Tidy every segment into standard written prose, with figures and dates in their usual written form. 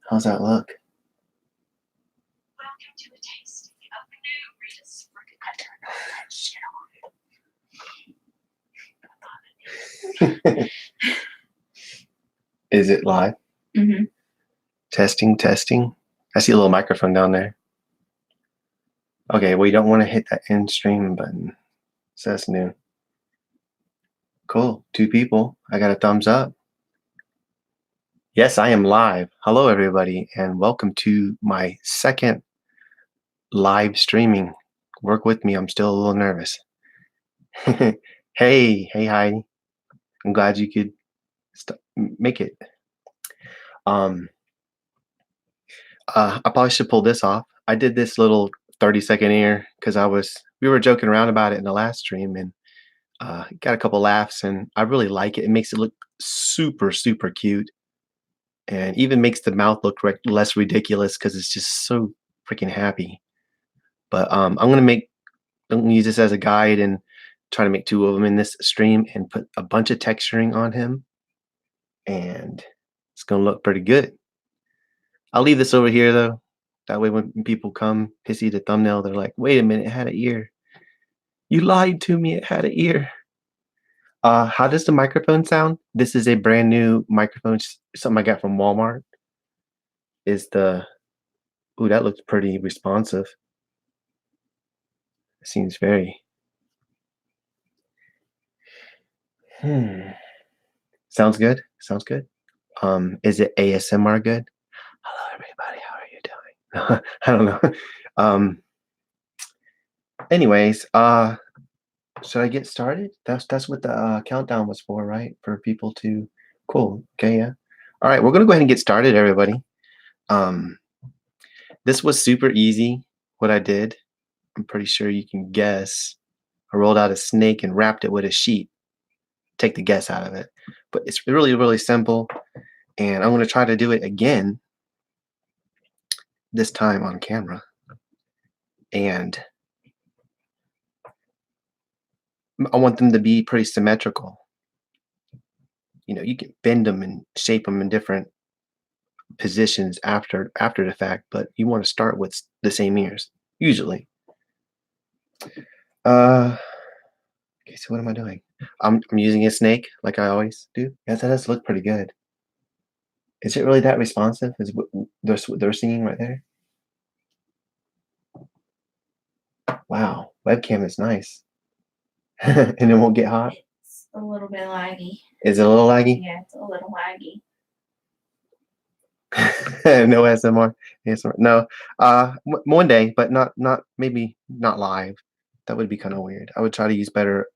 How's that look? Welcome to a taste of the new Rita's Is it live? Mm-hmm. Testing, testing. I see a little microphone down there. Okay, well, you don't want to hit that end stream button. So that's new. Cool. 2 people. I got a thumbs up. Yes, I am live. Hello, everybody, and welcome to my second live streaming. Work with me. I'm still a little nervous. Hey Heidi. I'm glad you could make it. I probably should pull this off. I did this little 30-second ear because we were joking around about it in the last stream and got a couple laughs, and I really like it. It makes it look super, super cute, and even makes the mouth look less ridiculous because it's just so freaking happy. But I'm gonna use this as a guide and try to make 2 of them in this stream and put a bunch of texturing on him, and it's gonna look pretty good. I'll leave this over here though. That way when people come to see the thumbnail, they're like, wait a minute, it had an ear. You lied to me, it had an ear. How does the microphone sound? This is a brand new microphone, something I got from Walmart. Ooh, that looks pretty responsive. It seems very. Sounds good. Sounds good. Is it ASMR good? Hello, everybody. How are you doing? I don't know. Anyways, should I get started? That's what the countdown was for, right? For people to. Cool. Okay. Yeah. All right. We're gonna go ahead and get started, everybody. This was super easy. What I did, I'm pretty sure you can guess. I rolled out a snake and wrapped it with a sheet. Take the guess out of it. But it's really, really simple. And I'm going to try to do it again, this time on camera. And I want them to be pretty symmetrical. You know, you can bend them and shape them in different positions after the fact, but you want to start with the same ears, usually. Okay, so what am I doing? I'm using a snake like I always do. Yes, that does look pretty good. Is it really that responsive? Is what they're seeing right there? Wow, webcam is nice. And it won't get hot? It's a little bit laggy. Is it a little laggy? Yeah, it's a little laggy. No SMR. No. One day, but maybe not live. That would be kind of weird. I would try to use better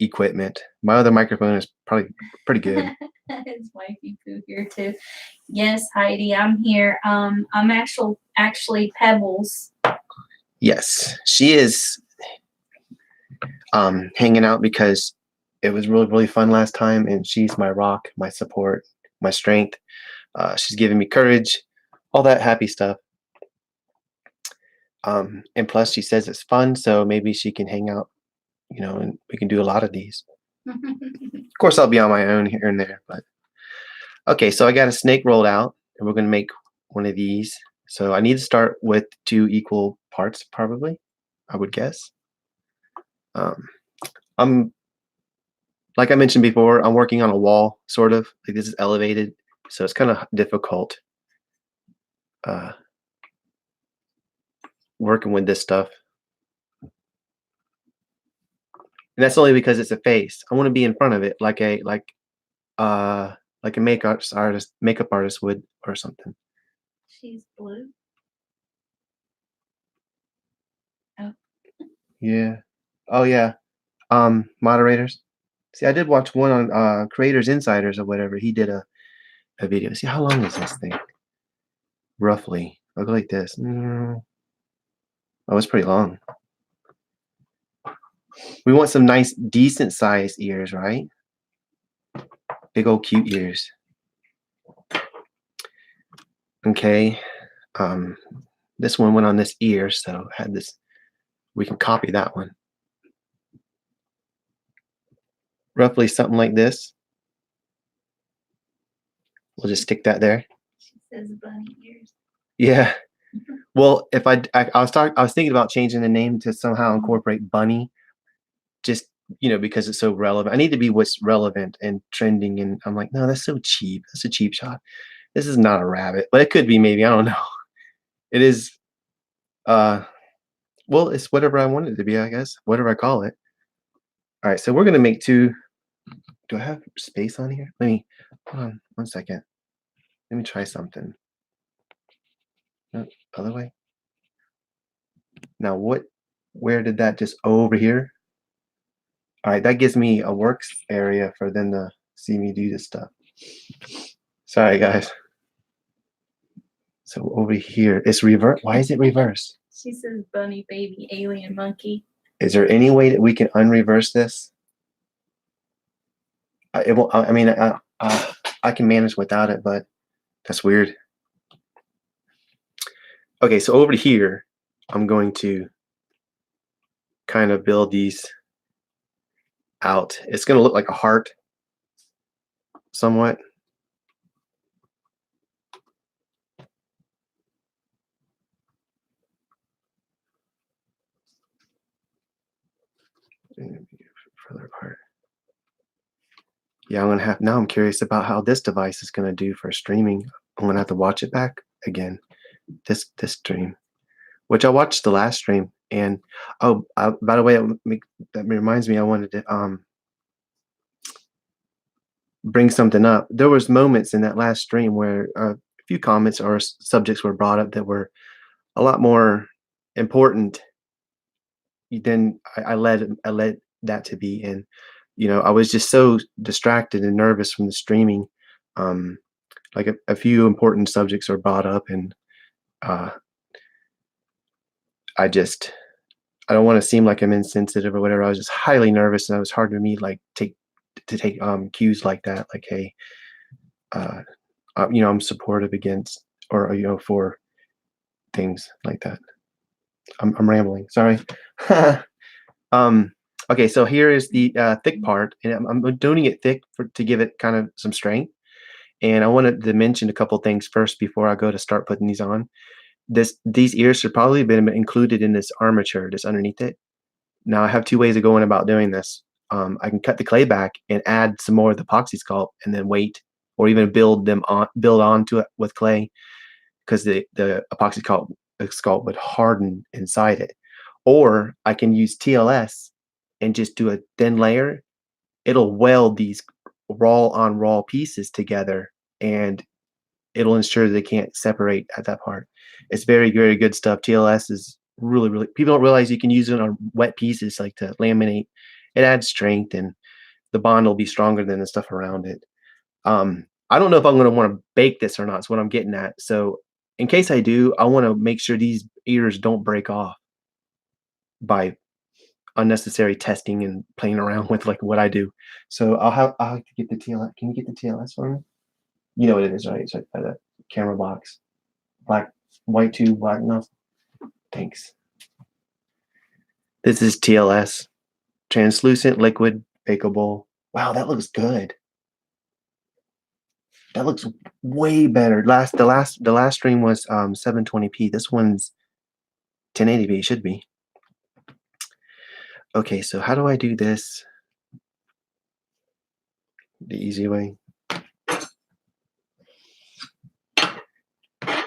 equipment. My other microphone is probably pretty good. It's wifey poo here too. Yes, Heidi, I'm here. I'm actually Pebbles. Yes, she is hanging out because it was really, really fun last time, and she's my rock, my support, my strength. She's giving me courage, all that happy stuff. And plus, she says it's fun, so maybe she can hang out, you know, and we can do a lot of these. Of course, I'll be on my own here and there, but okay. So I got a snake rolled out, and we're gonna make one of these. So I need to start with 2 equal parts, probably, I would guess. I'm like I mentioned before, I'm working on a wall, sort of. Like this is elevated, so it's kind of difficult working with this stuff. And that's only because it's a face. I want to be in front of it, like a makeup artist would, or something. She's blue. Oh. Yeah. Oh yeah. Moderators. See, I did watch one on Creators Insiders or whatever. He did a video. See, how long is this thing? Roughly. I'll go like this. Oh, it's pretty long. We want some nice, decent sized ears, right? Big old cute ears. Okay. This one went on this ear, so I had this. We can copy that one. Roughly something like this. We'll just stick that there. She's Says bunny ears. Yeah. Well, if I was thinking about changing the name to somehow incorporate bunny, just because it's so relevant. I need to be what's relevant and trending, and I'm like, no, that's so cheap. That's a cheap shot. This is not a rabbit, but it could be maybe. I don't know. It is. Uh, well, it's whatever I want it to be, I guess. Whatever I call it. All right, so we're gonna make two. Do I have space on here? Let me hold on 1 second. Let me try something. No, other way. Now what? Where did that just over here? All right, that gives me a works area for them to see me do this stuff. Sorry, guys. So over here, it's reverse. Why is it reversed? She says bunny, baby, alien, monkey. Is there any way that we can unreverse this? It won't. I mean, I can manage without it, but that's weird. Okay, so over here, I'm going to kind of build these out. It's going to look like a heart somewhat. Further apart. Yeah, I'm gonna have now. I'm curious about how this device is gonna do for streaming. I'm gonna have to watch it back again. This stream, which I watched the last stream, and oh, by the way, that reminds me, I wanted to bring something up. There was moments in that last stream where a few comments or subjects were brought up that were a lot more important than I led that to be. And I was just so distracted and nervous from the streaming. Like a few important subjects are brought up, and uh, I don't want to seem like I'm insensitive or whatever. I was just highly nervous, and it was hard for me like take cues like that. Like, hey, uh, I'm supportive against or for things like that. I'm rambling. Sorry. um, okay, so here is the thick part, and I'm doing it thick to give it kind of some strength. And I wanted to mention a couple things first before I go to start putting these on. These ears should probably have been included in this armature that's underneath it. Now I have two ways of going about doing this. I can cut the clay back and add some more of the epoxy sculpt, and then wait, or even build onto it with clay, because the epoxy sculpt would harden inside it. Or I can use TLS and just do a thin layer. It'll weld these raw on raw pieces together, and it'll ensure they can't separate at that part. It's very, very good stuff. TLS is really, really, people don't realize you can use it on wet pieces like to laminate. It adds strength, and the bond will be stronger than the stuff around it. I don't know if I'm going to want to bake this or not. Is what I'm getting at. So in case I do, I want to make sure these ears don't break off by unnecessary testing and playing around with like what I do. So I'll have to get the TLS. Can you get the TLS for me? You know what it is, right? It's right by the camera box. Black, white tube, black. No, thanks. This is TLS, translucent liquid bakeable. Wow, that looks good. That looks way better. The last stream was 720p. This one's 1080p. Should be. Okay, so how do I do this the easy way?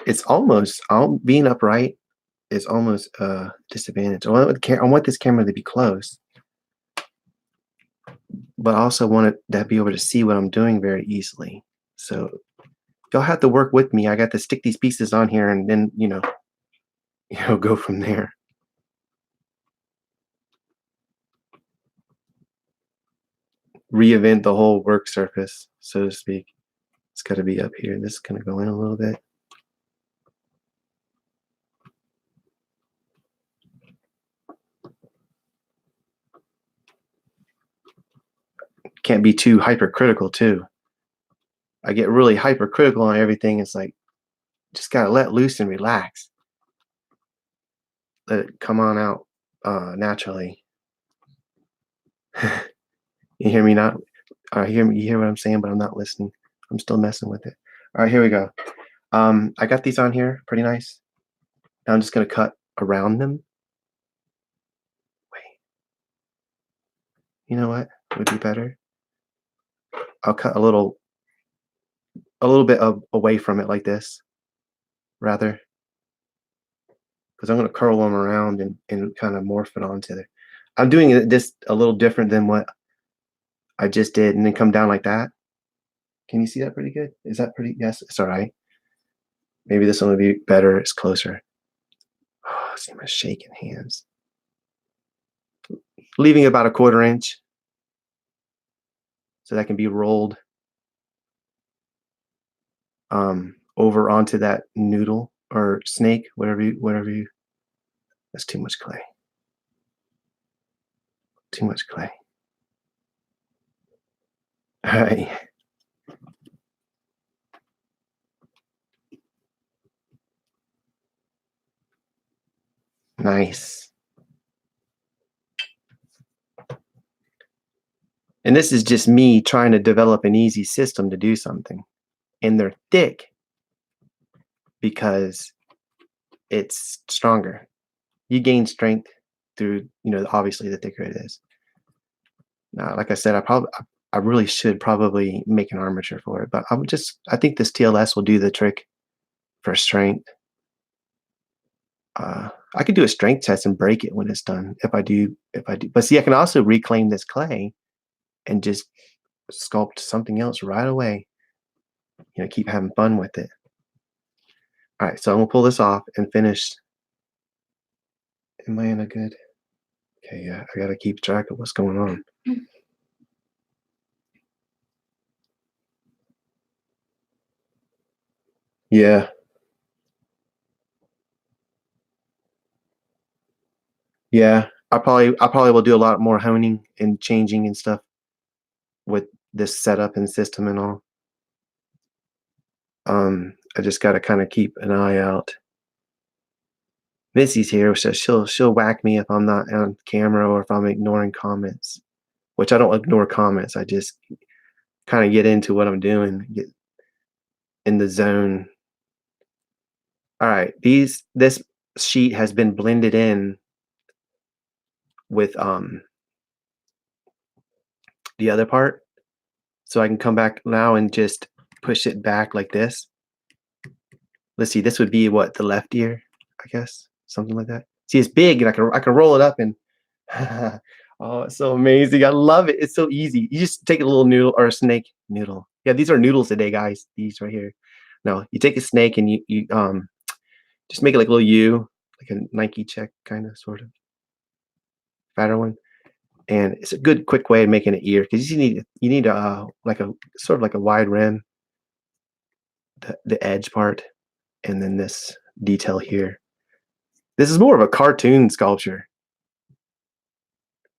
It's almost being upright is almost a disadvantage. I want this camera to be close, but I also want it to be able to see what I'm doing very easily. So y'all have to work with me. I got to stick these pieces on here and then go from there. Reinvent the whole work surface, so to speak. It's got to be up here. This is going to go in a little bit. Can't be too hypercritical too. I get really hypercritical on everything. It's like, just gotta let loose and relax. Let it come on out naturally. You hear me not? You hear what I'm saying, but I'm not listening. I'm still messing with it. All right, here we go. I got these on here, pretty nice. Now I'm just gonna cut around them. Wait, you know what would be better? I'll cut a little bit away from it like this, rather, because I'm gonna curl them around and kind of morph it onto there. I'm doing it just a little different than what I just did, and then come down like that. Can you see that pretty good? Is that pretty? Yes, it's all right. Maybe this one will be better. It's closer. Oh, see my shaking hands. Leaving about a 1/4 inch so that can be rolled over onto that noodle or snake, whatever you. That's too much clay. Too much clay. All right. Nice. And this is just me trying to develop an easy system to do something. And they're thick because it's stronger. You gain strength through, obviously the thicker it is. Now, like I said, I really should probably make an armature for it, but I think this TLS will do the trick for strength. I could do a strength test and break it when it's done if I do. But see, I can also reclaim this clay and just sculpt something else right away. Keep having fun with it. All right, so I'm gonna pull this off and finish. Am I in a good? Okay, yeah, I gotta keep track of what's going on. Yeah. Yeah, I probably will do a lot more honing and changing and stuff with this setup and system and all. I just gotta kind of keep an eye out. Missy's here, so she'll whack me if I'm not on camera or if I'm ignoring comments. Which I don't ignore comments. I just kind of get into what I'm doing, get in the zone. All right, this sheet has been blended in with the other part. So I can come back now and just push it back like this. Let's see, this would be what, the left ear, I guess, something like that. See, it's big, and I can roll it up and oh, it's so amazing. I love it. It's so easy. You just take a little noodle or a snake noodle. Yeah, these are noodles today, guys. These right here. No, you take a snake and you just make it like a little U, like a Nike check kind of sort of fatter one. And it's a good quick way of making an ear because you need like a sort of like a wide rim, the edge part, and then this detail here. This is more of a cartoon sculpture,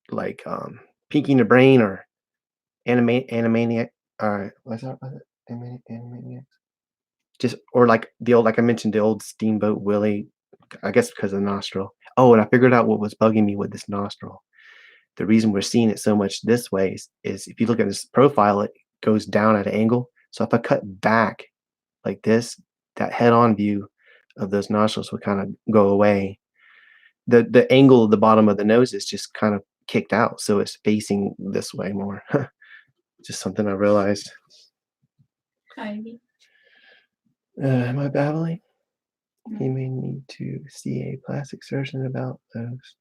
like Pinky and the Brain or Animaniac. What's that? Animaniac. Just or like the old, like I mentioned, the old Steamboat Willie. I guess because of the nostril. Oh, and I figured out what was bugging me with this nostril. The reason we're seeing it so much this way is if you look at this profile, it goes down at an angle. So if I cut back like this, that head-on view of those nostrils would kind of go away. The angle of the bottom of the nose is just kind of kicked out, so it's facing this way more. Just something I realized. Heidi. Am I babbling? You may need to see a plastic surgeon about those.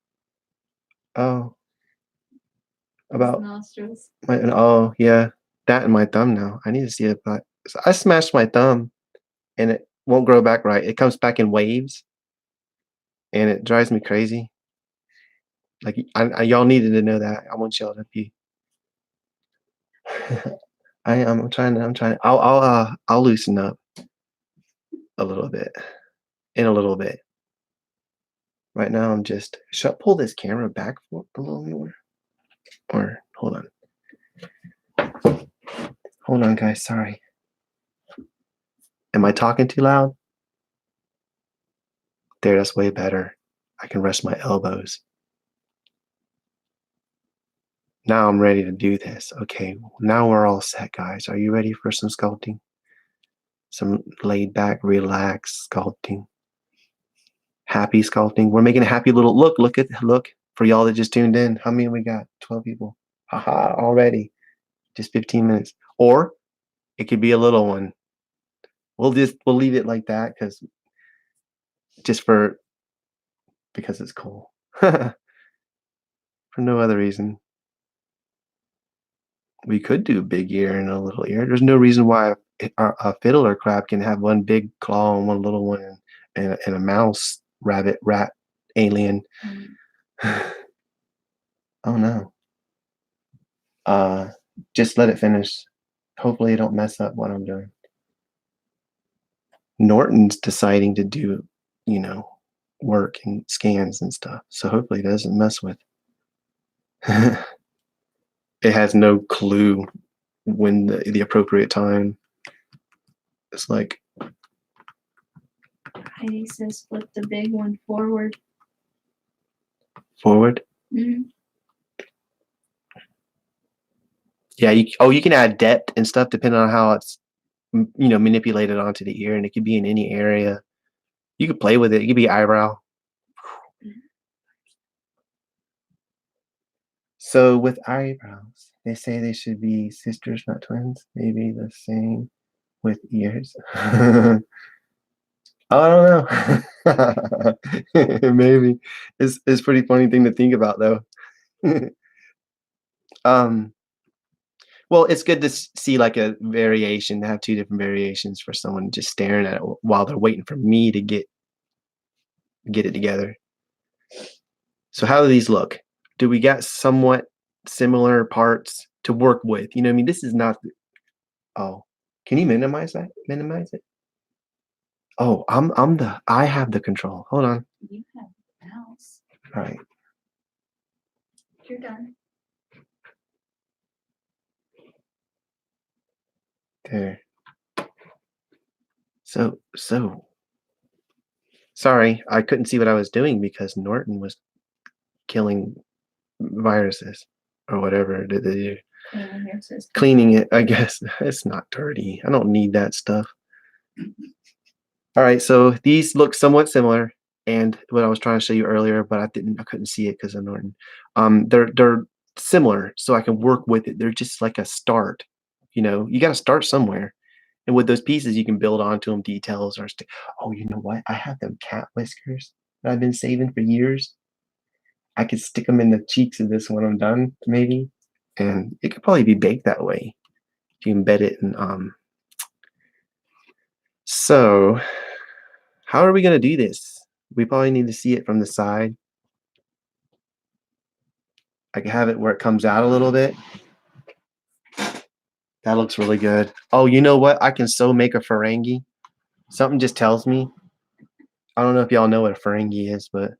Oh, about Nostrils. oh yeah, that and my thumb now. I need to see it, but I smashed my thumb, and it won't grow back right. It comes back in waves, and it drives me crazy. Like y'all needed to know that. I want y'all to be. I'm trying. I'll loosen up a little bit in a little bit. Right now, I'm just. Should I pull this camera back for a little more? Or hold on. Hold on, guys. Sorry. Am I talking too loud? There, that's way better. I can rest my elbows. Now I'm ready to do this. Okay, now we're all set, guys. Are you ready for some sculpting? Some laid back, relaxed sculpting. Happy sculpting. We're making a happy little look for y'all that just tuned in. How many we got? 12 people. Haha, already. Just 15 minutes. Or it could be a little one. We'll leave it like that just because it's cool. For no other reason. We could do a big ear and a little ear. There's no reason why a fiddler crab can have one big claw and one little one and a mouse, rabbit, rat, alien. Oh no. Just let it finish. Hopefully, I don't mess up what I'm doing. Norton's deciding to do, work and scans and stuff. So hopefully, it doesn't mess with. It has no clue when the appropriate time. It's like Heidi says flip the big one forward. forward. Mm-hmm. Yeah. You can add depth and stuff depending on how it's manipulated onto the ear, and it could be in any area. You could play with it. It could be eyebrow. So with eyebrows, they say they should be sisters, not twins. Maybe the same with ears. I don't know. Maybe it's pretty funny thing to think about though. Well, it's good to see like a variation, to have two different variations for someone just staring at it while they're waiting for me to get it together. So how do these look? Do we got somewhat similar parts to work with? I mean, this is not. Oh, can you minimize that? Minimize it. Oh, I have the control. Hold on. You have the mouse. All right. You're done. There. So sorry, I couldn't see what I was doing because Norton was killing viruses or whatever that they do. Cleaning it, I guess. It's not dirty. I don't need that stuff. All right, so these look somewhat similar, and what I was trying to show you earlier, but I couldn't see it because of Norton. They're similar, so I can work with it. They're just like a start. You got to start somewhere, and with those pieces, you can build onto them details or. Oh, you know what? I have them cat whiskers that I've been saving for years. I could stick them in the cheeks of this when I'm done, maybe, and it could probably be baked that way. If you embed it in. So, how are we gonna do this? We probably need to see it from the side. I can have it where it comes out a little bit. That looks really good. Oh, you know what? I can so make a Ferengi. Something just tells me. I don't know if y'all know what a Ferengi is, but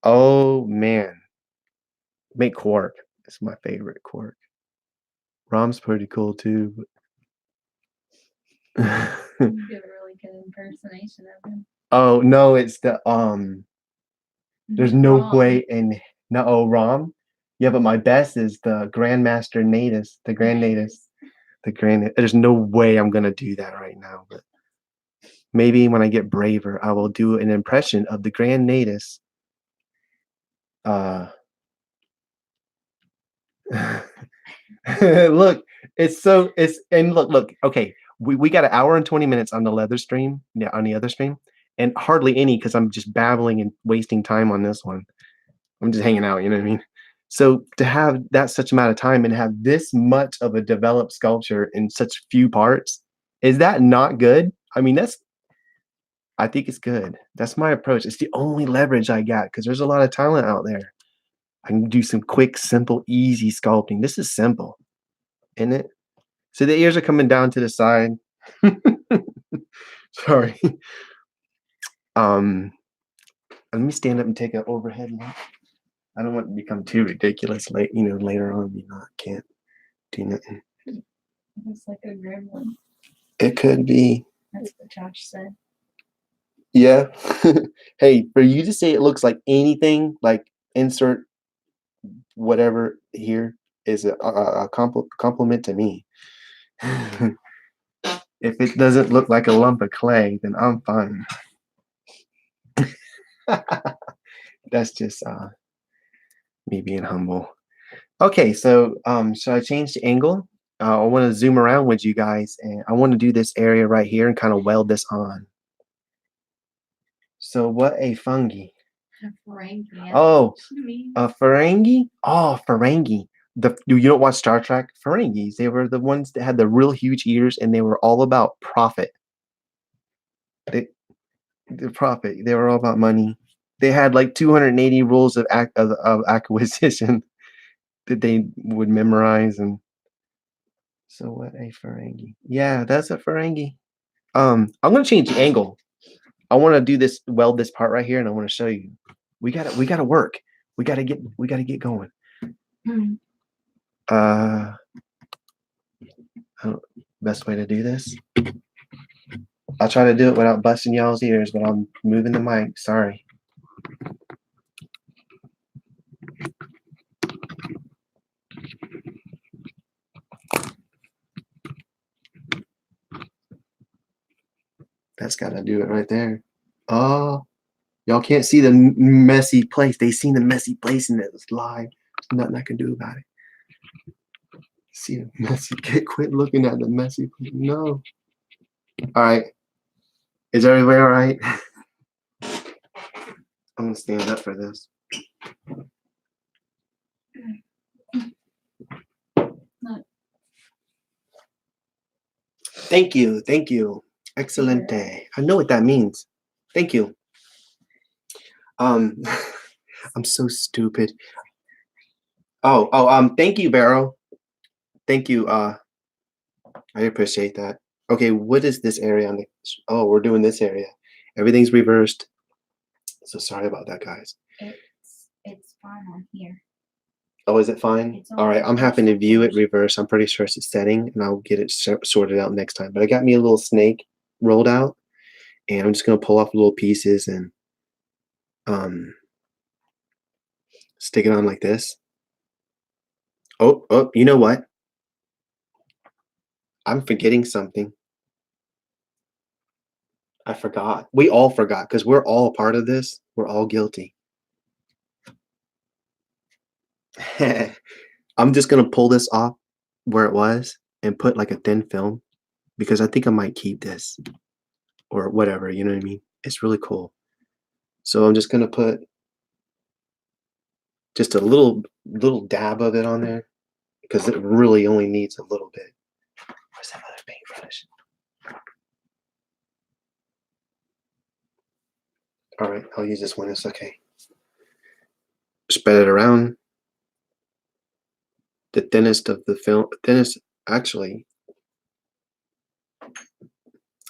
oh man, make Quark. It's my favorite Quark. Rom's pretty cool too. You did a really good impersonation of him. Oh no, it's the There's no Rom. way in no Rom. Yeah, but my best is the Grandmaster Natus, the Grand Natus, the Grand. There's no way I'm gonna do that right now, but maybe when I get braver, I will do an impression of the Grand Natus. Look, look. Okay, we got an hour and 20 minutes on the leather stream, yeah, on the other stream, and hardly any because I'm just babbling and wasting time on this one. I'm just hanging out, you know what I mean? So to have that such amount of time and have this much of a developed sculpture in such few parts, is that not good? I mean, I think it's good. That's my approach. It's the only leverage I got because there's a lot of talent out there. I can do some quick, simple, easy sculpting. This is simple, isn't it? So the ears are coming down to the side. Sorry. Let me stand up and take an overhead look. I don't want it to become too ridiculous later on. Can't do nothing. It's like a gremlin. It could be. That's what Josh said. Yeah. Hey, for you to say it looks like anything, like insert whatever here is a compliment to me. If it doesn't look like a lump of clay, then I'm fine. That's just me being humble. Okay, so should I change the angle? I want to zoom around with you guys, and I want to do this area right here and kind of weld this on. So what a fungi. Ferengi. Oh, a Ferengi? Oh, Ferengi. You don't watch Star Trek? Ferengis. They were the ones that had the real huge ears, and they were all about profit. The profit. They were all about money. They had like 280 rules of acquisition that they would memorize. And so what a Ferengi. Yeah, that's a Ferengi. I'm gonna change the angle. I want to do this, weld this part right here, and I want to show you. We gotta work. We gotta get going. Mm. Best way to do this. I'll try to do it without busting y'all's ears, but I'm moving the mic. Sorry. That's gotta do it right there. Oh, y'all can't see the messy place. They seen the messy place and it was live. There's nothing I can do about it. See the messy. Quit looking at the messy place. No. All right. Is everywhere all right? I'm gonna stand up for this. Thank you. Thank you. Excelente. I know what that means. Thank you. I'm so stupid. Thank you, Barrow. Thank you. I appreciate that. Okay, what is this area on the we're doing this area. Everything's reversed. So sorry about that, guys. It's fine on here. Oh, is it fine? All right, I'm having to view it reverse. I'm pretty sure it's a setting, and I'll get it sorted out next time. But I got me a little snake rolled out, and I'm just gonna pull off little pieces and stick it on like this. Oh, you know what? I'm forgetting something. I forgot. We all forgot because we're all a part of this. We're all guilty. I'm just gonna pull this off where it was and put like a thin film because I think I might keep this or whatever, you know what I mean? It's really cool. So I'm just gonna put just a little dab of it on there because it really only needs a little bit. Where's that other paintbrush? All right, I'll use this one. It's okay. Spread it around. The thinnest of the film, actually,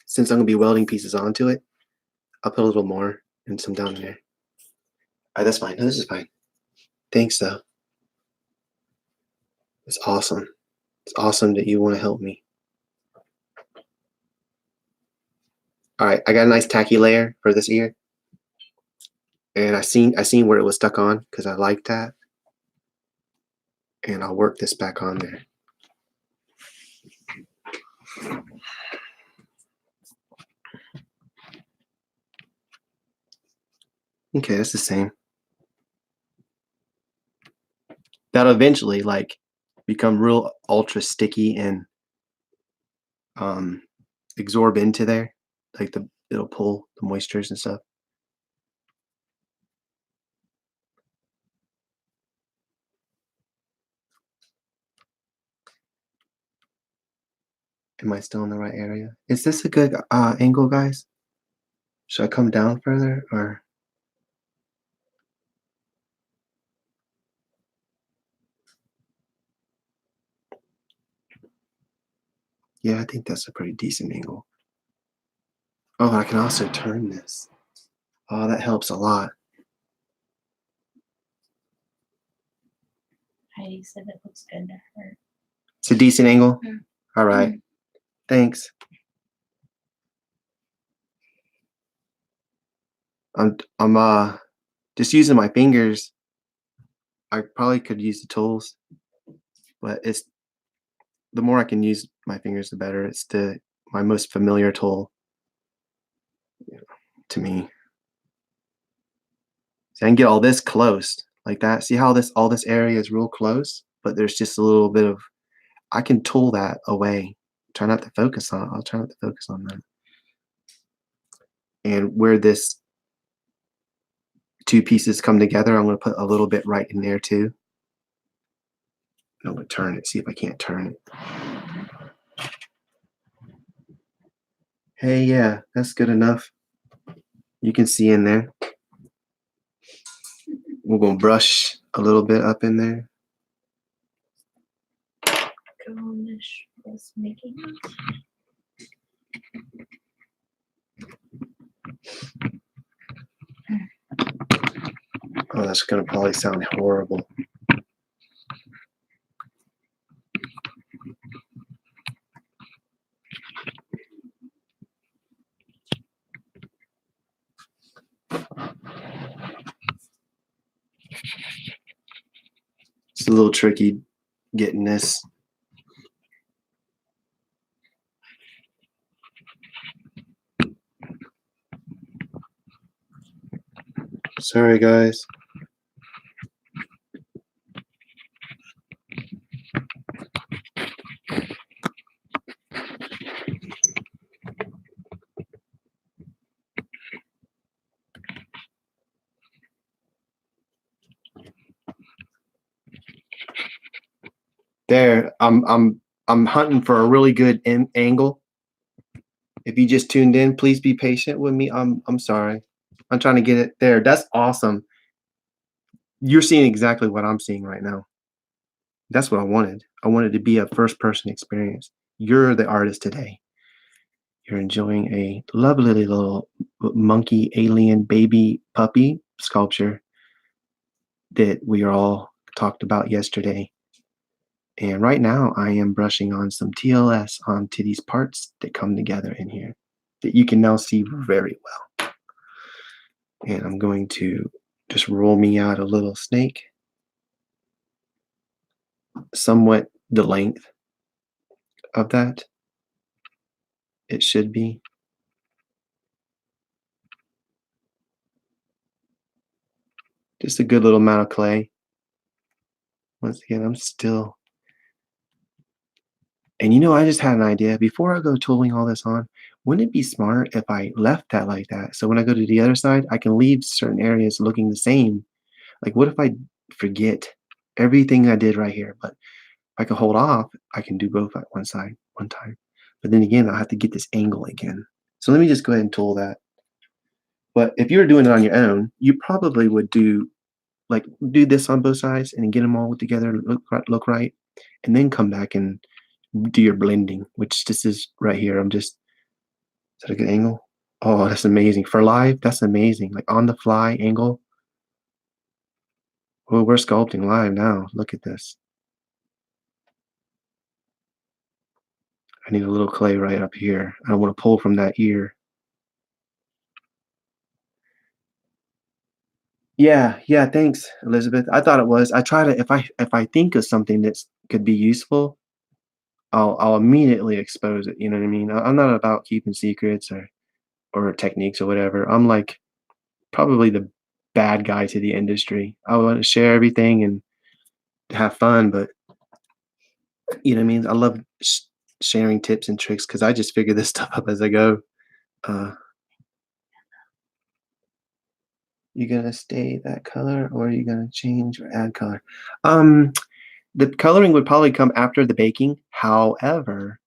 since I'm gonna be welding pieces onto it, I'll put a little more and some down there. All right, that's fine. No, this is fine. Thanks, though. It's awesome. It's awesome that you want to help me. All right, I got a nice tacky layer for this ear, and I seen where it was stuck on because I like that, and I'll work this back on there. Okay, that's the same. That'll eventually like become real ultra sticky and absorb into there, like it'll pull the moistures and stuff. Am I still in the right area? Is this a good angle, guys? Should I come down further or? Yeah, I think that's a pretty decent angle. Oh, I can also turn this. Oh, that helps a lot. Heidi said it looks good to her. It's a decent angle? Mm. All right. Mm. Thanks. I'm just using my fingers. I probably could use the tools, but it's the more I can use my fingers, the better. my most familiar tool, you know, to me. So I can get all this close like that. See how all this area is real close, but there's just a little bit of, I can tool that away. Try not to focus on. I'll try not to focus on that. And where this two pieces come together, I'm going to put a little bit right in there too. I'm going to turn it. See if I can't turn it. Hey, yeah, that's good enough. You can see in there. We're going to brush a little bit up in there. Garnish was making. Oh, that's going to probably sound horrible. It's a little tricky getting this. Sorry, guys. There, I'm hunting for a really good angle. If you just tuned in, please be patient with me. I'm sorry. I'm trying to get it there. That's awesome. You're seeing exactly what I'm seeing right now. That's what I wanted. I wanted to be a first person experience. You're the artist today. You're enjoying a lovely little monkey alien baby puppy sculpture that we all talked about yesterday. And right now I am brushing on some TLS onto these parts that come together in here that you can now see very well. And I'm going to just roll me out a little snake, somewhat the length of that. It should be. Just a good little amount of clay. Once again, I'm still. And you know, I just had an idea. Before I go tooling all this on, wouldn't it be smart if I left that like that? So when I go to the other side, I can leave certain areas looking the same. Like, what if I forget everything I did right here? But if I can hold off, I can do both at one side, one time. But then again, I'll have to get this angle again. So let me just go ahead and tool that. But if you were doing it on your own, you probably would do this on both sides and get them all together, look right, and then come back and do your blending, which this is right here. Is that a good angle? Oh, that's amazing. For live, that's amazing. Like on the fly angle. Well, we're sculpting live now. Look at this. I need a little clay right up here. I don't want to pull from that ear. Yeah, yeah, thanks, Elizabeth. I thought it was. I try to if I think of something that could be useful, I'll immediately expose it. You know what I mean? I'm not about keeping secrets or techniques or whatever. I'm like probably the bad guy to the industry. I want to share everything and have fun, but you know what I mean? I love sharing tips and tricks because I just figure this stuff up as I go. Uh, you gonna stay that color or are you gonna change or add color? The coloring would probably come after the baking. However,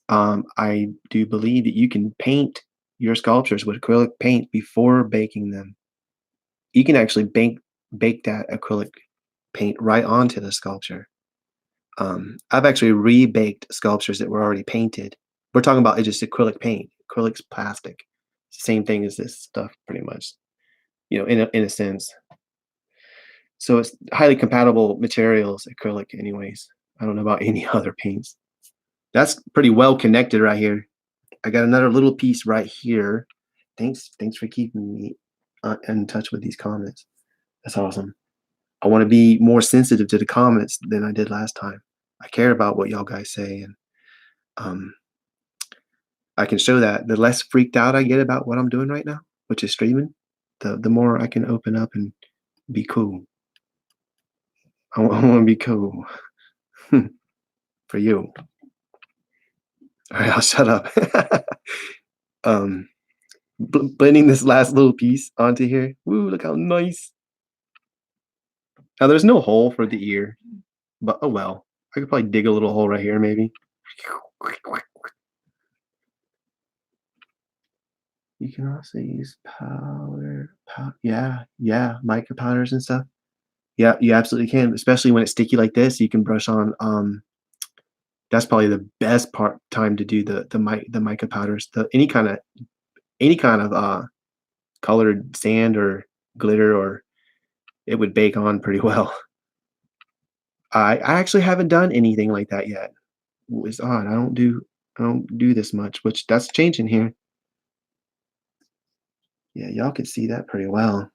I do believe that you can paint your sculptures with acrylic paint before baking them. You can actually bake that acrylic paint right onto the sculpture. I've actually rebaked sculptures that were already painted. We're talking about just acrylic paint. Acrylic's plastic. It's the same thing as this stuff, pretty much. You know, in a sense. So it's highly compatible materials, acrylic, anyways. I don't know about any other paints. That's pretty well connected right here. I got another little piece right here. Thanks for keeping me in touch with these comments. That's awesome. I want to be more sensitive to the comments than I did last time. I care about what y'all guys say, and um, I can show that. The less freaked out I get about what I'm doing right now, which is streaming, the more I can open up and be cool. I want to be cool for you. All right, I'll shut up. um, blending this last little piece onto here. Woo, look how nice. Now there's no hole for the ear, but oh well. I could probably dig a little hole right here, maybe. You can also use powder. Yeah, mica powders and stuff. Yeah, you absolutely can, especially when it's sticky like this. You can brush on. That's probably the best time to do the mica powders. The any kind of colored sand or glitter, or it would bake on pretty well. I actually haven't done anything like that yet. It's odd. I don't do this much, which that's changing here. Yeah, y'all can see that pretty well.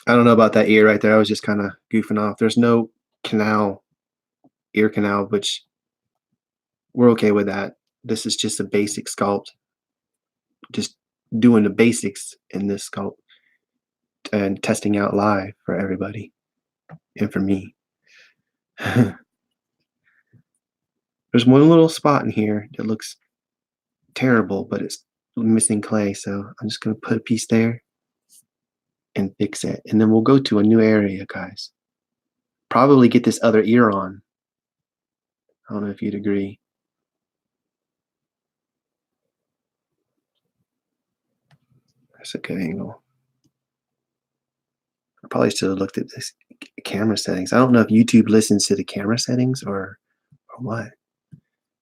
I don't know about that ear right there. I was just kind of goofing off. There's no ear canal, which we're okay with that. This is just a basic sculpt, just doing the basics in this sculpt and testing out live for everybody and for me. There's one little spot in here that looks terrible, but it's missing clay. So I'm just going to put a piece there and fix it. And then we'll go to a new area, guys. Probably get this other ear on. I don't know if you'd agree. That's a good angle. I probably should have looked at this camera settings. I don't know if YouTube listens to the camera settings or what.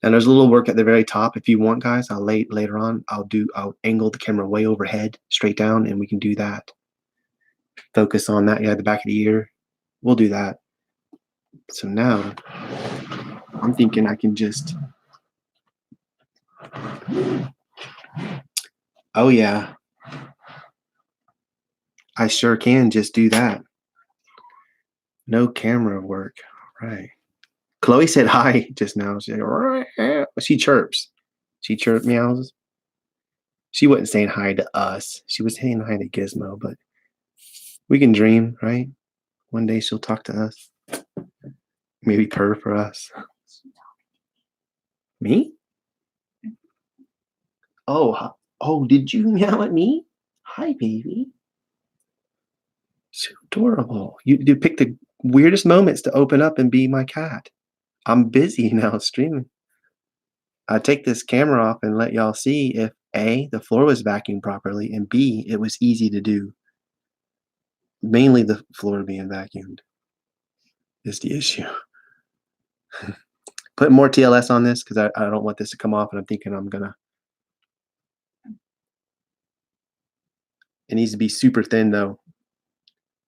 And there's a little work at the very top. If you want, guys, later on. I'll angle the camera way overhead, straight down, and we can do that. Focus on that. Yeah, the back of the ear. We'll do that. So now I'm thinking I can just. Oh yeah. I sure can just do that. No camera work. Right. Chloe said hi just now. She chirps. She chirp meows. She wasn't saying hi to us. She was saying hi to Gizmo, but we can dream, right? One day she'll talk to us. Maybe purr for us. Me? Oh, did you meow at me? Hi, baby. So adorable. You pick the weirdest moments to open up and be my cat. I'm busy now streaming. I take this camera off and let y'all see if A, the floor was vacuumed properly, and B, it was easy to do. Mainly the floor being vacuumed is the issue. Put more TLS on this because I don't want this to come off, and I'm thinking it needs to be super thin though.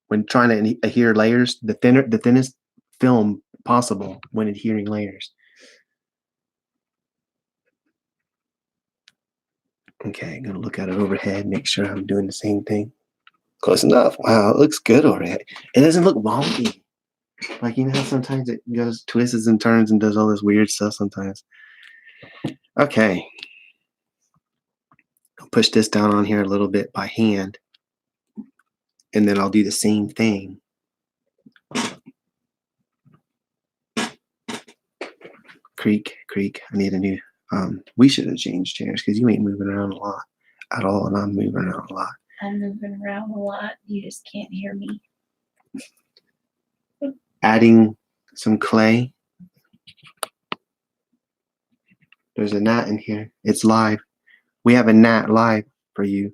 When trying to adhere layers, the thinnest film possible when adhering layers. Okay, I'm gonna look at it overhead, make sure I'm doing the same thing. Close enough. Wow, it looks good overhead. It doesn't look wonky. Like, you know how sometimes it goes twists and turns and does all this weird stuff sometimes. Okay. I'll push this down on here a little bit by hand. And then I'll do the same thing. Creak. I need a new, we should have changed chairs because you ain't moving around a lot at all, and I'm moving around a lot. I'm moving around a lot. You just can't hear me. Adding some clay. There's a gnat in here. It's live. We have a gnat live for you.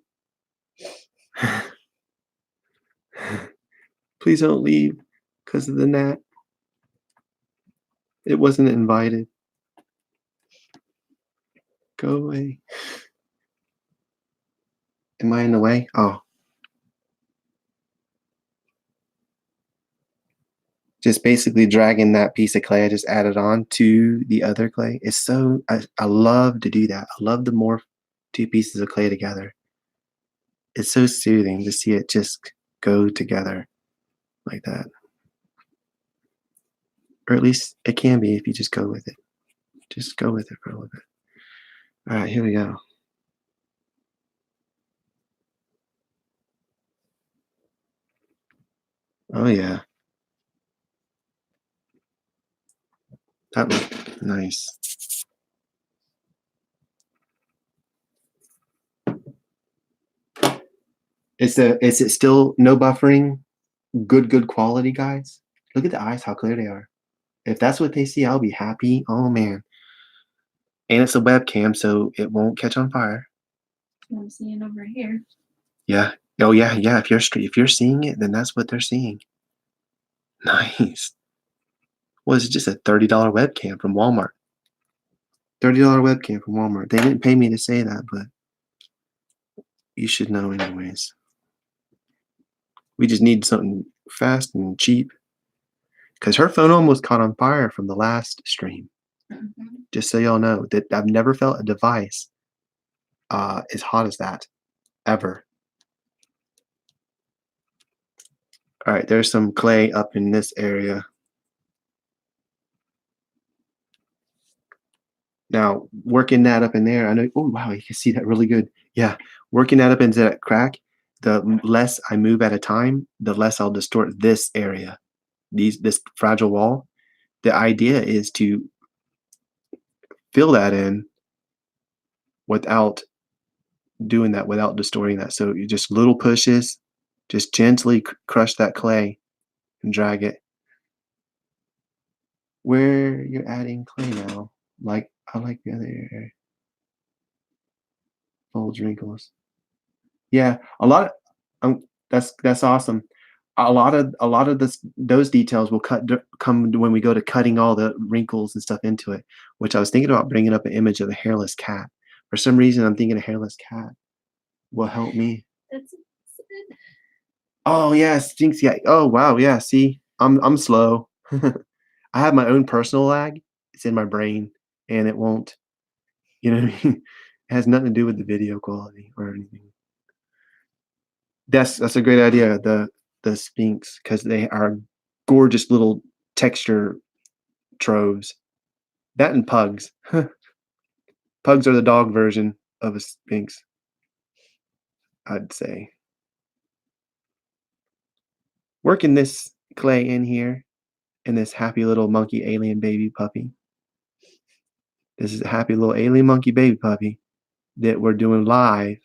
Please don't leave because of the gnat. It wasn't invited. Go away. Am I in the way? Oh. Just basically dragging that piece of clay I just added on to the other clay. It's so, I love to do that. I love to morph two pieces of clay together. It's so soothing to see it just go together like that. Or at least it can be if you just go with it. Just go with it for a little bit. All right, here we go. Oh yeah, that looks nice. Is it still no buffering? Good quality, guys. Look at the eyes, how clear they are. If that's what they see, I'll be happy. Oh man. And it's a webcam, so it won't catch on fire. I'm seeing over here. Yeah. Oh yeah, yeah. If you're seeing it, then that's what they're seeing. Nice. Well, it's just a $30 webcam from Walmart. $30 webcam from Walmart. They didn't pay me to say that, but you should know anyways. We just need something fast and cheap. Because her phone almost caught on fire from the last stream. Just so y'all know that I've never felt a device as hot as that ever. All right, there's some clay up in this area. Now, working that up in there, I know, oh wow, you can see that really good. Yeah, working that up into that crack, the less I move at a time, the less I'll distort this area, this fragile wall. The idea is to fill that in without doing that, without distorting that. So you just little pushes, just gently crush that clay and drag it. Where you're adding clay now, like I like the other area. Folds, wrinkles. Yeah, a lot of that's awesome. A lot of those details will come when we go to cutting all the wrinkles and stuff into it, which I was thinking about bringing up an image of a hairless cat. For some reason, I'm thinking a hairless cat will help me. That's it. Oh yeah, stinks. Yeah. Oh wow. Yeah. See, I'm slow. I have my own personal lag. It's in my brain, and it won't. You know what I mean? It has nothing to do with the video quality or anything. That's a great idea. The Sphinx, because they are gorgeous little texture troves. That and pugs. Pugs are the dog version of a Sphinx, I'd say. Working this clay in here and this happy little monkey alien baby puppy. This is a happy little alien monkey baby puppy that we're doing live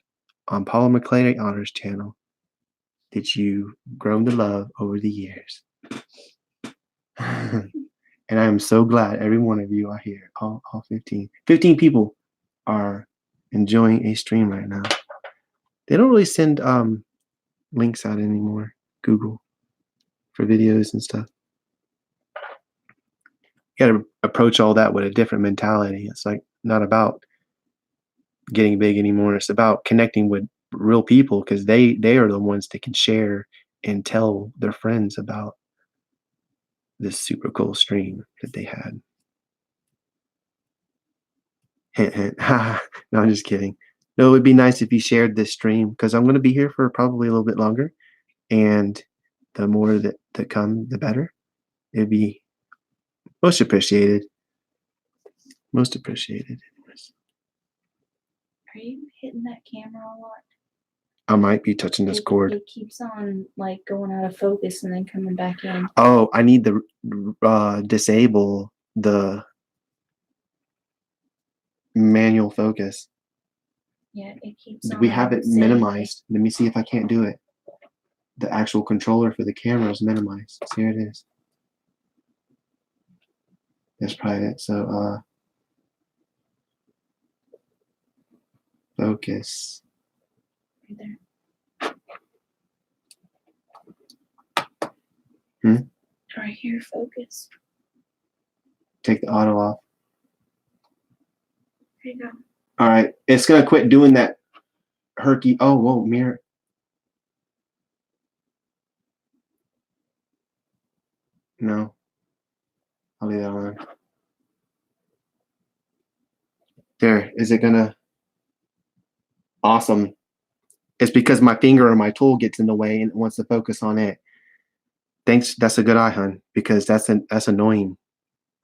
on Polymer Clay Honors channel that you've grown to love over the years. And I am so glad every one of you are here. All 15. 15 people are enjoying a stream right now. They don't really send links out anymore, Google, for videos and stuff. You gotta approach all that with a different mentality. It's like not about getting big anymore. It's about connecting with real people because they are the ones that can share and tell their friends about this super cool stream that they had. Hint, hint. No, I'm just kidding. No, it would be nice if you shared this stream because I'm going to be here for probably a little bit longer. And the more that come, the better. It'd be most appreciated. Most appreciated. Are you hitting that camera a lot? I might be touching this cord. It keeps on like going out of focus and then coming back in. Oh, I need to disable the manual focus. Yeah, it keeps on. We have it minimized. Let me see if I can't do it. The actual controller for the camera is minimized. So here it is. That's probably it. So focus. Right there. Right here, focus. Take the auto off. There you go. All right, it's gonna quit doing that herky. Oh, whoa, mirror. No, I'll leave that on. There, is it gonna? Awesome. It's because my finger or my tool gets in the way and it wants to focus on it. Thanks. That's a good eye, hun, because that's annoying.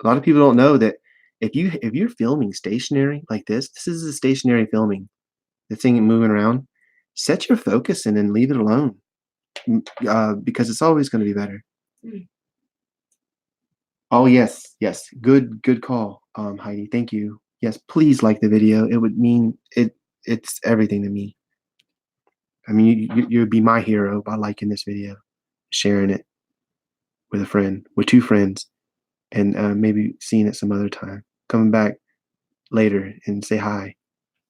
A lot of people don't know that if you're filming stationary like this is a stationary filming, the thing moving around, set your focus and then leave it alone, because it's always gonna be better. Oh, yes, yes. Good call, Heidi. Thank you. Yes, please like the video. It would mean it's everything to me. I mean, you'd be my hero by liking this video, sharing it with a friend, with 2 friends, and, maybe seeing it some other time. Coming back later and say hi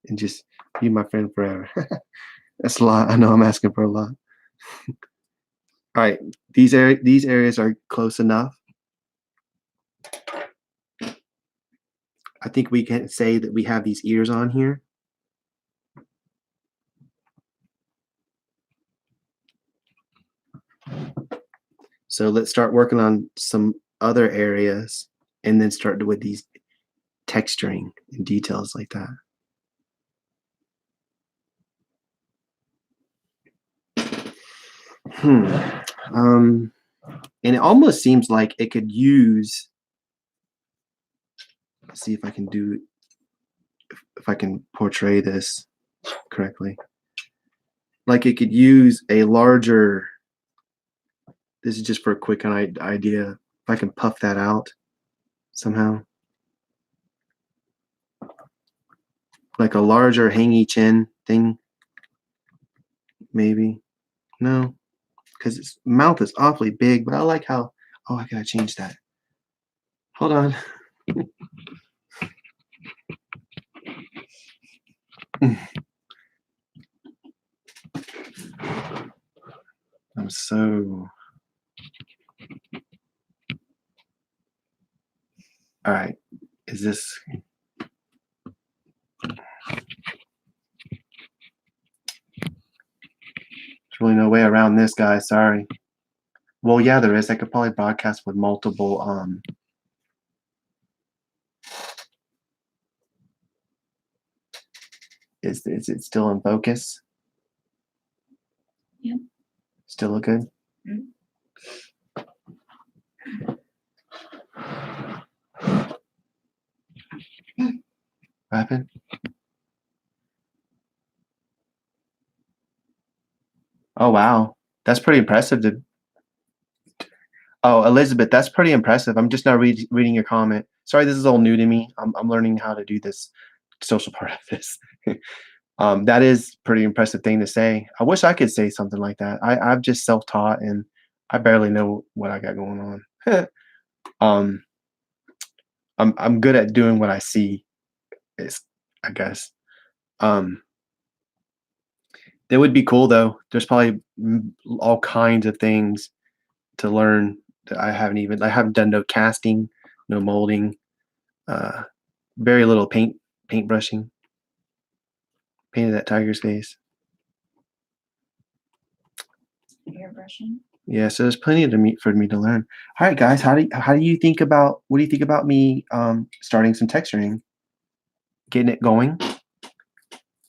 and just be my friend forever. That's a lot. I know I'm asking for a lot. Alright, these areas are close enough. I think we can say that we have these ears on here. So let's start working on some other areas and then start with these texturing and details like that. Hmm. And it almost seems like it could use, let's see if I can do, if I can portray this correctly. Like it could use a larger, this is just for a quick idea. If I can puff that out somehow. Like a larger hangy chin thing, maybe. No, because its mouth is awfully big, but I like how, oh, I gotta change that. Hold on. I'm so, all right. Is this, there's really no way around this, guys. Sorry. Well, yeah, there is. I could probably broadcast with multiple. Is it still in focus? Yeah. Still look good? Mm. What happened? Oh, wow. That's pretty impressive. Oh, Elizabeth, that's pretty impressive. I'm just now reading your comment. Sorry, this is all new to me. I'm learning how to do this social part of this. That is pretty impressive thing to say. I wish I could say something like that. I'm just self-taught and I barely know what I got going on. um, I'm good at doing what I see. Is I guess. Um, that would be cool though. There's probably all kinds of things to learn that I haven't done no casting, no molding, uh, very little paint brushing. Painted that tiger's face. Airbrushing. Yeah, so there's plenty to me for me to learn. All right, guys, how do you think about, what do you think about me starting some texturing, getting it going?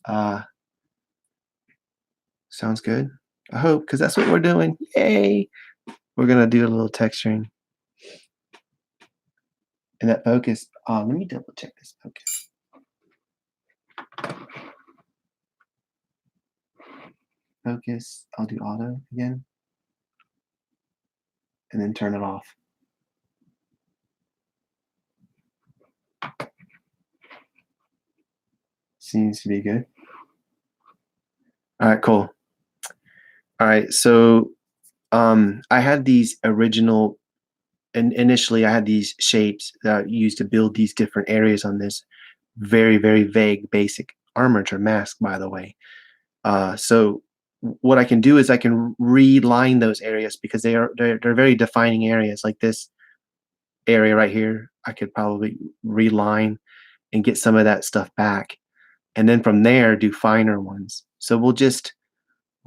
Uh, sounds good. I hope, because that's what we're doing. Yay! We're gonna do a little texturing. And that focus. Let me double check this focus. Focus. I'll do auto again, and then turn it off. Seems to be good. All right, cool. All right, so I had these original, and initially I had these shapes that I used to build these different areas on this very, very vague basic armature mask, by the way. So what I can do is I can reline those areas because they're very defining areas. Like this area right here, I could probably reline and get some of that stuff back. And then from there do finer ones. So we'll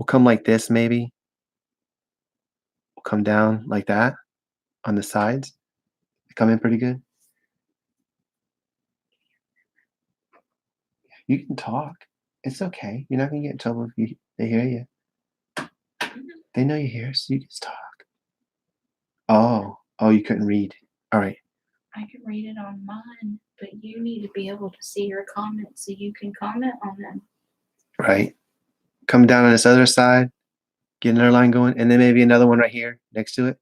come like this maybe. We'll come down like that on the sides. Come in pretty good. You can talk. It's okay. You're not gonna get in trouble if they hear you. They know you're here, so you can just talk. Oh, you couldn't read. All right. I can read it on mine, but you need to be able to see your comments so you can comment on them. Right. Come down on this other side, get another line going, and then maybe another one right here next to it.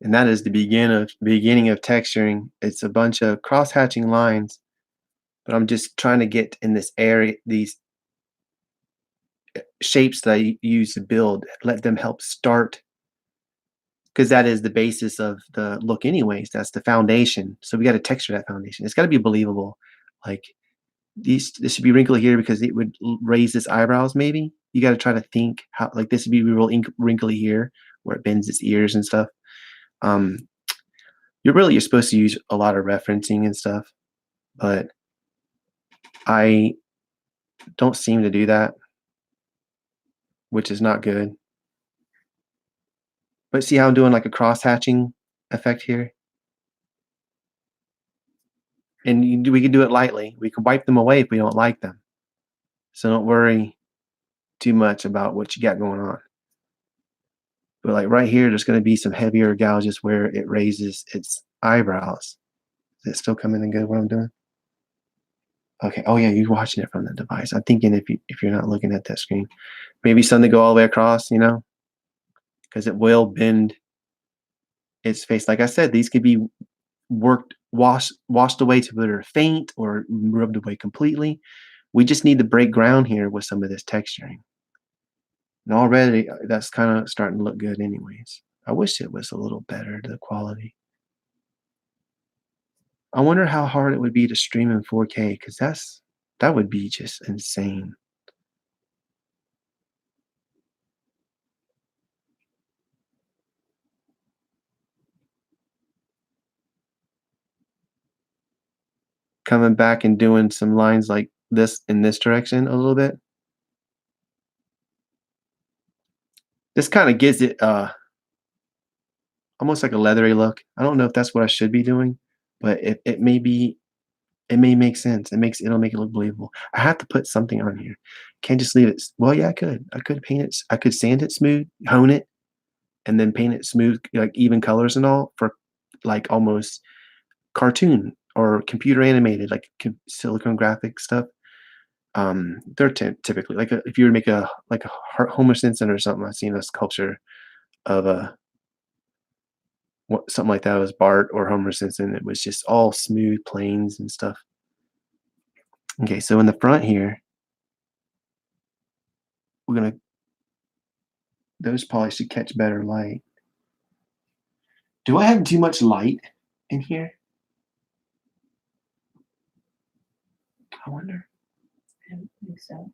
And that is the beginning of texturing. It's a bunch of cross-hatching lines, but I'm just trying to get in this area, these shapes that I use to build, let them help start, because that is the basis of the look anyways. That's the foundation. So we got to texture that foundation. It's got to be believable. Like this should be wrinkly here because it would raise its eyebrows maybe. You got to try to think how, like, this would be real wrinkly here where it bends its ears and stuff. Um, you're supposed to use a lot of referencing and stuff, but I don't seem to do that, which is not good. But see how I'm doing like a cross hatching effect here? And we can do it lightly. We can wipe them away if we don't like them. So don't worry too much about what you got going on. But like right here, there's going to be some heavier gouges where it raises its eyebrows. Is it still coming in good what I'm doing? Okay. Oh yeah, you're watching it from the device. I'm thinking if you're not looking at that screen, maybe something go all the way across, because it will bend its face. Like I said, these could be washed away to whether faint or rubbed away completely. We just need to break ground here with some of this texturing. And already that's kind of starting to look good anyways. I wish it was a little better, the quality. I wonder how hard it would be to stream in 4K, because that would be just insane. Coming back and doing some lines like this in this direction a little bit. This kind of gives it almost like a leathery look. I don't know if that's what I should be doing, but it may be, it may make sense. It'll make it look believable. I have to put something on here. Can't just leave it. Well, yeah, I could. I could paint it. I could sand it smooth, hone it, and then paint it smooth, like even colors and all for like almost cartoon or computer animated, like silicone graphic stuff. They're typically like if you were to make a Homer Simpson or something. I've seen a sculpture of a something like that. It was Bart or Homer Simpson. It was just all smooth planes and stuff. Okay, so in the front here, we're gonna, those probably should catch better light. Do I have too much light in here? I wonder. I don't think so.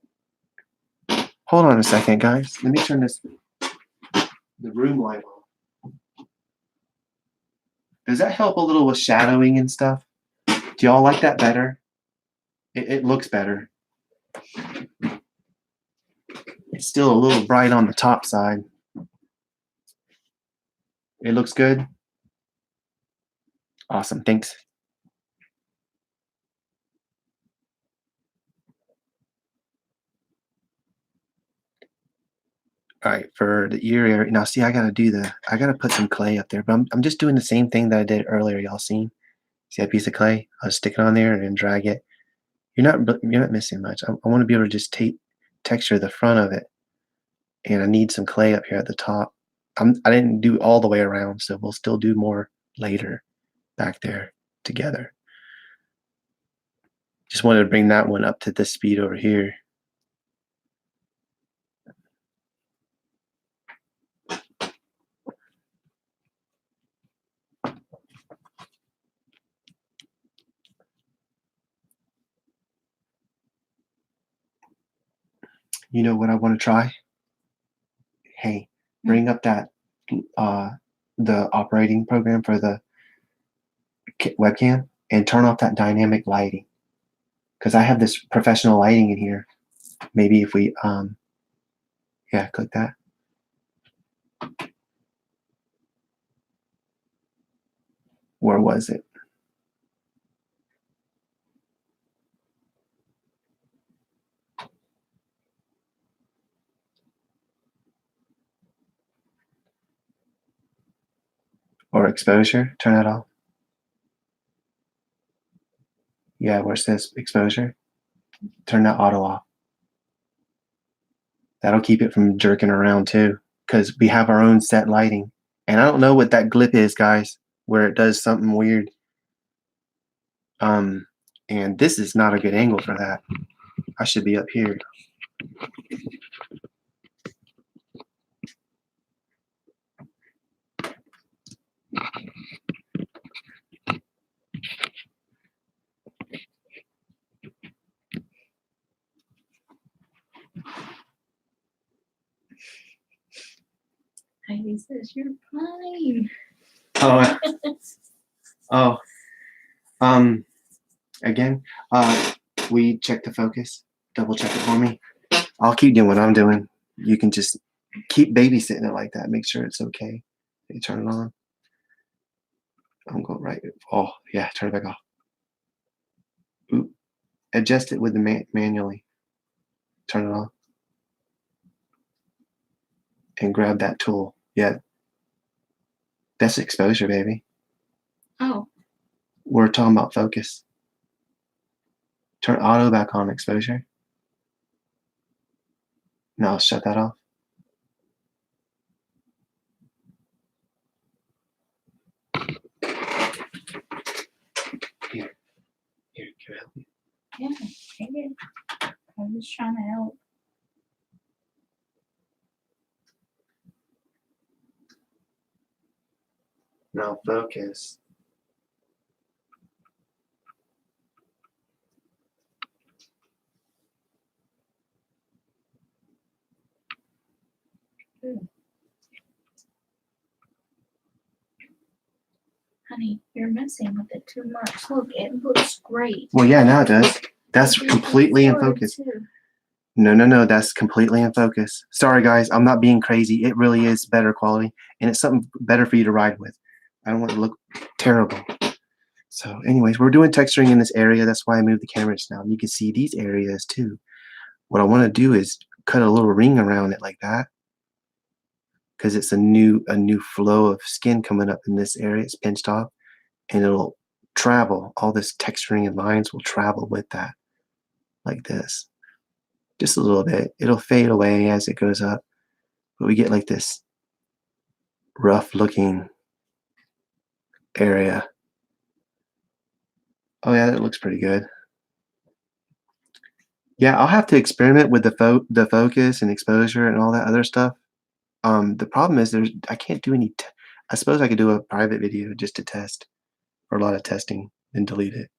Hold on a second, guys. Let me turn the room light on. Does that help a little with shadowing and stuff? Do y'all like that better? It looks better. It's still a little bright on the top side. It looks good. Awesome, thanks. All right, for the ear area. Now, see, I gotta put some clay up there, but I'm just doing the same thing that I did earlier. Y'all seen? See that piece of clay? I'll stick it on there and then drag it. You're not missing much. I want to be able to just texture the front of it, and I need some clay up here at the top. I didn't do all the way around, so we'll still do more later back there together. Just wanted to bring that one up to this speed over here. You know what I want to try? Hey, bring up that the operating program for the webcam and turn off that dynamic lighting, because I have this professional lighting in here. Maybe if we yeah, click that. Where was it? Or exposure, turn that off. Yeah, where it says exposure, turn that auto off. That'll keep it from jerking around too, because we have our own set lighting. And I don't know what that glip is, guys, where it does something weird. And this is not a good angle for that. I should be up here. Heidi says you're fine. Oh, oh, again, we check the focus, double check it for me. I'll keep doing what I'm doing. You can just keep babysitting it like that. Make sure it's okay. You turn it on. I'm going right. Oh, yeah, turn it back off. Oop. Adjust it with the manually. Turn it on. And grab that tool. Yeah. That's exposure, baby. Oh. We're talking about focus. Turn auto back on exposure. Now shut that off. Here, can I help you? Yeah, I did. I'm just trying to help. Now focus. Good. Honey, you're messing with it too much. Look, it looks great. Well, yeah, now it does. That's completely in focus. No, that's completely in focus. Sorry, guys, I'm not being crazy. It really is better quality, and it's something better for you to ride with. I don't want it to look terrible. So anyways, we're doing texturing in this area. That's why I moved the cameras now. You can see these areas too. What I want to do is cut a little ring around it like that, because it's a new flow of skin coming up in this area. It's pinched off, and it'll travel. All this texturing and lines will travel with that, like this. Just a little bit. It'll fade away as it goes up, but we get like this rough looking area. Oh yeah, that looks pretty good. Yeah, I'll have to experiment with the focus and exposure and all that other stuff. The problem is I can't do any. I suppose I could do a private video just to test, or a lot of testing, and delete it.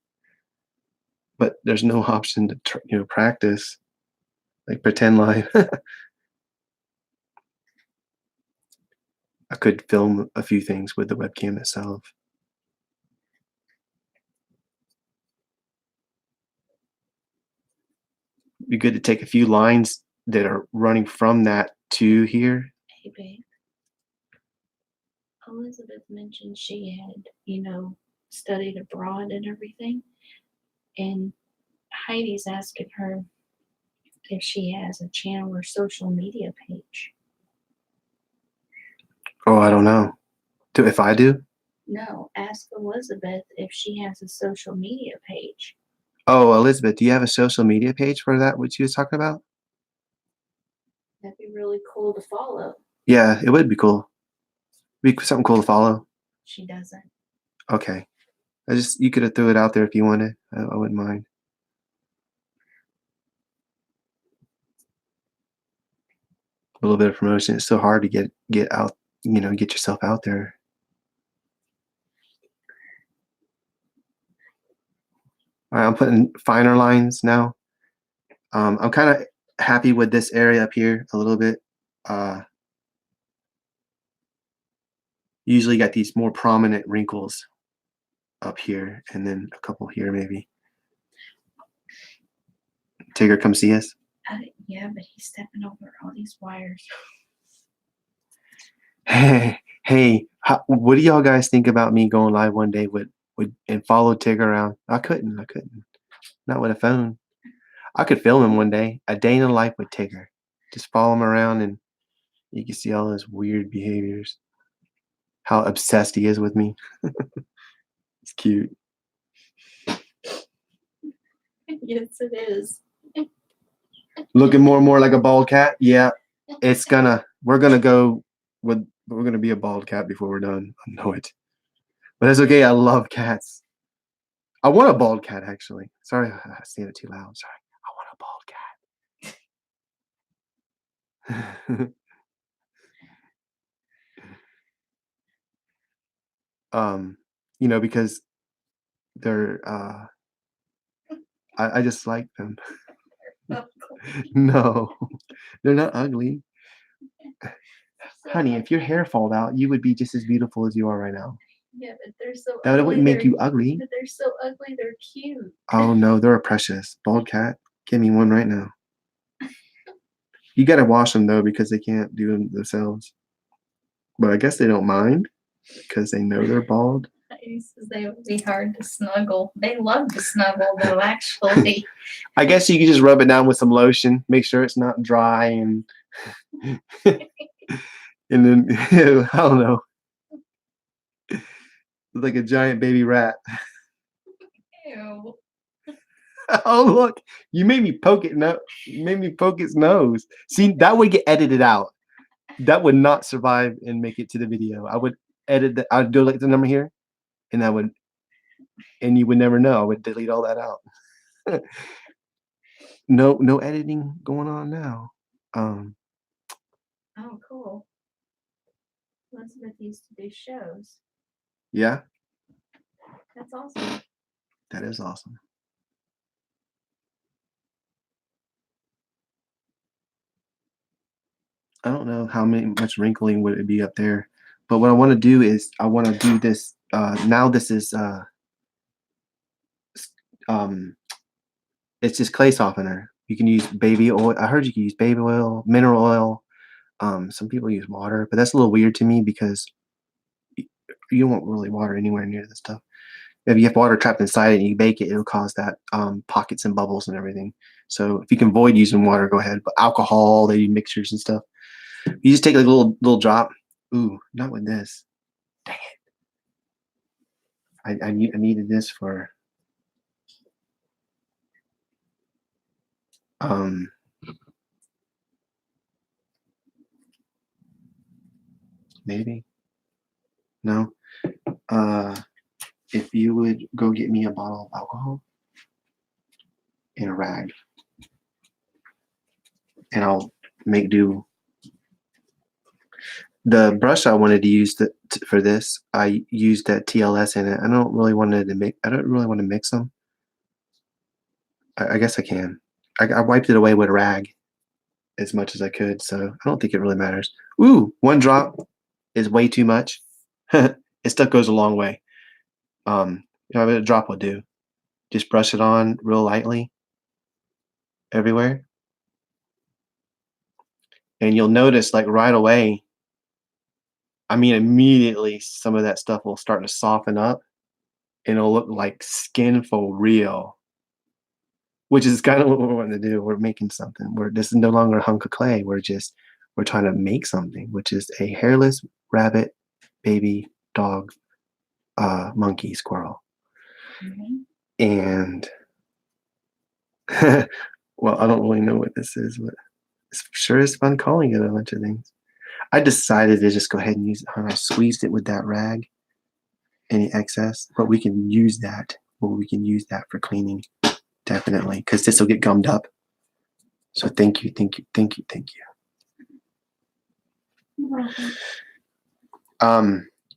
But there's no option to practice, like pretend live. I could film a few things with the webcam itself. Be good to take a few lines that are running from that to here. Hey, babe. Elizabeth mentioned she had, studied abroad and everything. And Heidi's asking her if she has a channel or social media page. Oh, I don't know. If I do? No, ask Elizabeth if she has a social media page. Oh, Elizabeth, do you have a social media page for that, what you was talking about? That'd be really cool to follow. Yeah, it would be cool. Be something cool to follow. She doesn't. Okay. You could have threw it out there if you wanted. I wouldn't mind. A little bit of promotion. It's so hard to get out, get yourself out there. All right, I'm putting finer lines now. I'm kind of happy with this area up here a little bit. Usually got these more prominent wrinkles up here, and then a couple here maybe. Tigger, come see us. Yeah, but he's stepping over all these wires. Hey, what do y'all guys think about me going live one day and follow Tigger around? I couldn't. Not with a phone. I could film him one day. A day in the life with Tigger. Just follow him around and you can see all his weird behaviors. how obsessed he is with me. It's cute. Yes, it is. Looking more and more like a bald cat. Yeah, we're gonna be a bald cat before we're done. I know it. But that's okay. I love cats. I want a bald cat, actually. Sorry, I said it too loud. Sorry. I want a bald cat. um, because they're I just like them. No, they're not ugly. Honey, if your hair fall out, you would be just as beautiful as you are right now. Yeah, but they're so That ugly. wouldn't make you ugly. But they're so ugly. They're cute. Oh no, they're precious. Bald cat, give me one right now. You gotta wash them though because they can't do them themselves. But I guess they don't mind because they know they're bald. He says they would be hard to snuggle. They love to snuggle though, actually. I guess you can just rub it down with some lotion, make sure it's not dry, and and then I don't know, like a giant baby rat. Ew. Oh look, you made me poke it. No, you made me poke its nose. See, that would get edited out. That would not survive and make it to the video. I would edit that. I'd do like the number here, and and you would never know. I would delete all that out. No editing going on now. Oh, cool. Elizabeth used to do shows. Yeah, That's awesome. that is awesome. I don't know how much wrinkling would it be up there, but what I want to do is I want to do this. Now this is um, it's just clay softener. You can use baby oil. I heard you can use baby oil, mineral oil. Some people use water, but that's a little weird to me because you don't want really water anywhere near this stuff. If you have water trapped inside it and you bake it, it'll cause that pockets and bubbles and everything. So if you can avoid using water, go ahead. But alcohol, they use mixtures and stuff. You just take like a little drop. Ooh, not with this. Dang it. I needed this for maybe. No. If you would go get me a bottle of alcohol and a rag, and I'll make do. The brush I wanted to use for this, I used that TLS in it. I don't really want to mix them. I guess I can. I wiped it away with a rag as much as I could, so I don't think it really matters. Ooh, one drop is way too much. It stuff goes a long way. A drop will do. Just brush it on real lightly everywhere, and you'll notice like right away. I mean, immediately some of that stuff will start to soften up, and it'll look like skin for real. Which is kind of what we're wanting to do. We're making something. This is no longer a hunk of clay. We're trying to make something, which is a hairless rabbit, baby, dog, monkey, squirrel. Mm-hmm. And well, I don't really know what this is, but it sure is fun calling it a bunch of things. I decided to just go ahead and use it. I squeezed it with that rag, any excess, but we can use that. Well, we can use that for cleaning. Definitely, because this will get gummed up. So thank you.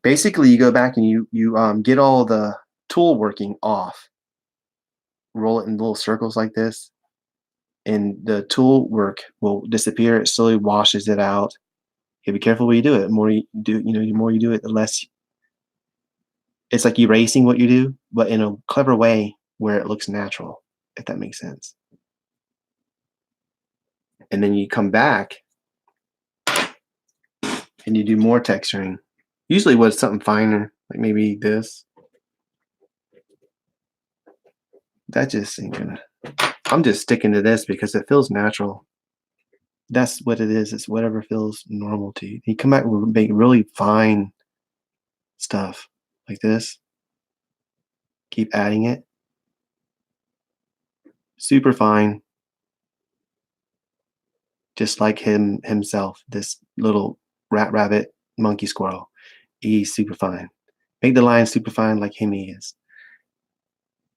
Basically, you go back and you get all the tool working off. Roll it in little circles like this, and the tool work will disappear. It slowly washes it out. You be careful when you do it. The more you do, the more you do it, the less. It's like erasing what you do, but in a clever way where it looks natural. If that makes sense. And then you come back and you do more texturing. Usually with something finer, like maybe this. That just ain't gonna. I'm just sticking to this because it feels natural. That's what it is. It's whatever feels normal to you. You come back with make really fine stuff like this. Keep adding it. Super fine. Just like himself, this little rat rabbit monkey squirrel. He's super fine. Make the line super fine like him he is.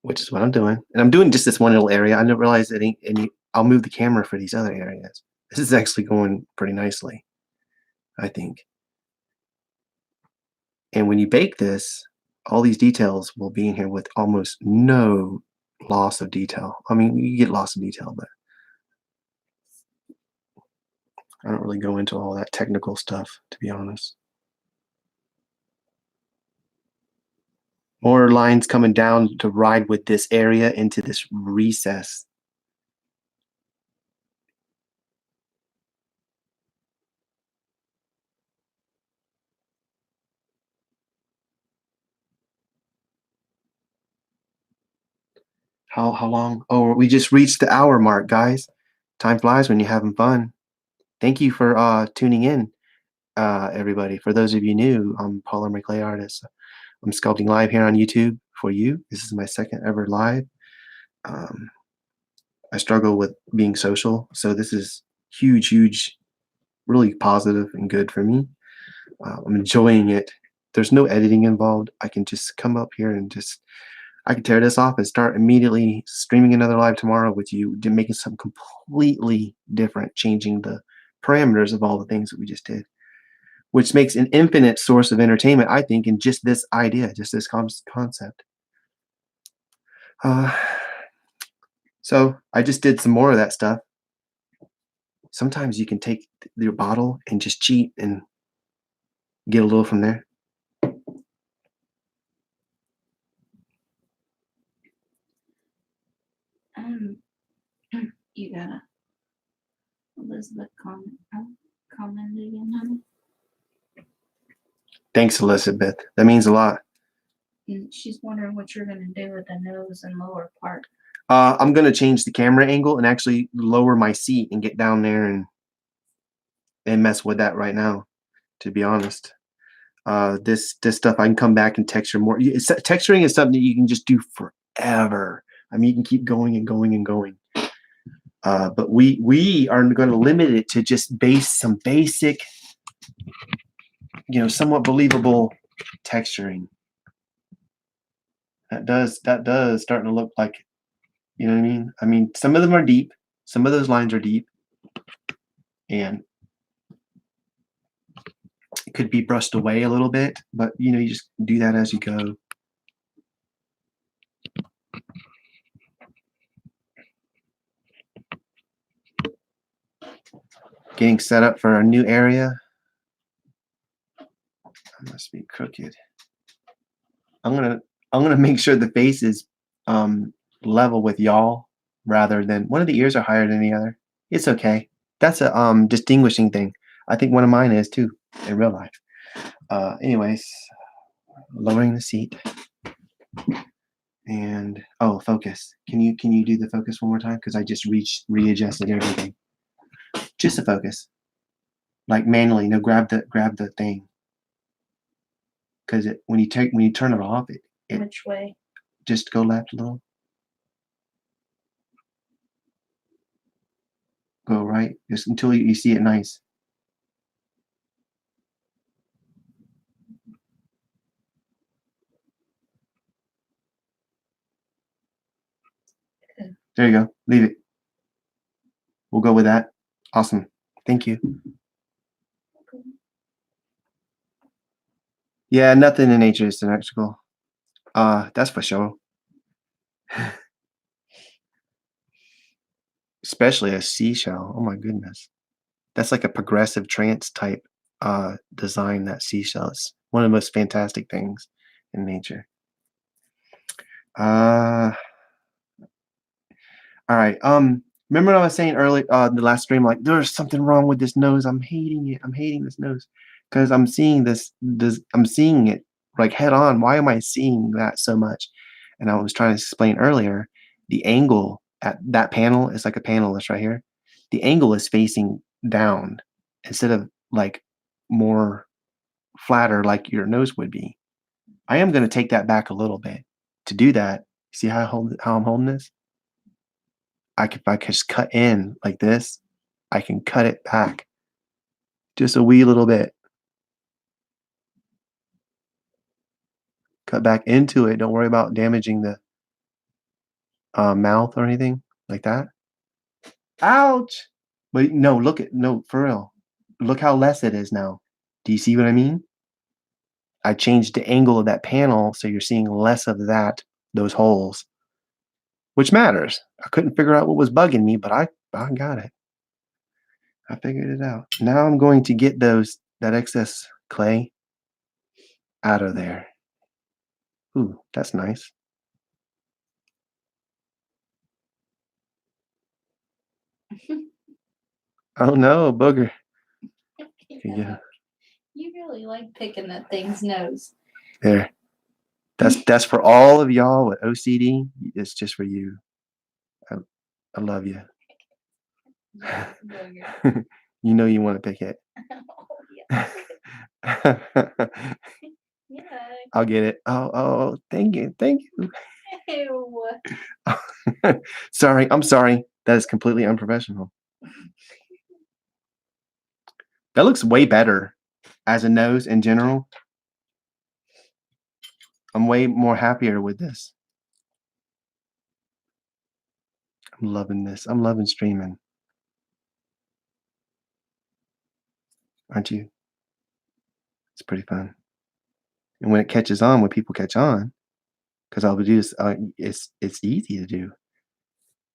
Which is what I'm doing. And I'm doing just this one little area. I didn't realize it ain't any. I'll move the camera for these other areas. This is actually going pretty nicely, I think. And when you bake this, all these details will be in here with almost no loss of detail. I mean, you get loss of detail, but I don't really go into all that technical stuff, to be honest. More lines coming down to ride with this area into this recess. How long? Oh, we just reached the hour mark, guys. Time flies when you're having fun. Thank you for tuning in, everybody. For those of you new, I'm Polymer Clay Artist. I'm sculpting live here on YouTube for you. This is my second ever live. I struggle with being social, so this is huge, huge, really positive and good for me. I'm enjoying it. There's no editing involved. I can just come up here and I can tear this off and start immediately streaming another live tomorrow with you, making something completely different, changing the parameters of all the things that we just did, which makes an infinite source of entertainment, I think, in just this idea, just this concept. So I just did some more of that stuff. Sometimes you can take your bottle and just cheat and get a little from there. You got a Elizabeth comment again, honey? Thanks, Elizabeth. That means a lot. And she's wondering what you're going to do with the nose and lower part. I'm going to change the camera angle and actually lower my seat and get down there and mess with that right now, to be honest. This stuff I can come back and texture more. Texturing is something that you can just do forever. I mean, you can keep going and going and going. But we are going to limit it to just some basic, somewhat believable texturing. That does starting to look like, you know what I mean? I mean, some of them are deep. Some of those lines are deep, and it could be brushed away a little bit, but you just do that as you go. Getting set up for a new area. I must be crooked. I'm gonna make sure the face is level with y'all rather than one of the ears are higher than the other. It's okay. That's a distinguishing thing. I think one of mine is too in real life. Anyways, lowering the seat. And focus. Can you do the focus one more time? Because I just readjusted everything. Just the focus. Like manually, no, grab the thing. Because when you turn it off, it Which way? Just go left a little. Go right, just until you see it nice. Okay. There you go. Leave it. We'll go with that. Awesome. Thank you. Okay. Yeah, nothing in nature is symmetrical. That's for sure. Especially a seashell. Oh my goodness. That's like a progressive trance type design, that seashell. It's one of the most fantastic things in nature. All right. Remember what I was saying earlier, the last stream, like there's something wrong with this nose. I'm hating it. I'm hating this nose because I'm seeing this. I'm seeing it like head on. Why am I seeing that so much? And I was trying to explain earlier, the angle at that panel is like a panel that's right here. The angle is facing down instead of like more flatter like your nose would be. I am gonna take that back a little bit. To do that, see how I'm holding this? If I could just cut in like this, I can cut it back just a wee little bit. Cut back into it. Don't worry about damaging the mouth or anything like that. Ouch! But no, no, for real. Look how less it is now. Do you see what I mean? I changed the angle of that panel so you're seeing less of those holes, which matters. I couldn't figure out what was bugging me, but I got it. I figured it out. Now I'm going to get that excess clay out of there. Ooh, that's nice. Oh no, booger. Yeah, You really like picking at thing's nose. there. That's for all of y'all with OCD. It's just for you. I, I love you. Booger. You know you want to pick it. Oh, yeah. I'll get it. Oh, thank you, thank you. Ew. Sorry, I'm sorry. That is completely unprofessional. That looks way better as a nose in general. I'm way more happier with this. I'm loving this. I'm loving streaming. Aren't you? It's pretty fun. And when it catches on, when people catch on, because I'll do this, it's easy to do.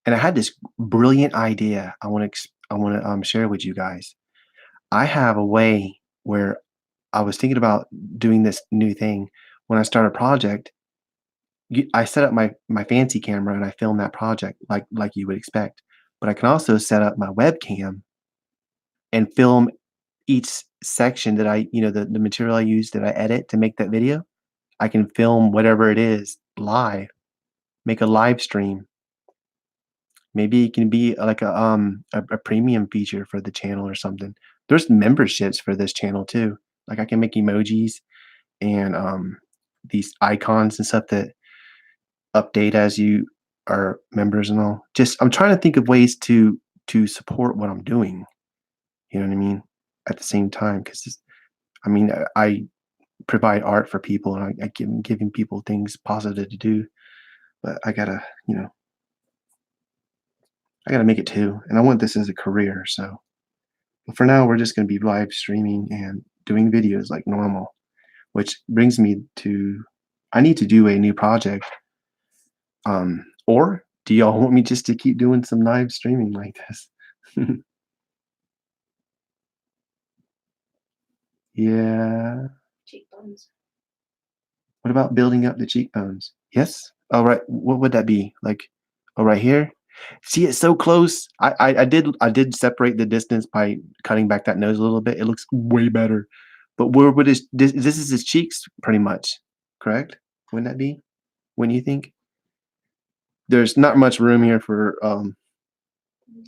And I had this brilliant idea. I want to share with you guys. I have a way where I was thinking about doing this new thing. When I start a project, I set up my fancy camera and I film that project like you would expect. But I can also set up my webcam and film each section that the material I use that I edit to make that video. I can film whatever it is live, make a live stream. Maybe it can be like a premium feature for the channel or something. There's memberships for this channel too. Like I can make emojis and these icons and stuff that update as you are members and all. Just I'm trying to think of ways to support what I'm doing. You know what I mean? At the same time, because I mean I provide art for people and giving people things positive to do, but I gotta make it too, and I want this as a career. So, but for now, we're just gonna be live streaming and doing videos like normal, which brings me to I need to do a new project. Or do y'all want me just to keep doing some live streaming like this? Yeah. Cheekbones. What about building up the cheekbones? Yes. All right. What would that be like? Oh, right here. See, it's so close. I did separate the distance by cutting back that nose a little bit. It looks way better. But where would this is his cheeks pretty much, correct? Wouldn't that be? When you think? There's not much room here for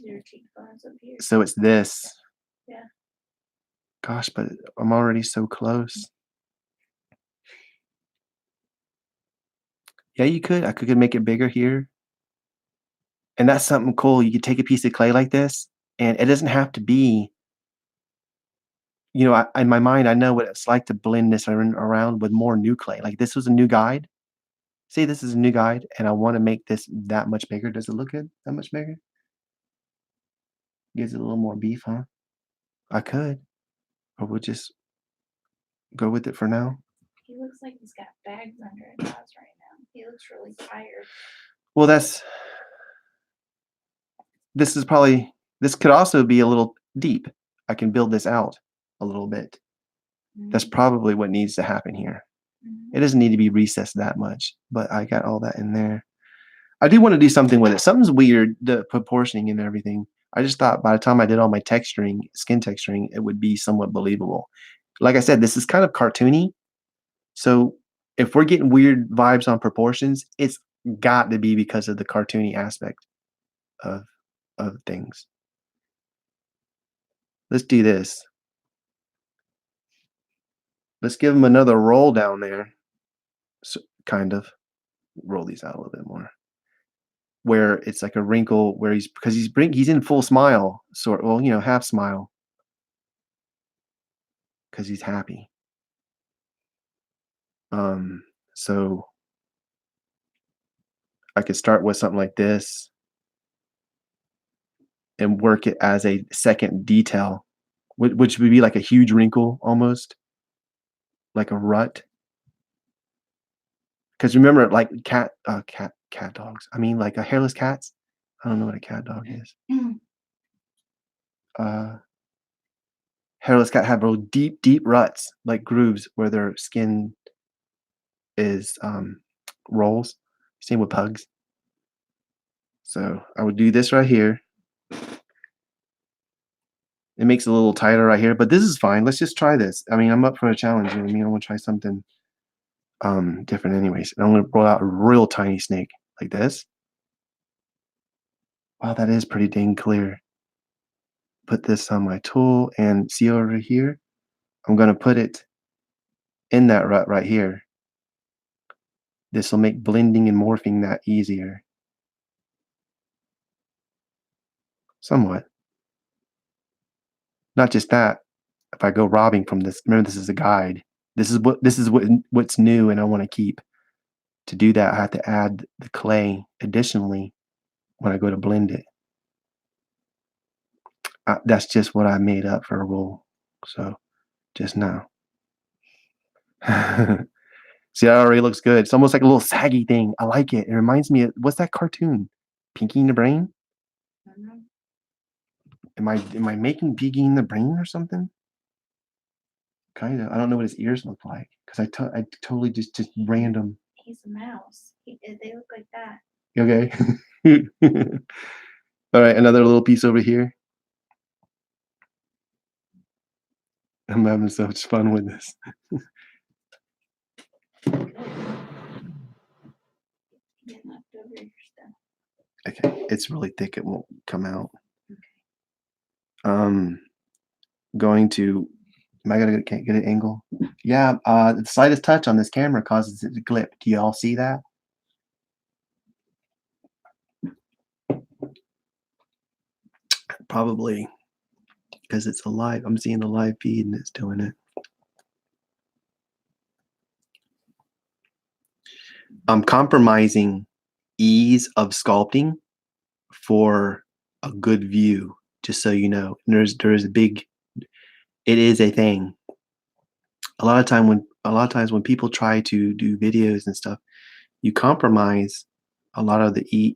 Your cheekbones up here. so it's this. Yeah. Gosh, but I'm already so close. Yeah, you could. I could make it bigger here. And that's something cool. You could take a piece of clay like this, and it doesn't have to be, in my mind, I know what it's like to blend this around with more new clay. Like this was a new guide. Say this is a new guide, and I want to make this that much bigger. Does it look good? That much bigger? Gives it a little more beef, huh? I could, or we'll just go with it for now. He looks like he's got bags under his eyes right now. He looks really tired. Well, this could also be a little deep. I can build this out a little bit. That's probably what needs to happen here. It doesn't need to be recessed that much, but I got all that in there. I do want to do something with it. Something's weird, the proportioning and everything. I just thought by the time I did all my texturing, skin texturing, it would be somewhat believable. Like I said, this is kind of cartoony. So if we're getting weird vibes on proportions, it's got to be because of the cartoony aspect of things. Let's do this. Let's give them another roll down there. kind of. Roll these out a little bit more. Where it's like a wrinkle where he's in full smile, well, half smile because he's happy. So I could start with something like this and work it as a second detail, which would be like a huge wrinkle almost, like a rut. Because remember, like cat dogs. I mean, like hairless cats. I don't know what a cat dog is. Uh, Hairless cat have real deep, deep ruts, like grooves where their skin is rolls. Same with pugs. So I would do this right here. It makes it a little tighter right here, but this is fine. Let's just try this. I mean, I'm up for a challenge. You know what I mean? I want to try something different anyways. And I'm going to roll out a real tiny snake like this. Wow, that is pretty dang clear. Put this on my tool and see over here? I'm going to put it in that rut right here. This will make blending and morphing that easier. Somewhat. Not just that, if I go robbing from this, remember this is a guide. This is what's new and I want to keep. To do that, I have to add the clay additionally when I go to blend it. That's just what I made up for a roll. So just now. See, that already looks good. It's almost like a little saggy thing. I like it. It reminds me of, what's that cartoon? Pinky in the Brain? Am I making Pinky in the Brain or something? Kind of. I don't know what his ears look like because I totally just random. He's a mouse. They look like that. Okay. All right, another little piece over here. I'm having so much fun with this. Get knocked over your stuff. Okay, it's really thick. It won't come out. Okay. Going to. Am I gonna get an angle? Yeah. The slightest touch on this camera causes it to clip. Do you all see that? Probably because it's alive. I'm seeing the live feed and it's doing it. I'm compromising ease of sculpting for a good view, just so you know. And there's a big. It is a thing. A lot of times when people try to do videos and stuff, you compromise a lot of you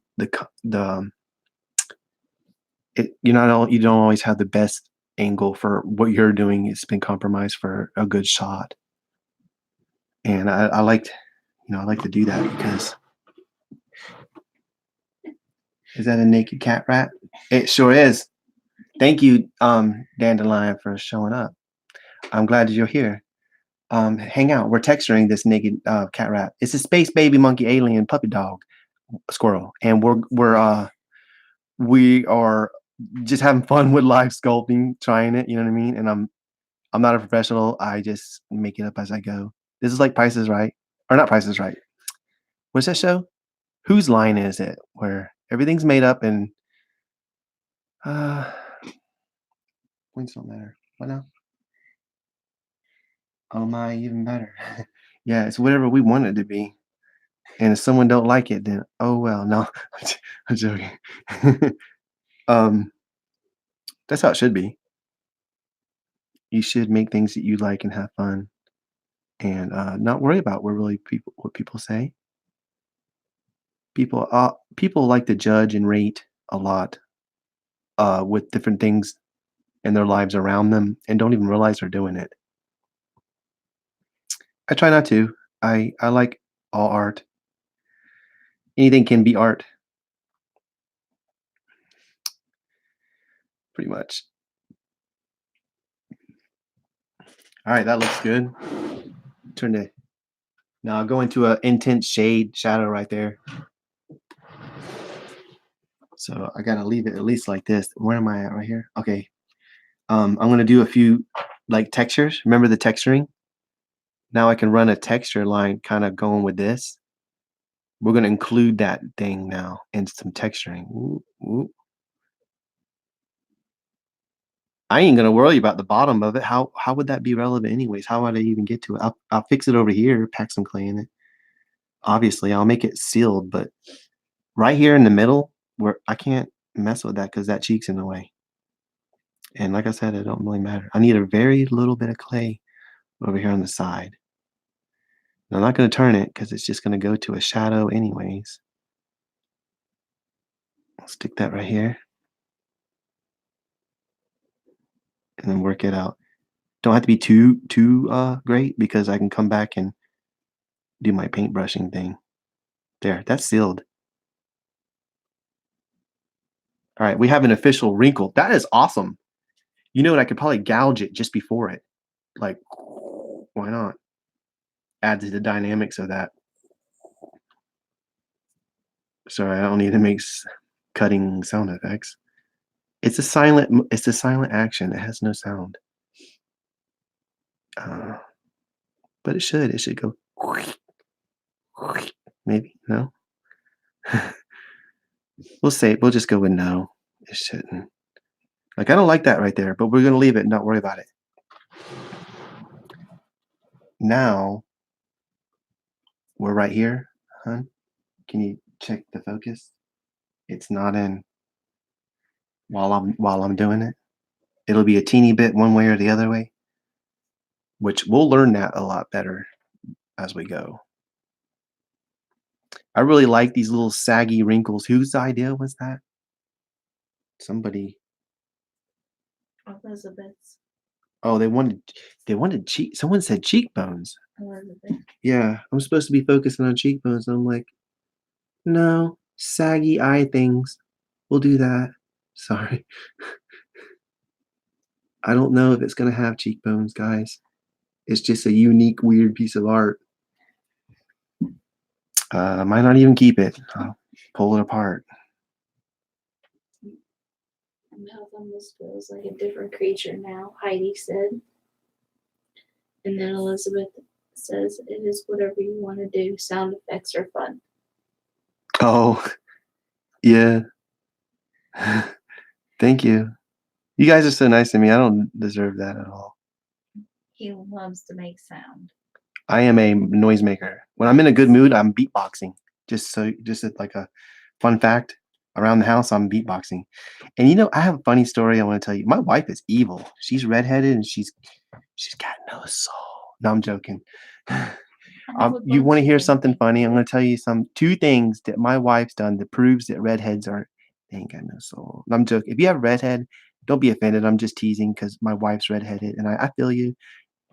don't always have the best angle for what you're doing. It's been compromised for a good shot, and I like to do that because is that a naked cat rat? It sure is. Thank you, Dandelion, for showing up. I'm glad you're here. Hang out. We're texturing this naked cat rat. It's a space baby monkey alien puppy dog squirrel, and we are just having fun with live sculpting, trying it. You know what I mean? And I'm not a professional. I just make it up as I go. This is like Price is Right, or not Price is Right. What's that show? Whose line is it? Where everything's made up and points don't matter. What now? Oh my, even better. Yeah, it's whatever we want it to be. And if someone don't like it, then oh well. No, I'm joking. um, that's how it should be. You should make things that you like and have fun, and not worry about what people say. People like to judge and rate a lot with different things in their lives around them, and don't even realize they're doing it. I try not to. I like all art. Anything can be art, pretty much. All right, that looks good. Turn it. Now go into an intense shadow right there. So I gotta leave it at least like this. Where am I at right here? Okay. I'm gonna do a few like textures. Remember the texturing? Now I can run a texture line kinda going with this. We're gonna include that thing now in some texturing. Ooh, ooh. I ain't gonna worry about the bottom of it. How would that be relevant anyways? How would I even get to it? I'll fix it over here, pack some clay in it. Obviously, I'll make it sealed, but right here in the middle where I can't mess with that because that cheek's in the way. And like I said, it don't really matter. I need a very little bit of clay over here on the side. And I'm not gonna turn it because it's just gonna go to a shadow anyways. I'll stick that right here and then work it out. Don't have to be too great because I can come back and do my paintbrushing thing. There, that's sealed. All right, we have an official wrinkle. That is awesome. You know what? I could probably gouge it just before it. Like, why not? Add to the dynamics of that. Sorry, I don't need to make cutting sound effects. It's a silent action. It has no sound. Uh, but it should. It should go. Maybe no. We'll say we'll just go with no. It shouldn't. Like I don't like that right there, but we're gonna leave it and not worry about it. Now we're right here, hun. Can you check the focus? It's not in while I'm doing it. It'll be a teeny bit one way or the other way, which we'll learn that a lot better as we go. I really like these little saggy wrinkles. Whose idea was that? Somebody. Elizabeth's. Oh, they wanted cheek. Someone said cheekbones. Elizabeth. Yeah, I'm supposed to be focusing on cheekbones. And I'm like, no, saggy eye things. We'll do that. Sorry. I don't know if it's gonna have cheekbones, guys. It's just a unique, weird piece of art. I might not even keep it. I'll pull it apart. Mouth almost feels like a different creature now, Heidi said. And then Elizabeth says, it is whatever you want to do. Sound effects are fun. Oh, yeah. Thank you. You guys are so nice to me. I don't deserve that at all. He loves to make sound. I am a noisemaker. When I'm in a good mood, I'm beatboxing. Just like a fun fact, around the house, I'm beatboxing. And you know, I have a funny story I want to tell you. My wife is evil. She's redheaded and she's got no soul. No, I'm joking. You want to hear something funny? I'm going to tell you two things that my wife's done that proves that redheads are they ain't got no soul. I'm joking. If you have a redhead, don't be offended. I'm just teasing because my wife's redheaded, and I feel you.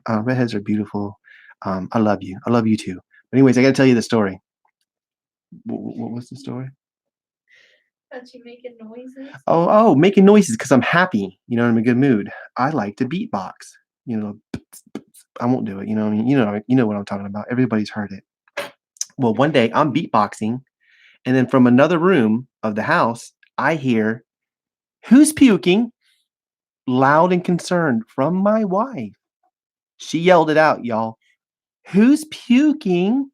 Redheads are beautiful. I love you. I love you too. But anyways, I got to tell you the story. What was the story? That you making noises? Oh, making noises because I'm happy. You know, I'm in a good mood. I like to beatbox. You know, I won't do it. You know, what I mean, you know what I'm talking about. Everybody's heard it. Well, one day I'm beatboxing, and then from another room of the house, I hear, "Who's puking?" Loud and concerned from my wife. She yelled it out, y'all. "Who's puking?"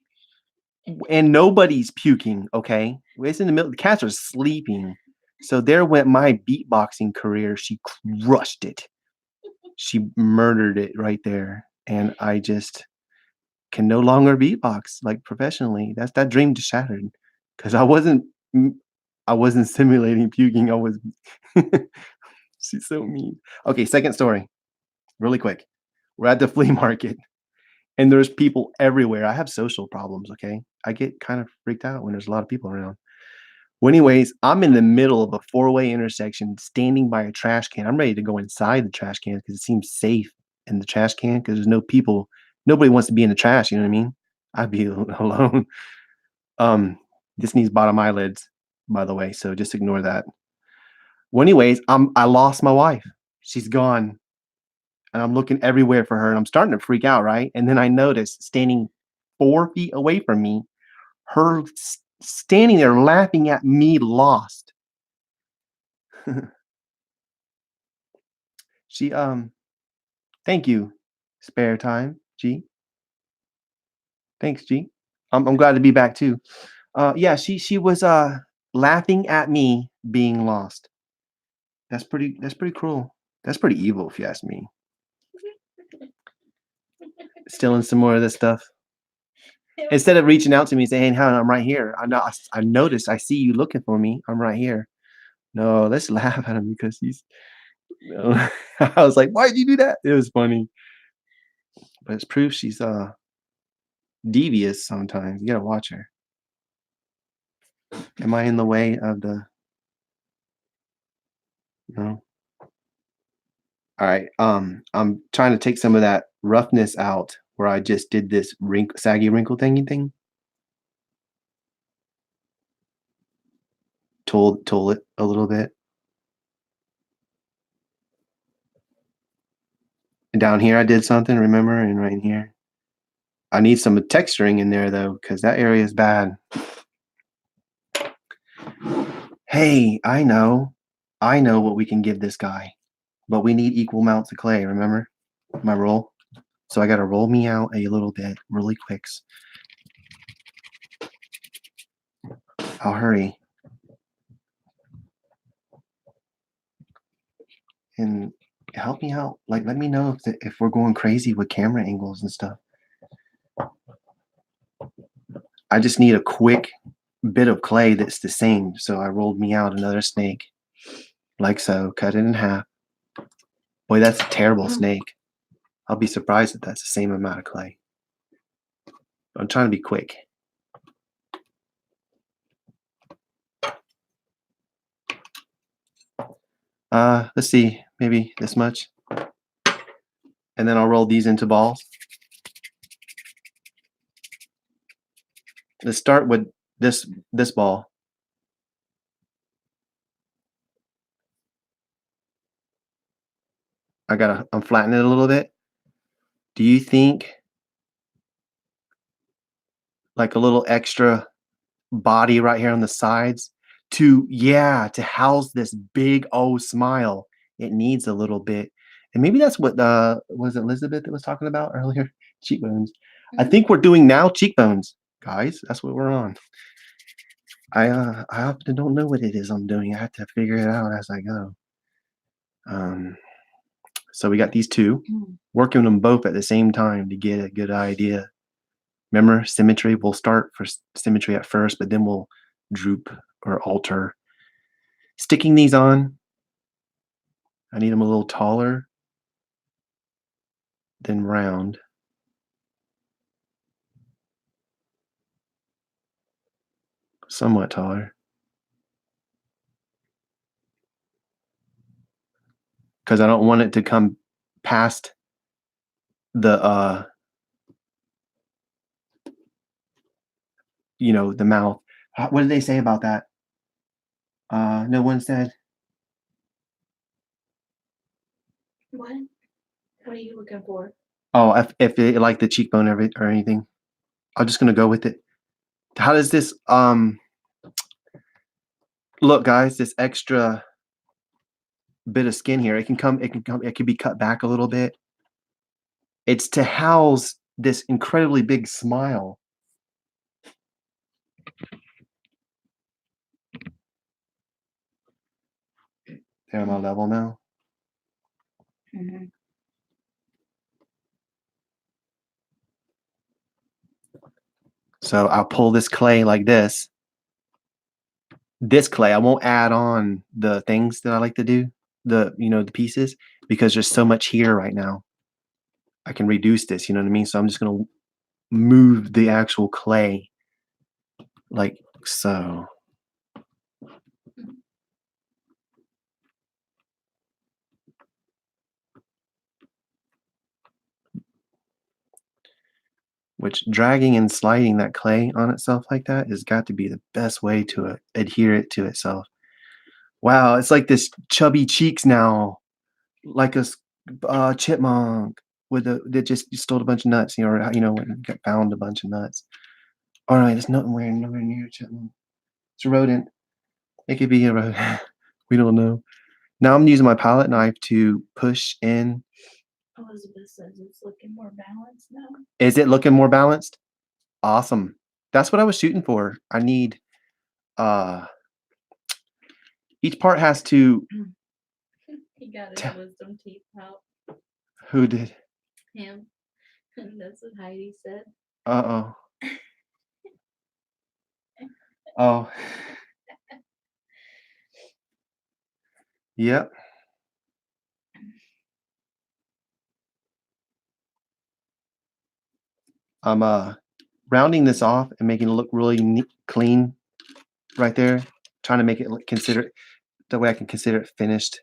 And nobody's puking, okay? It's in the middle. The cats are sleeping. So there went my beatboxing career. She crushed it. She murdered it right there. And I just can no longer beatbox like professionally. That dream just shattered because I wasn't simulating puking. I was she's so mean. Okay, second story, really quick. We're at the flea market and there's people everywhere. I have social problems, okay? I get kind of freaked out when there's a lot of people around. Well, anyways, I'm in the middle of a four-way intersection standing by a trash can. I'm ready to go inside the trash can because it seems safe in the trash can because there's no people. Nobody wants to be in the trash, you know what I mean? I'd be alone. This needs bottom eyelids, by the way, so just ignore that. Well, anyways, I lost my wife. She's gone, and I'm looking everywhere for her, and I'm starting to freak out, right? And then I notice standing 4 feet away from me, her standing there laughing at me lost. She, thank you, spare time, G. Thanks, G. I'm glad to be back too. Yeah, she was laughing at me being lost. That's pretty cruel. That's pretty evil if you ask me. Stealing some more of this stuff. Instead of reaching out to me saying, "Hey, hon, I'm right here. I noticed. I see you looking for me. I'm right here." No, let's laugh at him because he's. No. I was like, "Why did you do that?" It was funny, but it's proof she's devious sometimes. You gotta watch her. Am I in the way of the? No. All right. I'm trying to take some of that roughness out where I just did this saggy wrinkle thingy thing. Tool it a little bit. And down here I did something, remember? And right here. I need some texturing in there though, because that area is bad. Hey, I know. I know what we can give this guy. But we need equal amounts of clay, remember? My roll. So I gotta roll me out a little bit really quick. I'll hurry. And help me out. Like, let me know if we're going crazy with camera angles and stuff. I just need a quick bit of clay that's the same. So I rolled me out another snake, like so. Cut it in half. Boy, that's a terrible snake. I'll be surprised if that's the same amount of clay. I'm trying to be quick. Let's see, maybe this much. And then I'll roll these into balls. Let's start with this ball. I'm flattening it a little bit. Do you think like a little extra body right here on the sides to house this big old smile? It needs a little bit. And maybe that's what was it Elizabeth that was talking about earlier? Cheekbones. I think we're doing now cheekbones, guys. That's what we're on. I often don't know what it is I'm doing. I have to figure it out as I go. So we got these two, working them both at the same time to get a good idea. Remember, symmetry, we'll start for symmetry at first, but then we'll droop or alter. Sticking these on, I need them a little taller than round. Somewhat taller. Because I don't want it to come past the the mouth. What did they say about that? No one said. What? What are you looking for? Oh, if they like the cheekbone or anything. I'm just gonna go with it. How does this look, guys? This extra bit of skin here, it can be cut back a little bit. It's to house this incredibly big smile. Am I level now? Mm-hmm. So I'll pull this clay like this. This clay, I won't add on the things that I like to do, the pieces, because there's so much here right now. I can reduce this, you know what I mean? So I'm just gonna move the actual clay like so. Which dragging and sliding that clay on itself like that has got to be the best way to adhere it to itself. Wow, it's like this chubby cheeks now, like a chipmunk that just stole a bunch of nuts, found a bunch of nuts. All right, it's nowhere near a chipmunk. It's a rodent. It could be a rodent. We don't know. Now I'm using my palette knife to push in. Elizabeth says it's looking more balanced now. Is it looking more balanced? Awesome. That's what I was shooting for. I need, uh each part has to He got his t wisdom teeth out. who did? Him. And that's what Heidi said. Uh-oh. Oh. Yep. I'm, rounding this off and making it look really neat clean right there, trying to make it look consider it that way I can consider it finished.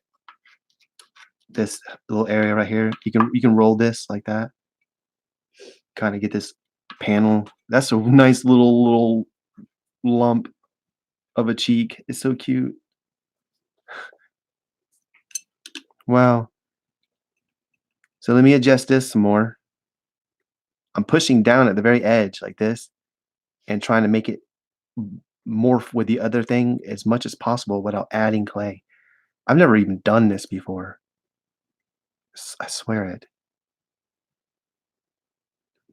This little area right here, you can roll this like that, kinda get this panel. That's a nice little lump of a cheek. It's so cute. Wow. So let me adjust this some more. I'm pushing down at the very edge like this and trying to make it morph with the other thing as much as possible without adding clay. I've never even done this before. I swear it.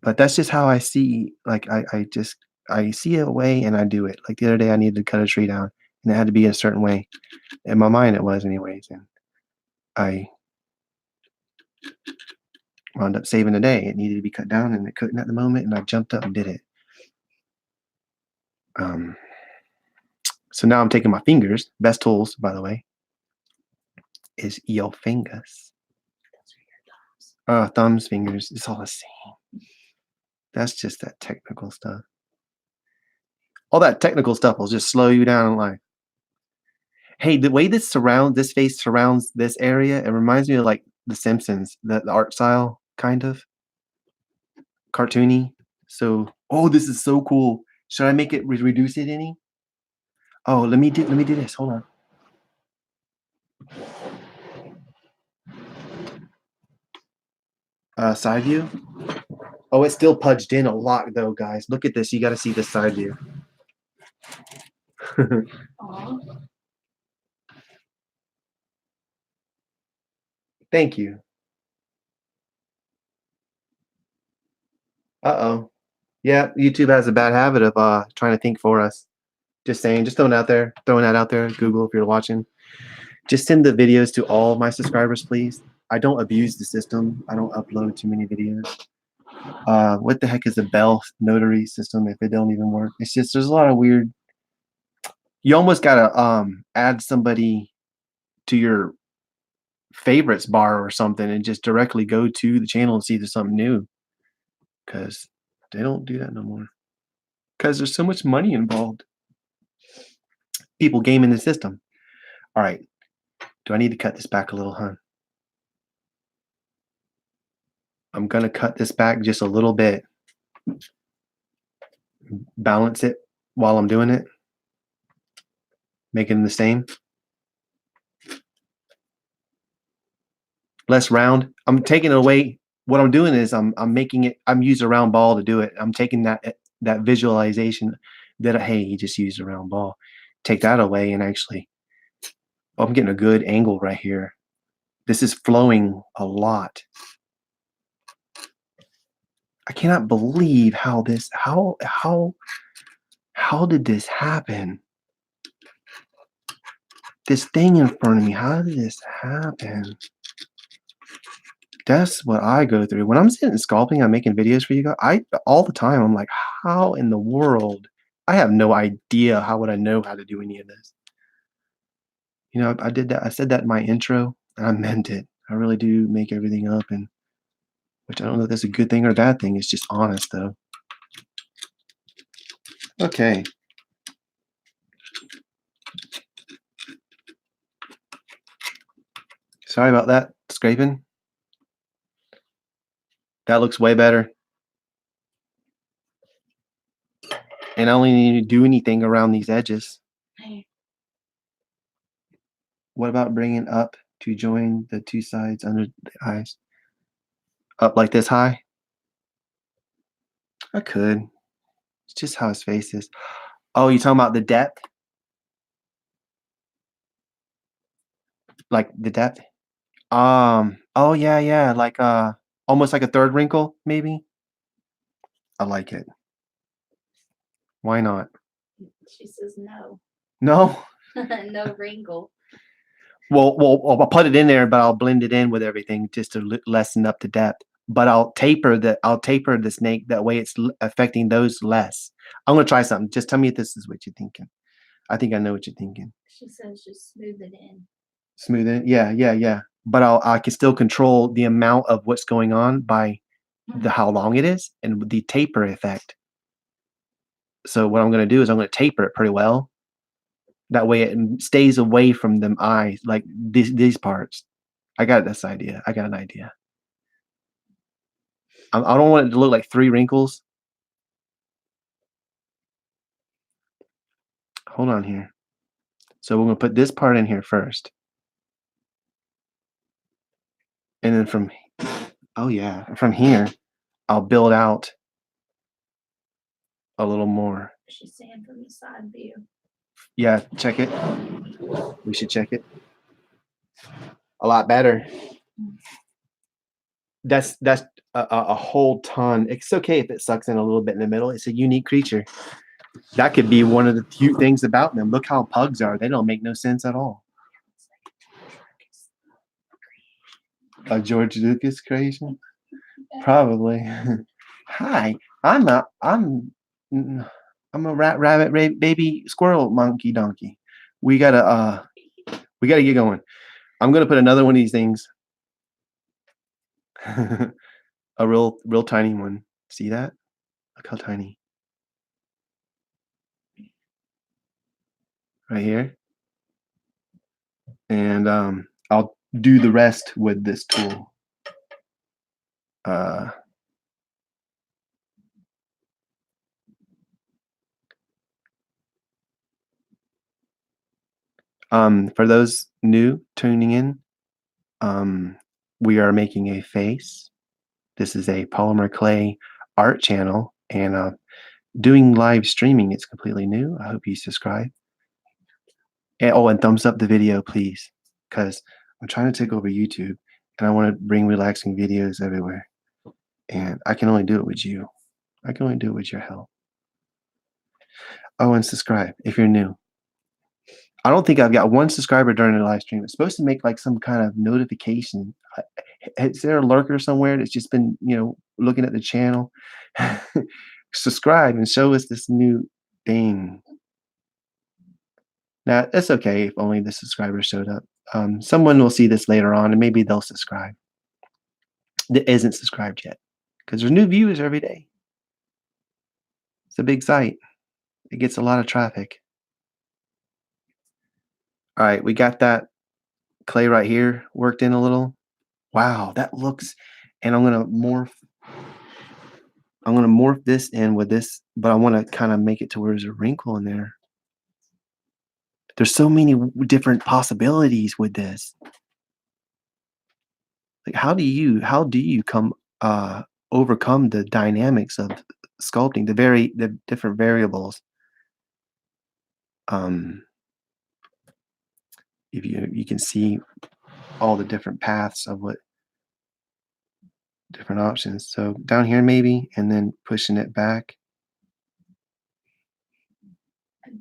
But that's just how I see, like, I see a way and I do it. Like the other day I needed to cut a tree down and it had to be a certain way. In my mind it was anyways, and I wound up saving the day. It needed to be cut down and it couldn't at the moment and I jumped up and did it. Um, so now I'm taking my fingers, best tools, by the way, is your fingers. Those are your thumbs. Thumbs, fingers, it's all the same. That's just that technical stuff. All that technical stuff will just slow you down in life. Hey, the way this face surrounds this area, it reminds me of like The Simpsons, the art style, kind of cartoony. So, oh, this is so cool. Should I make it reduce it any? Oh, let me do this. Hold on. Side view. Oh, it's still pudged in a lot though, guys. Look at this. You got to see the side view. Aw. Thank you. Uh-oh. Yeah, YouTube has a bad habit of trying to think for us. Just saying, just throwing that out there. Google, if you're watching, just send the videos to all my subscribers, please. I don't abuse the system. I don't upload too many videos. What the heck is a Bell notary system if it don't even work? It's just there's a lot of weird. You almost gotta add somebody to your favorites bar or something and just directly go to the channel and see there's something new because they don't do that no more because there's so much money involved. People gaming the system. All right. Do I need to cut this back a little, huh? I'm gonna cut this back just a little bit. Balance it while I'm doing it. Making the same. Less round. I'm taking it away. What I'm doing is I'm making it. I'm using a round ball to do it. I'm taking that visualization that hey, he just used a round ball. Take that away and actually, oh, I'm getting a good angle right here. This is flowing a lot. I cannot believe how did this happen? This thing in front of me, how did this happen? That's what I go through. When I'm sitting sculpting, I'm making videos for you guys. All the time, I'm like, how in the world? I have no idea how would I know how to do any of this. You know, I did that. I said that in my intro, and I meant it. I really do make everything up, and which I don't know if that's a good thing or a bad thing. It's just honest, though. Okay. Sorry about that scraping. That looks way better. And I only need to do anything around these edges. Hey, What about bringing up to join the two sides under the eyes? Up like this high? I could. It's just how his face is. Oh, you talking about the depth? Like the depth? Oh yeah, yeah, like almost like a third wrinkle, maybe. I like it. Why not? She says no. No? No wrinkle. Well, I'll put it in there, but I'll blend it in with everything just to lessen up the depth. But I'll taper the snake that way it's affecting those less. I'm gonna try something. Just tell me if this is what you're thinking. I think I know what you're thinking. She says just smooth it in. Smooth it, yeah. But I can still control the amount of what's going on by how long it is and the taper effect. So what I'm gonna do is I'm gonna taper it pretty well. That way it stays away from them eyes, like these parts. I got this idea. I got an idea. I don't want it to look like 3 wrinkles. Hold on here. So we're gonna put this part in here first. And then from here, I'll build out a little more. She's saying from the side view. Yeah, check it. We should check it. A lot better. That's a whole ton. It's okay if it sucks in a little bit in the middle. It's a unique creature. That could be one of the few things about them. Look how pugs are. They don't make no sense at all. A George Lucas creation? Probably. Hi, I'm a rabbit baby squirrel monkey donkey. We gotta get going. I'm gonna put another one of these things. A real tiny one. See that? Look how tiny. Right here. And I'll do the rest with this tool. For those new tuning in, we are making a face. This is a polymer clay art channel, and doing live streaming. It's completely new. I hope you subscribe. And thumbs up the video, please, because I'm trying to take over YouTube, and I want to bring relaxing videos everywhere. And I can only do it with you. I can only do it with your help. Oh, and subscribe if you're new. I don't think I've got 1 subscriber during the live stream. It's supposed to make like some kind of notification. Is there a lurker somewhere that's just been, looking at the channel? Subscribe and show us this new thing. Now, it's okay if only the subscribers showed up. Someone will see this later on, and maybe they'll subscribe that isn't subscribed yet, because there's new viewers every day. It's a big site. It gets a lot of traffic. All right, we got that clay right here worked in a little. Wow, that looks, and I'm gonna morph this in with this, but I want to kind of make it to where there's a wrinkle in there. There's so many different possibilities with this. Like, how do you overcome the dynamics of sculpting, the different variables? If you can see all the different paths of what different options. So down here maybe, and then pushing it back.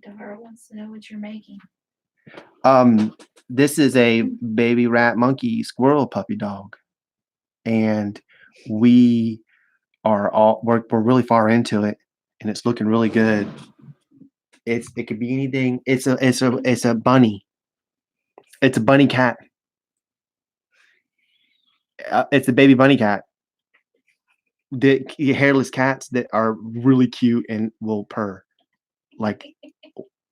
Dara wants to know what you're making. This is a baby rat monkey squirrel puppy dog, and we're really far into it, and it's looking really good. It could be anything. It's a bunny. It's a bunny cat. It's a baby bunny cat. The hairless cats that are really cute and will purr, like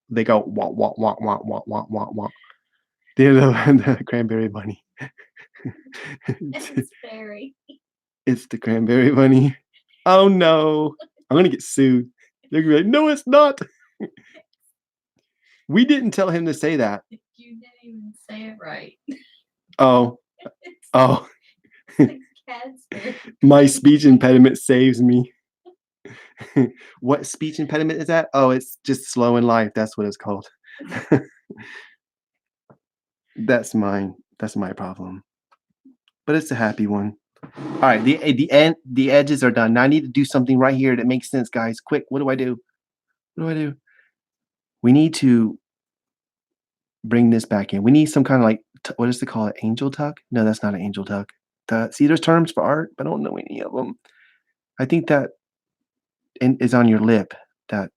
they go wah wah wah wah wah wah wah wah. They're the cranberry bunny. It's fairy. It's the cranberry bunny. Oh no, I'm gonna get sued. They're gonna be like, no, it's not. We didn't tell him to say that. You didn't even say it right. Oh. Cat's fairy. My speech impediment saves me. What speech impediment is that? Oh, it's just slow in life. That's what it's called. That's mine. That's my problem. But it's a happy one. All right, the edges are done. Now I need to do something right here that makes sense, guys. Quick, what do I do? What do I do? We need to bring this back in. We need some kind of like what is it called? Angel tuck? No, that's not an angel tuck. See, there's terms for art, but I don't know any of them. I think that is on your lip. That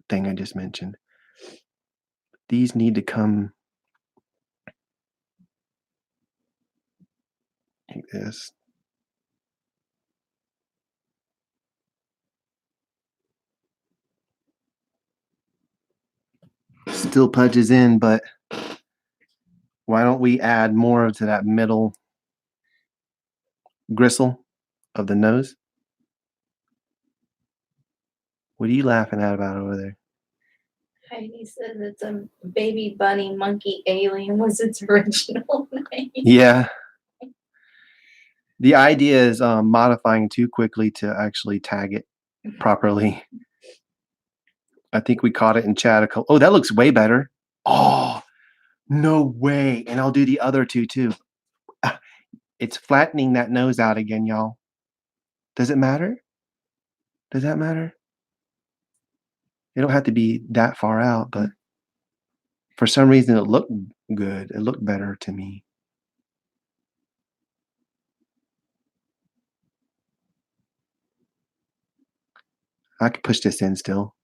thing I just mentioned. These need to come like this. Still pudges in, but why don't we add more to that middle gristle of the nose? What are you laughing at about over there? Heidi says it's a baby bunny monkey alien was its original name. Yeah. The idea is modifying too quickly to actually tag it properly. I think we caught it in chat. Oh, that looks way better. Oh, no way. And I'll do the other two too. It's flattening that nose out again, y'all. Does it matter? Does that matter? It don't have to be that far out, but for some reason it looked good. It looked better to me. I could push this in still.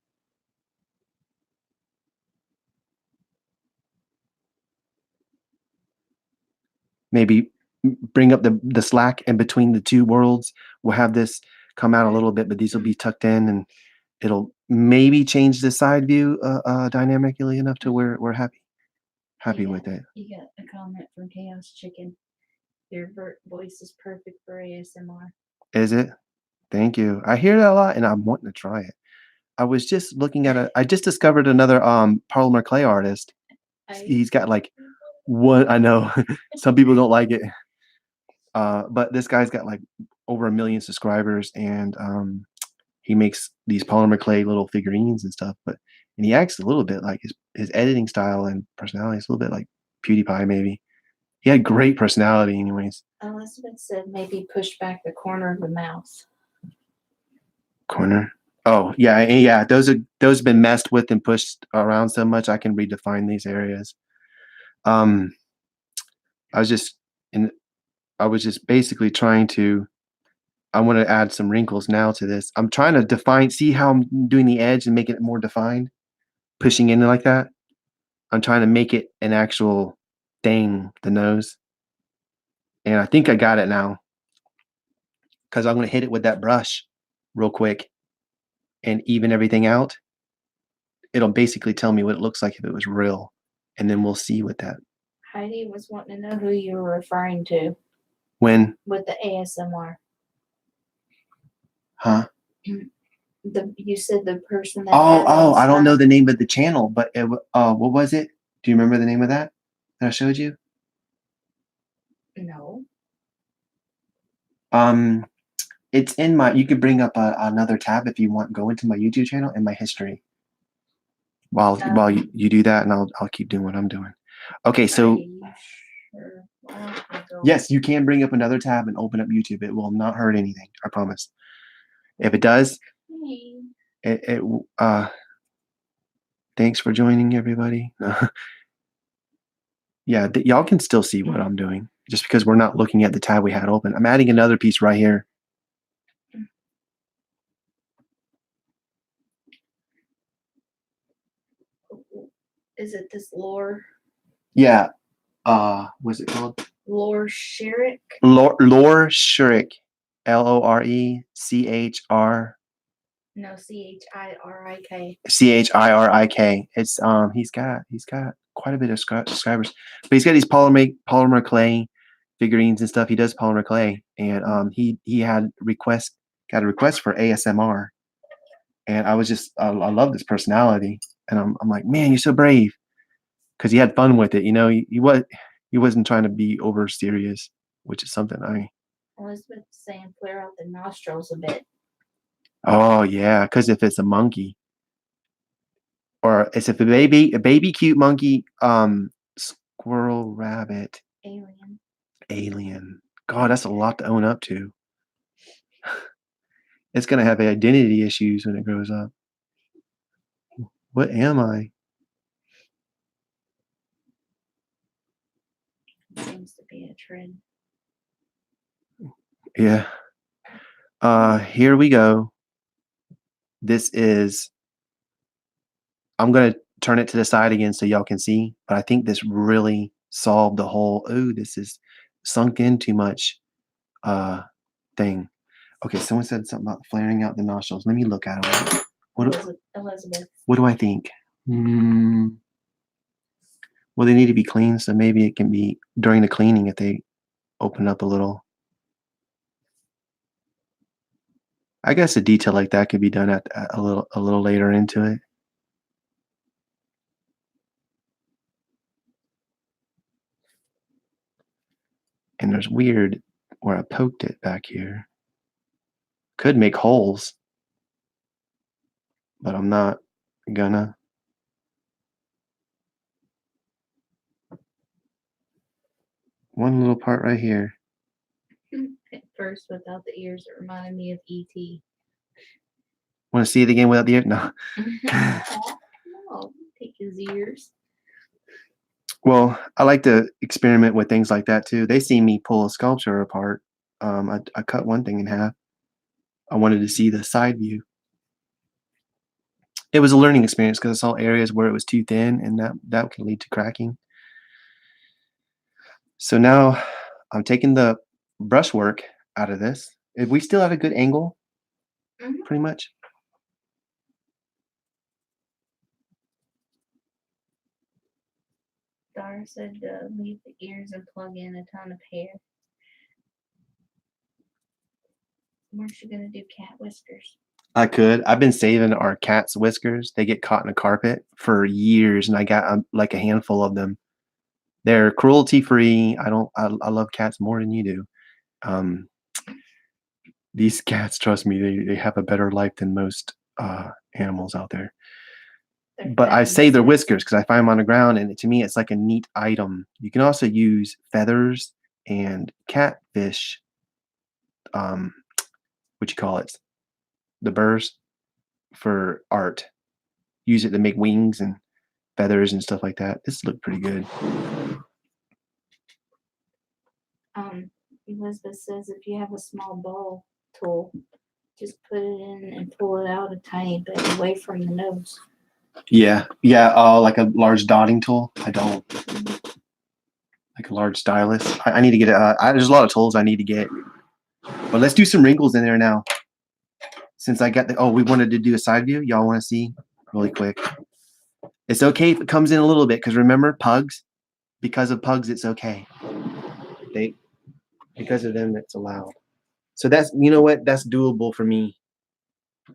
Maybe bring up the slack in between the two worlds. We'll have this come out a little bit, but these will be tucked in, and it'll maybe change the side view dynamically enough to where we're happy with it. You got a comment from Chaos Chicken. Your voice is perfect for ASMR. Is it? Thank you. I hear that a lot, and I'm wanting to try it. I was just looking at I just discovered another Polymer clay artist. He's got like one. I know some people don't like it, but this guy's got like over 1 million subscribers, and he makes these polymer clay little figurines and stuff. And he acts a little bit like his editing style and personality is a little bit like PewDiePie, maybe. He had great personality, anyways. Elizabeth said maybe push back the corner of the mouth. Corner. Oh yeah, yeah. Those have been messed with and pushed around so much. I can redefine these areas. I was just basically trying to. I want to add some wrinkles now to this. I'm trying to define. See how I'm doing the edge and making it more defined, pushing in like that. I'm trying to make it an actual thing. The nose, and I think I got it now. Because I'm going to hit it with that brush, real quick, and even everything out. It'll basically tell me what it looks like if it was real, and then we'll see what that. Heidi was wanting to know who you were referring to. When? With the ASMR. Huh? You said the person that. Oh! I don't know the name of the channel, but what was it? Do you remember the name of that I showed you? No. It's in my. You could bring up another tab if you want. Go into my YouTube channel and my history. While you do that, and I'll keep doing what I'm doing. Okay, so. Sure? Yes, you can bring up another tab and open up YouTube. It will not hurt anything. I promise. If it does, thanks for joining, everybody. Yeah, y'all can still see what I'm doing just because we're not looking at the tab we had open. I'm adding another piece right here. Is it this lore? Yeah. What's it called? Lore Shurik. Lore Shurik. LORECHR. No, CHIRIK. CHIRIK. It's he's got quite a bit of subscribers, but he's got these polymer clay figurines and stuff. He does polymer clay, and he got a request for ASMR, and I was just I love this personality, and I'm like, man, you're so brave, because he had fun with it. You know, he wasn't trying to be over serious, which is something Elizabeth saying flare out the nostrils a bit. Oh yeah, because if it's a monkey, or it's if a baby cute monkey, squirrel, rabbit, alien. God, that's a lot to own up to. It's gonna have identity issues when it grows up. What am I? Seems to be a trend. Yeah. Here we go. This is, I'm going to turn it to the side again so y'all can see, but I think this really solved the whole, oh, this is sunk in too much thing. Okay, someone said something about flaring out the nostrils. Let me look at them. Elizabeth. What do I think? Well, they need to be clean, so maybe it can be during the cleaning if they open up a little. I guess a detail like that could be done at a little later into it. And there's weird where I poked it back here. Could make holes, but I'm not gonna. One little part right here. At first, without the ears, it reminded me of E.T. Want to see it again without the ear? No. No, take his ears. Well, I like to experiment with things like that too. They see me pull a sculpture apart. I cut one thing in half. I wanted to see the side view. It was a learning experience because I saw areas where it was too thin, and that can lead to cracking. So now I'm taking the brushwork out of this. If we still at a good angle, pretty much. Dara said leave the ears and plug in a ton of hair. Where's she gonna do cat whiskers? I could. I've been saving our cat's whiskers. They get caught in a carpet for years, and I got like a handful of them. They're cruelty free. I love cats more than you do. These cats, trust me, they have a better life than most animals out there. But I save their whiskers because I find them on the ground, and to me, it's like a neat item. You can also use feathers and catfish. What you call it? The burrs for art. Use it to make wings and feathers and stuff like that. This looked pretty good. Elizabeth says if you have a small ball tool, just put it in and pull it out a tiny bit away from the nose. Yeah. Like a large dotting tool. I don't. Like a large stylus. I need to get it. There's a lot of tools I need to get. But let's do some wrinkles in there now. Since I got we wanted to do a side view. Y'all want to see really quick? It's okay if it comes in a little bit because remember, pugs. Because of pugs, it's okay. Because of them, it's allowed. So that's, you know what? That's doable for me.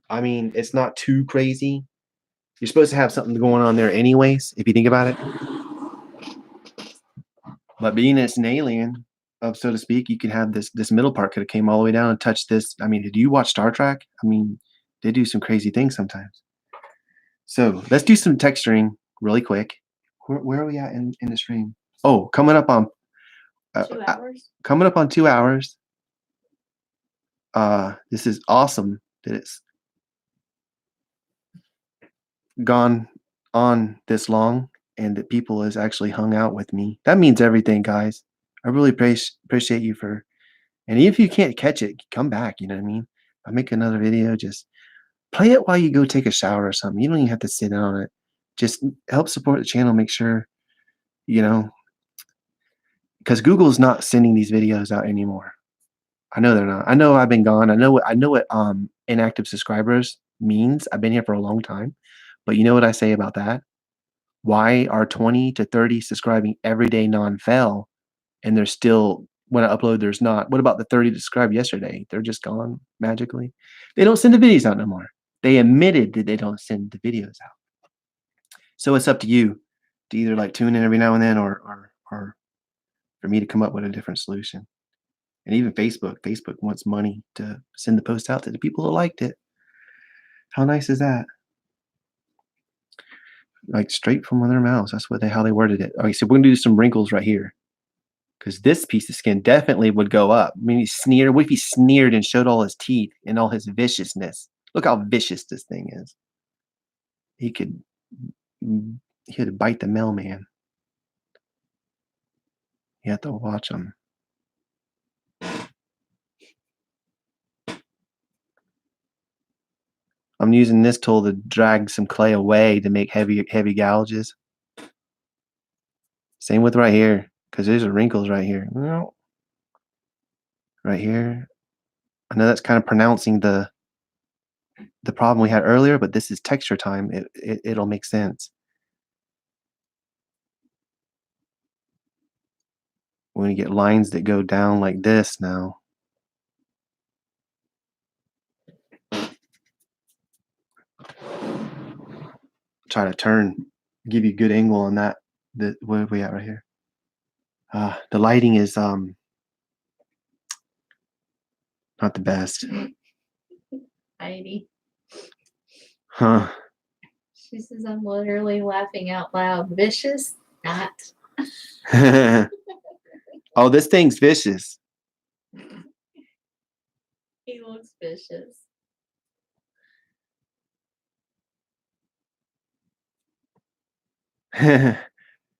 I mean, it's not too crazy. You're supposed to have something going on there anyways, if you think about it. But being it's an alien, so to speak, you can have this middle part could have came all the way down and touched this. I mean, did you watch Star Trek? I mean, they do some crazy things sometimes. So let's do some texturing really quick. Where are we at in the stream? Oh, coming up on 2 hours. Coming up on 2 hours. This is awesome that it's gone on this long and that people has actually hung out with me. That means everything, guys. I really appreciate you for, and if you can't catch it, come back. You know what I mean? I make another video, just play it while you go take a shower or something. You don't even have to sit on it. Just help support the channel. Make sure, because Google's not sending these videos out anymore. I know they're not. I know I've been gone. I know what inactive subscribers means. I've been here for a long time. But you know what I say about that? Why are 20 to 30 subscribing every day non-fail and there's still, when I upload, there's not? What about the 30 subscribed yesterday? They're just gone magically. They don't send the videos out no more. They admitted that they don't send the videos out. So it's up to you to either like tune in every now and then or for me to come up with a different solution. And even Facebook wants money to send the post out to the people that liked it. How nice is that? Like straight from their mouths. That's how they worded it. Okay, so we're gonna do some wrinkles right here. Because this piece of skin definitely would go up. I mean, what if he sneered and showed all his teeth and all his viciousness? Look how vicious this thing is. He could He had to bite the mailman. You have to watch him. I'm using this tool to drag some clay away to make heavy gouges. Same with right here, because there's wrinkles right here. Right here. I know that's kind of pronouncing the problem we had earlier, but this is texture time. It'll make sense. We're going to get lines that go down like this now. Try to turn, give you a good angle on that. Where are we at right here? The lighting is not the best. Heidi. Huh. She says I'm literally laughing out loud. Vicious? Not. Oh, this thing's vicious. He looks vicious.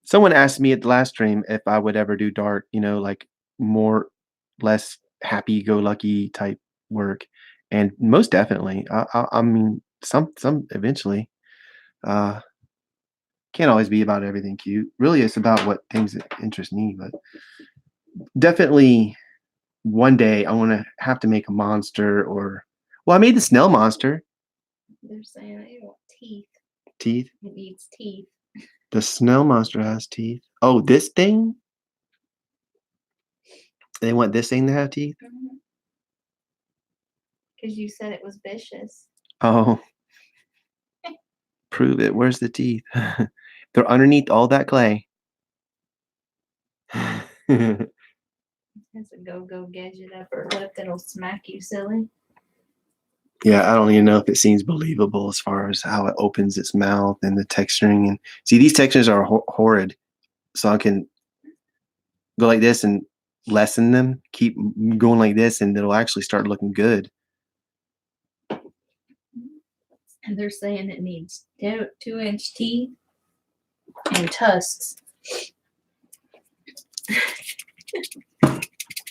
Someone asked me at the last stream if I would ever do dark, like less happy-go-lucky type work, and most definitely. I mean, some eventually. Can't always be about everything cute. Really, it's about what things that interest me. But definitely, one day I want to have to make a monster, or well, I made the snail monster. They're saying I want teeth. Teeth. It needs teeth. The snail monster has teeth. Oh, this thing? They want this thing to have teeth? Because you said it was vicious. Oh. Prove it. Where's the teeth? They're underneath all that clay. Has a go-go gadget upper lip that'll smack you silly. Yeah, I don't even know if it seems believable as far as how it opens its mouth and the texturing. And see, these textures are horrid. So I can go like this and lessen them, keep going like this, and it'll actually start looking good. And they're saying it needs 2-inch teeth and tusks.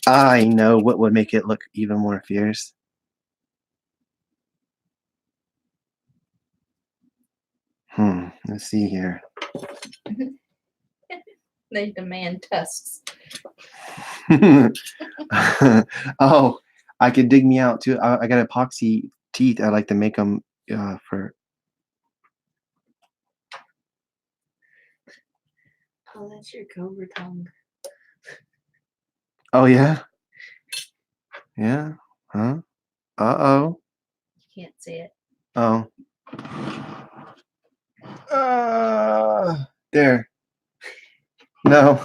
I know what would make it look even more fierce. Let's see here. They demand tusks. Oh, I could dig me out too. I got epoxy teeth. I like to make them for. Oh, that's your cobra tongue. Oh yeah. Yeah. Huh. Uh-oh. You can't see it. Oh. There. No.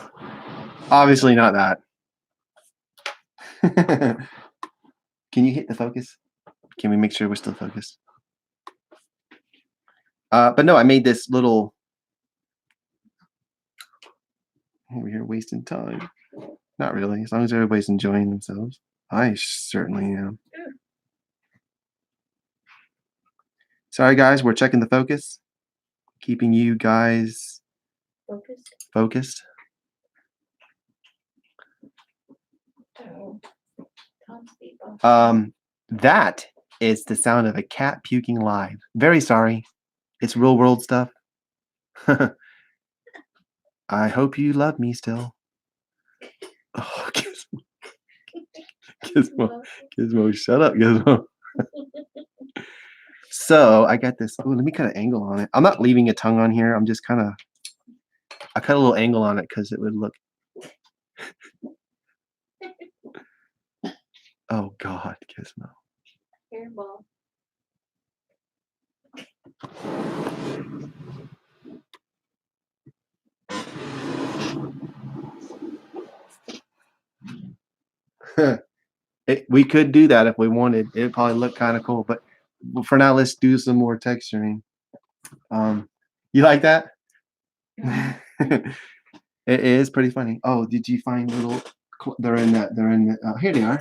Obviously not that. Can you hit the focus? Can we make sure we're still focused? But no, I made this little over here wasting time. Not really, as long as everybody's enjoying themselves. I certainly am. Sorry guys, we're checking the focus. Keeping you guys focused. That is the sound of a cat puking live. Very sorry. It's real world stuff. I hope you love me still. Oh, Gizmo, shut up, Gizmo. So I got this. Oh, let me cut an angle on it. I'm not leaving a tongue on here. I'm just I cut a little angle on it because it would look. Oh God, Gizmo. Hairball. We could do that if we wanted. It'd probably look kind of cool. But for now, let's do some more texturing. You like that? It is pretty funny. Oh, did you find little? They're in that. They're in the. Here they are.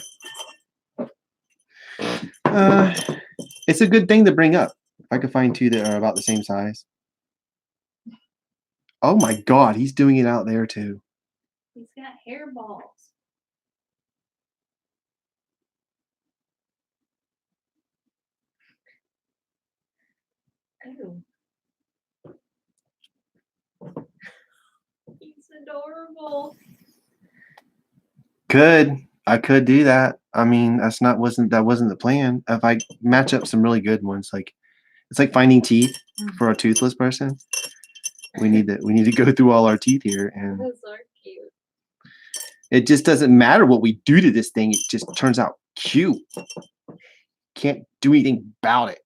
It's a good thing to bring up. If I could find two that are about the same size. Oh my God, he's doing it out there too. He's got hairballs. Oh. He's adorable. I could do that. I mean, that wasn't the plan. If I match up some really good ones, like it's like finding teeth for a toothless person. We need to go through all our teeth here, and Those are cute. it just doesn't matter what we do to this thing. It just turns out cute. Can't do anything about it.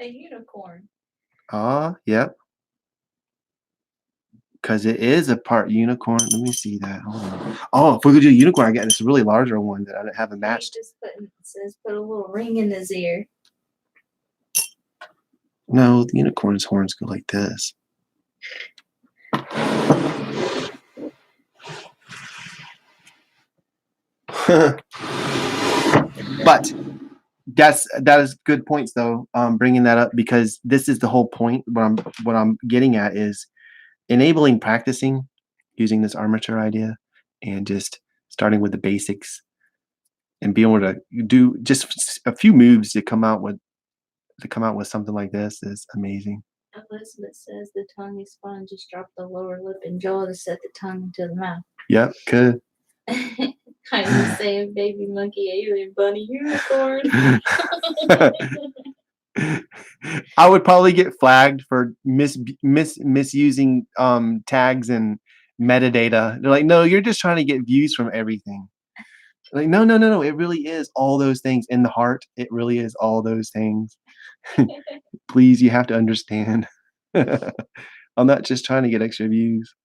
A unicorn. Yep. Because it is a part unicorn. Let me see that. Hold on. Oh, if we could do unicorn, I got this really larger one that I haven't matched. It says put a little ring in his ear. No, the unicorn's horns go like this. But that is good points though. Bringing that up because this is the whole point. What I'm getting at is enabling practicing using this armature idea and just starting with the basics and being able to do just a few moves to come out with something like this is amazing. Elizabeth says the tongue is fun. Just drop the lower lip and jaw to set the tongue into the mouth. Yep, good. I was saying baby monkey, alien bunny, unicorn. I would probably get flagged for misusing tags and metadata. They're like, no, you're just trying to get views from everything. Like, no, no, no, no. It really is all those things in the heart. It really is all those things. Please, you have to understand. I'm not just trying to get extra views.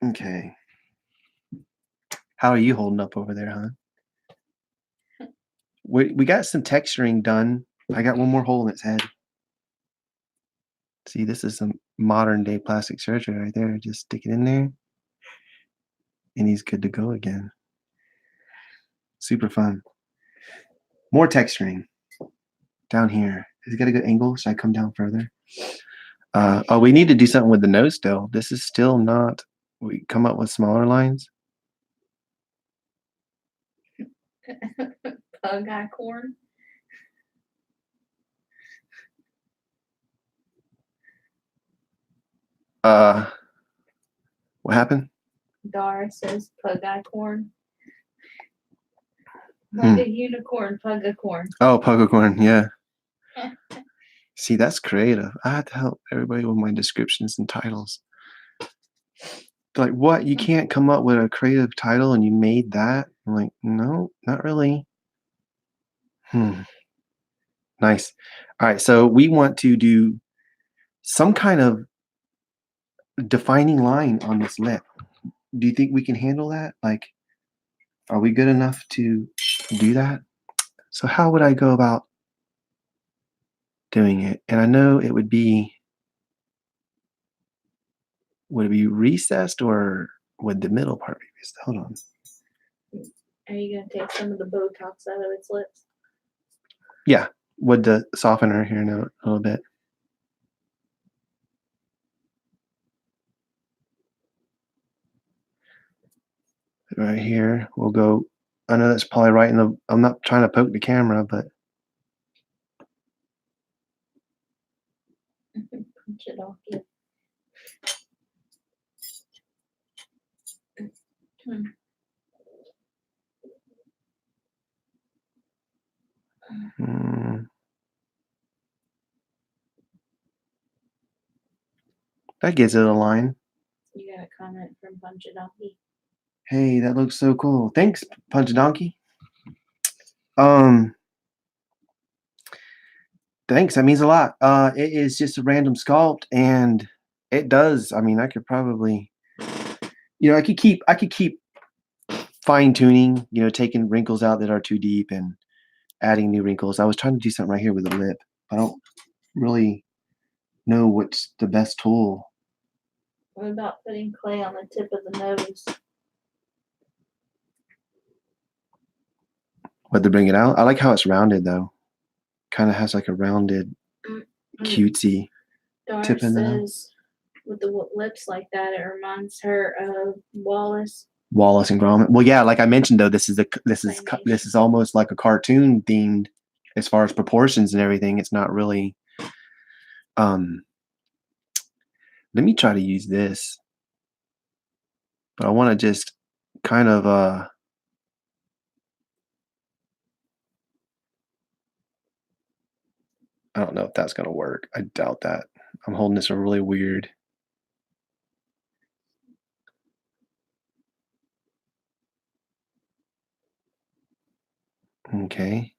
Okay. How are you holding up over there, huh? We got some texturing done. I got one more hole in its head. See, this is some modern day plastic surgery right there. Just stick it in there, and he's good to go again. Super fun. More texturing down here. Has it got a good angle? Should I come down further? Oh, we need to do something with the nose still. This is still not. We come up with smaller lines. Pug eye corn. What happened? Dara says pug eye corn. Like a unicorn, pug-a-corn. Oh, pug-a-corn, yeah. See, that's creative. I had to help everybody with my descriptions and titles. They're like, what? You can't come up with a creative title and you made that? I'm like, no, not really. Nice. All right, so we want to do some kind of defining line on this lip. Do you think we can handle that? Like, are we good enough to do that? So how would I go about doing it? And I know it would be recessed or would the middle part be recessed? Hold on. Are you going to take some of the Botox out of its lips? Yeah, would the softener here in a little bit. Right here, we'll go. I know that's probably right in the. I'm not trying to poke the camera, but Punch it off. Yeah. That gives it a line. You got a comment from Punch It Donkey. Hey, that looks so cool. Thanks, Punch Donkey. Thanks. That means a lot. It is just a random sculpt, and it does. I mean, I could probably, I could keep fine tuning. Taking wrinkles out that are too deep and adding new wrinkles. I was trying to do something right here with the lip. I don't really know what's the best tool. What about putting clay on the tip of the nose? What, to bring it out? I like how it's rounded though. Kind of has like a rounded, Mm, cutesy Dar tip in the nose. says with the lips like that, it reminds her of Wallace. Wallace and Gromit. Well, yeah, like I mentioned though, this Claymation. is almost like a cartoon themed as far as proportions and everything. It's not really. Let me try to use this, but I want to just kind of I don't know if that's gonna work. I doubt that. I'm holding this really weird. Okay.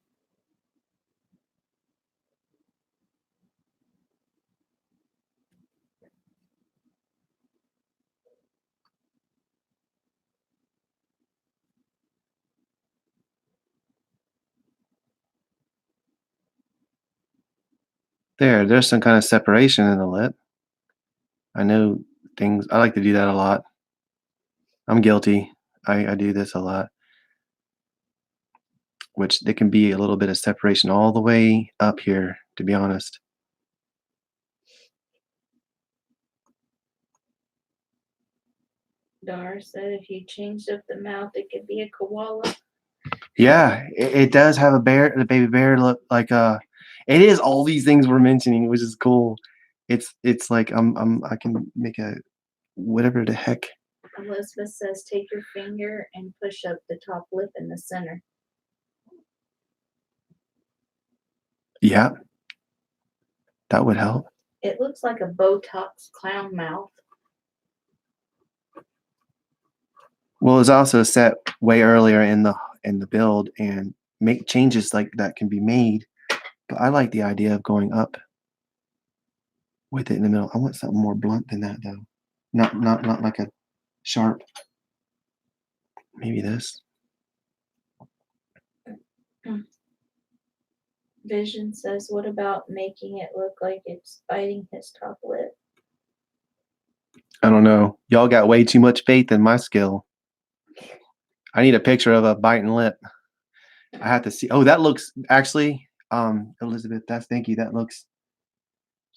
There's some kind of separation in the lip. I know things. I like to do that a lot. I'm guilty. I do this a lot, which there can be a little bit of separation all the way up here, to be honest. Dar said if you changed up the mouth, it could be a koala. Yeah, it does have the baby bear look like it is all these things we're mentioning, which is cool. It's like I can make a whatever the heck. Elizabeth says take your finger and push up the top lip in the center. Yeah, that would help. It looks like a Botox clown mouth. Well, it's also set way earlier in the build, and make changes like that can be made. But I like the idea of going up with it in the middle. I want something more blunt than that though. Not like a sharp. Maybe this. Vision says, what about making it look like it's biting his top lip? I don't know. Y'all got way too much faith in my skill. I need a picture of a biting lip. I have to see. Oh, that looks actually, Elizabeth. Thank you. That looks.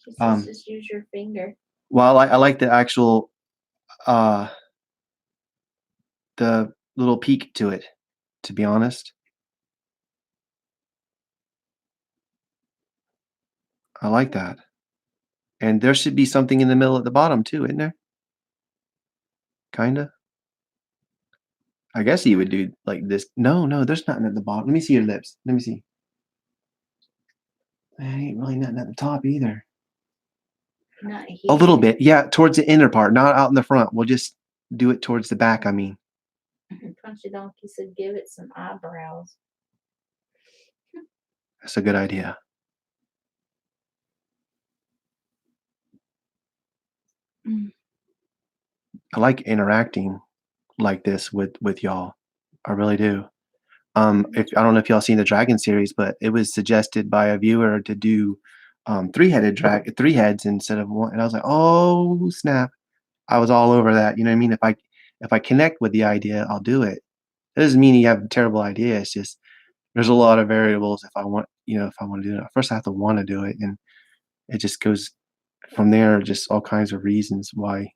She says just use your finger. Well, I like the actual, the little peak to it. To be honest, I like that. And there should be something in the middle at the bottom too, isn't there? Kinda. I guess you would do like this. No, there's nothing at the bottom. Let me see your lips. Let me see. There ain't really nothing at the top either. Not here. A little bit, yeah, towards the inner part, not out in the front. We'll just do it towards the back. I mean, Punchy Donkey said give it some eyebrows. that's a good idea. I like interacting like this with y'all. I really do. If I don't know if y'all seen the Dragon series, but it was suggested by a viewer to do three heads instead of one, and I was like, oh snap! I was all over that. You know what I mean? If I connect with the idea, I'll do it. It doesn't mean you have a terrible idea. It's just there's a lot of variables. If I want, if I want to do it, first I have to want to do it, and it just goes from there. Just all kinds of reasons why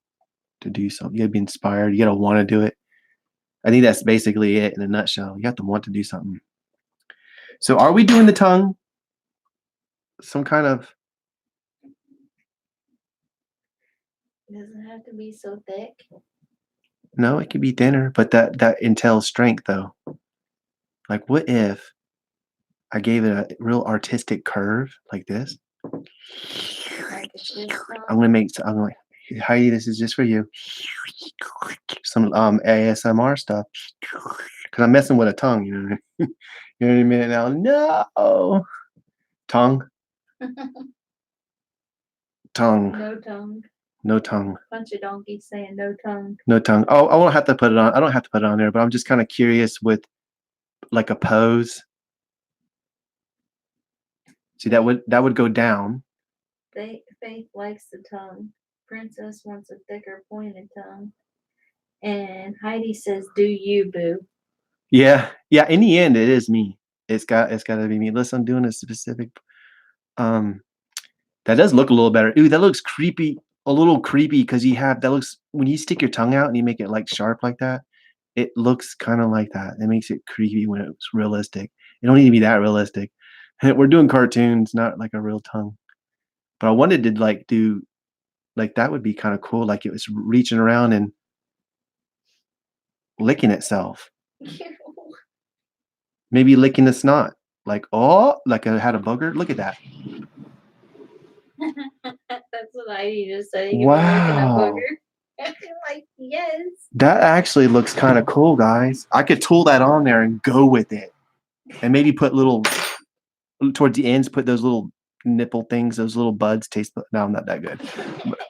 to do something. You gotta be inspired. You gotta want to do it. I think that's basically it in a nutshell. You have to want to do something. So, are we doing the tongue? Some kind of It doesn't have to be so thick. no, it could be thinner, but that entails strength though. Like, what if I gave it a real artistic curve like this? Like a fist I'm bump. gonna make. I'm like, Heidi, this is just for you. Some ASMR stuff because I'm messing with a tongue. You know, you know what I mean? Now, no tongue, tongue, No tongue. no tongue, Punchy Donkey saying no tongue. no tongue. Oh, I won't have to put it on. I don't have to put it on there, but I'm just kind of curious with like a pose. See, that would go down. Faith likes the tongue. Princess wants a thicker pointed tongue. And Heidi says, do you, boo? Yeah. In the end, it is me. It's got to be me. Unless I'm doing a specific. Um, that does look a little better. Ooh, that looks creepy, a little creepy because you have that looks when you stick your tongue out and you make it like sharp like that, it looks kind of like that. It makes it creepy when it's realistic. It don't need to be that realistic. We're doing cartoons, not like a real tongue. But I wanted to like do like that would be kind of cool. Like it was reaching around and licking itself. Maybe licking the snot. Like, oh, like I had a booger. Look at that. That's what I just said. You could be licking a Wow. booger. Like, yes. That actually looks kind of cool, guys. I could tool that on there and go with it. And maybe put little towards the ends, put those little nipple things, those little buds taste. No, I'm not that good. But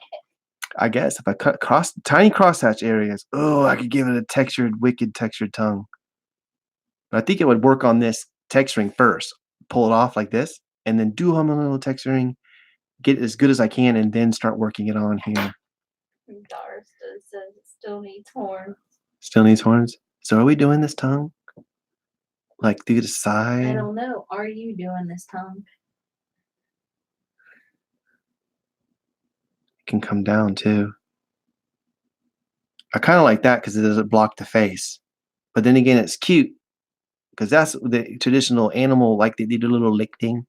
I guess if I cut tiny crosshatch areas, oh, I could give it a textured, wicked textured tongue. But I think it would work on this texturing first. Pull it off like this, and then do a little texturing, get it as good as I can, and then start working it on here. Doris says it still needs horns. Still needs horns. So are we doing this tongue? Like through the I side? don't know. Are you doing this tongue? It can come down too. I kind of like that because it doesn't block the face. But then again, it's cute because that's the traditional animal, like they did a little lick thing.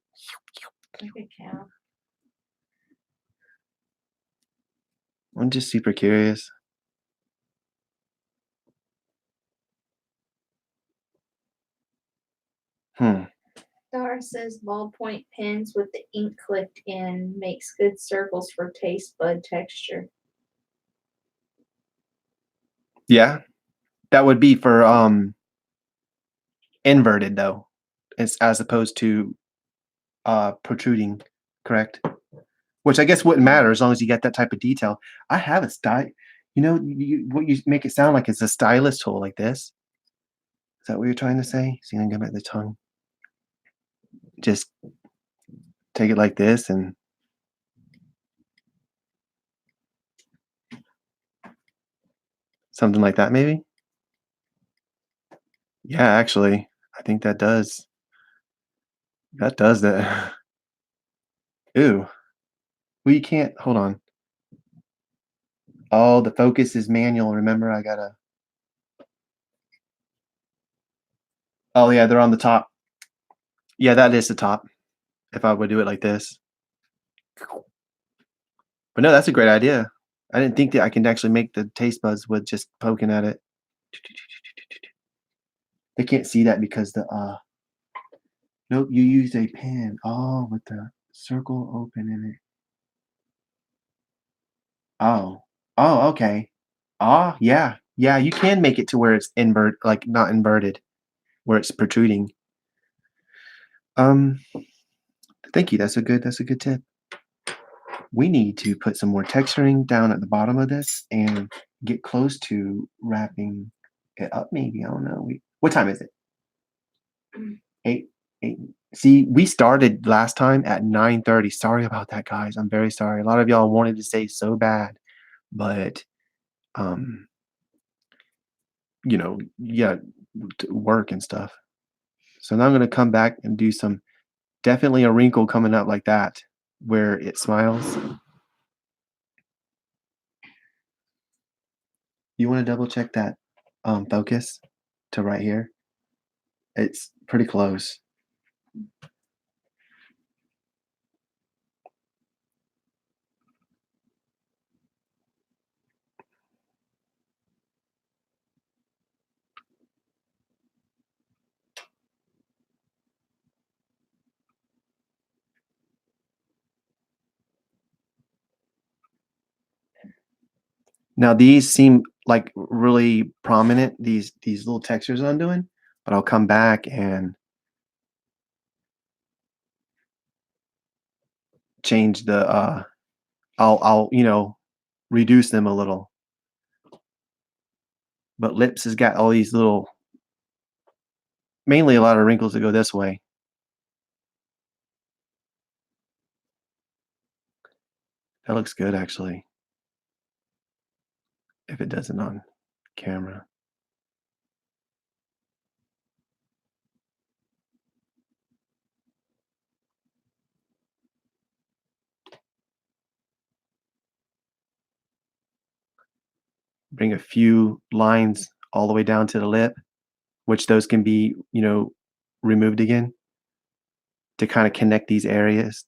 Like a cow. I'm just super curious. Hmm. Doris says ballpoint pens with the ink clipped in makes good circles for taste bud texture. Yeah, that would be for inverted though, as opposed to protruding, correct? Which I guess wouldn't matter as long as you get that type of detail. I have a style. You know, what you make it sound like is a stylus tool like this. Is that what you're trying to say? See, I'm going back the tongue. Just take it like this and something like that, maybe. Yeah, actually, I think that does. That does that. Ooh, well, you can't. Hold on. Oh, the focus is manual. Remember, I gotta. Oh yeah, they're on the top. Yeah, that is the top. If I would do it like this. But no, that's a great idea. I didn't think that I can actually make the taste buds with just poking at it. They can't see that because the nope, you used a pen. Oh, with the circle open in it. Oh. Oh, okay. Ah, yeah. Yeah, you can make it to where it's like not inverted, where it's protruding. Um, thank you. That's a good tip. We need to put some more texturing down at the bottom of this and get close to wrapping it up maybe. I don't know. What time is it? 8 8. See, we started last time at 9:30. Sorry about that, guys. I'm very sorry. A lot of y'all wanted to say so bad, but um, yeah, work and stuff. So now I'm gonna come back and do some definitely a wrinkle coming up like that where it smiles. You want to double check that focus to right here? It's pretty close. Now these seem like really prominent, these little textures I'm doing, but I'll come back and change the I'll reduce them a little. But lips has got all these little mainly a lot of wrinkles that go this way. That looks good actually, if it doesn't on camera. Bring a few lines all the way down to the lip, which those can be, removed again to kind of connect these areas,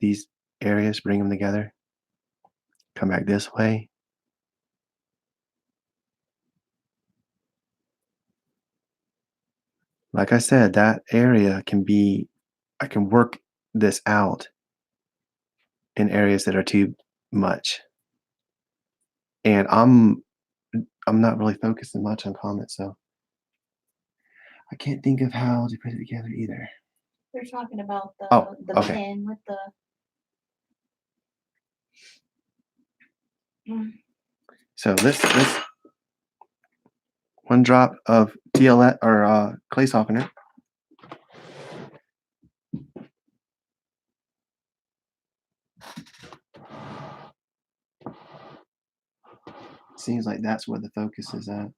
bring them together. Come back this way. Like I said, that area I can work this out in areas that are too much. And I'm not really focusing much on comments, so I can't think of how to put it together either. They're talking about Oh, the okay. pen with the. So this one drop of TLS or clay softener. Seems like that's where the focus is at.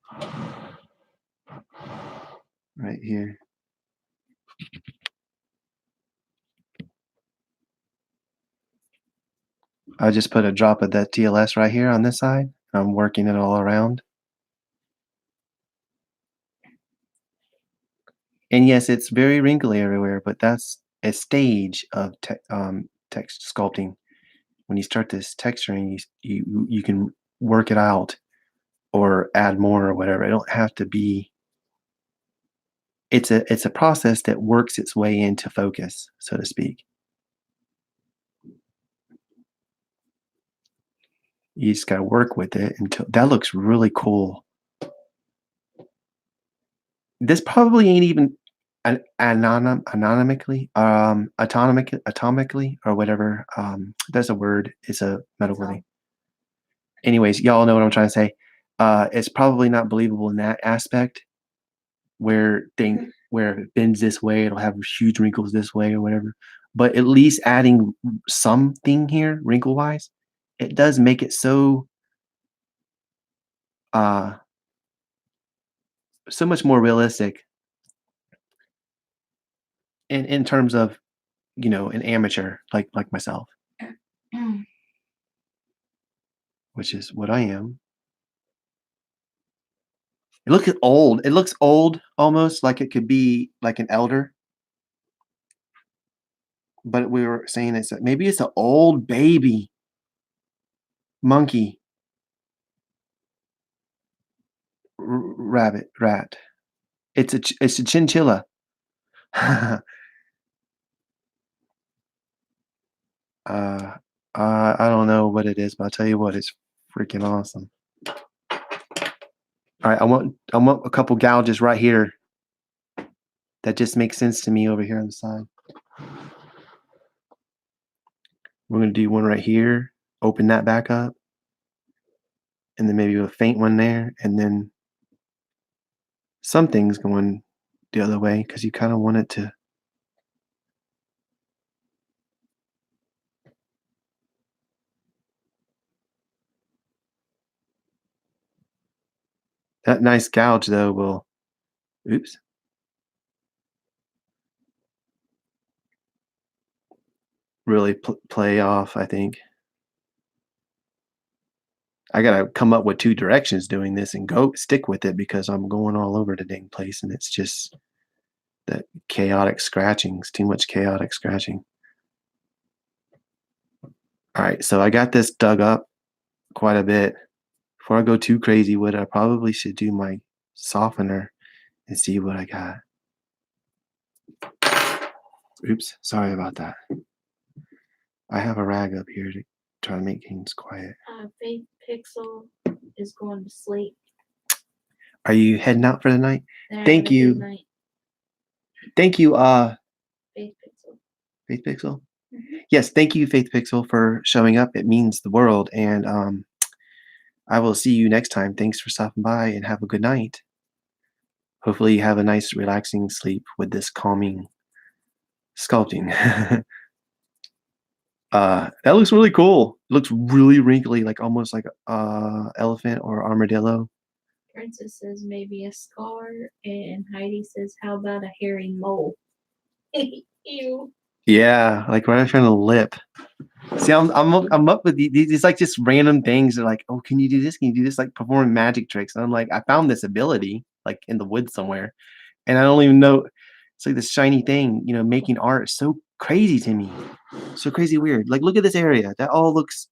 Right here. I just put a drop of that TLS right here on this side. I'm working it all around. And yes, it's very wrinkly everywhere, but that's a stage of text sculpting. When you start this texturing, you can work it out or add more or whatever. It don't have to be. It's a process that works its way into focus, so to speak. You just gotta work with it until that looks really cool. This probably ain't even atomically or whatever. There's a word. It's a metal wording. Anyways, y'all know what I'm trying to say. It's probably not believable in that aspect where it bends this way, it'll have huge wrinkles this way or whatever. But at least adding something here, wrinkle wise, it does make it so so much more realistic in terms of an amateur like myself, which is what I am. It looks old. It looks old, almost like it could be like an elder. But we were saying maybe it's an old baby monkey rat. It's a chinchilla. I don't know what it is, but I'll tell you what, it's freaking awesome. All right, I want a couple gouges right here. That just makes sense to me over here on the side. We're gonna do one right here. Open that back up, and then maybe a faint one there, and then some things going the other way because you kind of want it to. That nice gouge though will, oops. Really play off, I think. I gotta come up with 2 directions doing this and stick with it because I'm going all over the dang place and it's just that chaotic scratching. It's too much chaotic scratching. All right, so I got this dug up quite a bit. Before I go too crazy with it, I probably should do my softener and see what I got. Oops, sorry about that. I have a rag up here to try to make things quiet. Faith Pixel is going to sleep. Are you heading out for the night? Thank you. Night. Thank you, Faith Pixel. Faith Pixel? Mm-hmm. Yes, thank you, Faith Pixel, for showing up. It means the world. And I will see you next time. Thanks for stopping by and have a good night. Hopefully you have a nice relaxing sleep with this calming sculpting. That looks really cool. It looks really wrinkly, like almost like a elephant or armadillo. Princess says maybe a scar, and Heidi says, how about a hairy mole? Ew. Yeah, like right in front of the lip. See, I'm up with these like just random things. They're like, oh, can you do this? Can you do this? Like performing magic tricks. And I'm like, I found this ability like in the woods somewhere, and I don't even know. It's like this shiny thing, making art is so crazy to me, so crazy weird. Like, look at this area. That all looks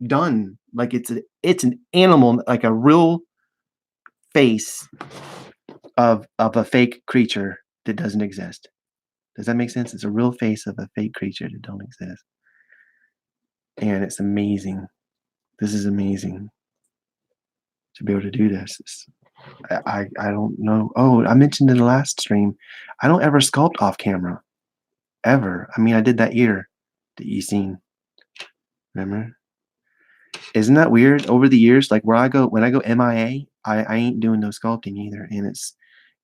done. Like it's an animal, like a real face of a fake creature that doesn't exist. Does that make sense? It's a real face of a fake creature that don't exist, and it's amazing. This is amazing to be able to do this. I don't know. Oh, I mentioned in the last stream, I don't ever sculpt off camera ever. I mean, I did that ear that you seen. Remember? Isn't that weird? Over the years, like when I go MIA, I ain't doing no sculpting either. And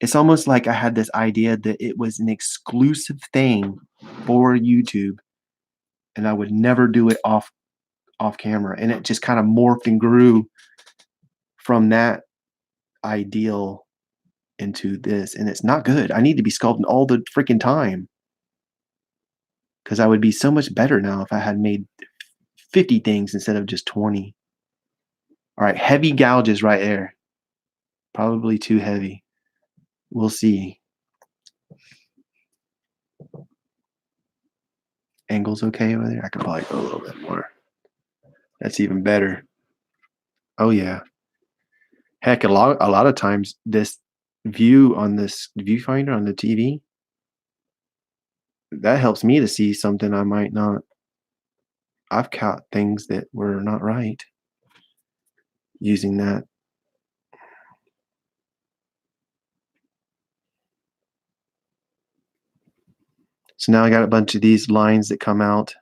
it's almost like I had this idea that it was an exclusive thing for YouTube, and I would never do it off camera. And it just kind of morphed and grew from that ideal into this, and it's not good. I need to be sculpting all the freaking time because I would be so much better now if I had made 50 things instead of just 20. All right, heavy gouges right there. Probably too heavy. We'll see. Angle's okay over there. I could probably go a little bit more. That's even better. Oh yeah. Heck, a lot of times this view on this viewfinder on the TV, that helps me to see something I might not. I've caught things that were not right using that. So now I got a bunch of these lines that come out.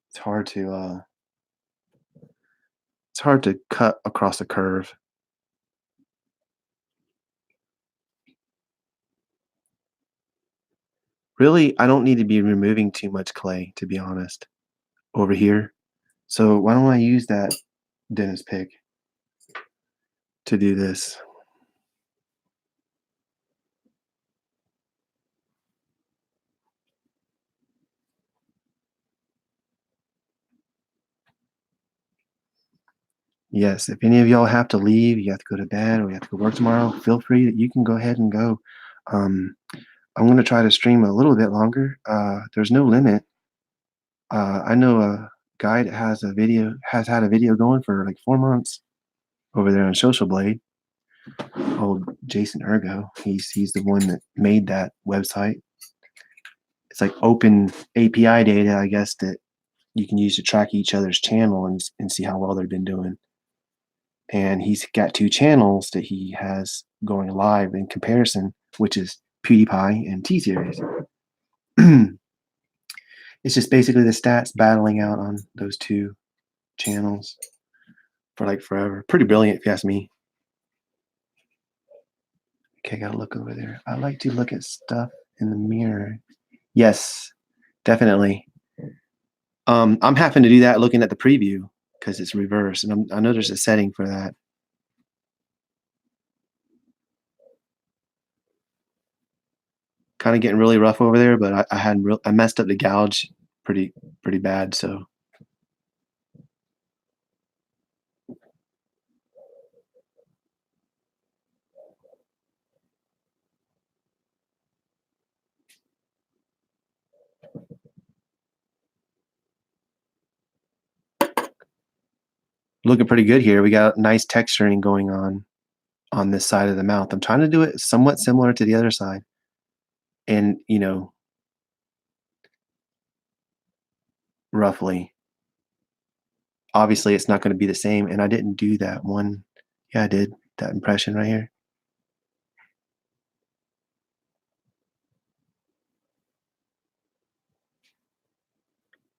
It's hard to cut across a curve. Really, I don't need to be removing too much clay, to be honest, over here. So why don't I use that dentist pick to do this? Yes, if any of y'all have to leave, you have to go to bed, or you have to go work tomorrow, feel free. You can go ahead and go. I'm going to try to stream a little bit longer. There's no limit. I know a guy that has had a video going for like 4 months over there on Social Blade. Old Jason Ergo. He's the one that made that website. It's like open API data, I guess, that you can use to track each other's channel and see how well they've been doing. And he's got 2 channels that he has going live in comparison, which is PewDiePie and T-Series. It's just basically the stats battling out on those 2 channels for like forever. Pretty brilliant, if you ask me. Okay, gotta look over there. I like to look at stuff in the mirror. Yes, definitely. I'm having to do that looking at the preview because it's reversed, and I know there's a setting for that. Kind of getting really rough over there, but I messed up the gouge pretty bad, so. Looking pretty good here. We got nice texturing going on this side of the mouth. I'm trying to do it somewhat similar to the other side. And, roughly. Obviously, it's not going to be the same, and I didn't do that one. Yeah, I did that impression right here.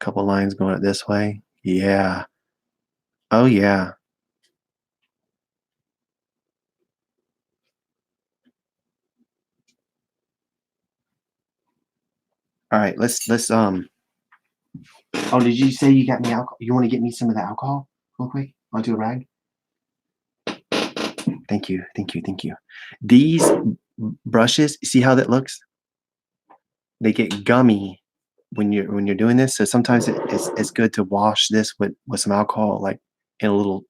Couple lines going this way. Yeah. Oh, yeah. All right, let's oh, did you say you got me alcohol? You want to get me some of the alcohol real quick onto a rag? Thank you, thank you, thank you. These brushes, see how that looks? They get gummy when you're doing this. So sometimes it's good to wash this with some alcohol, like in a little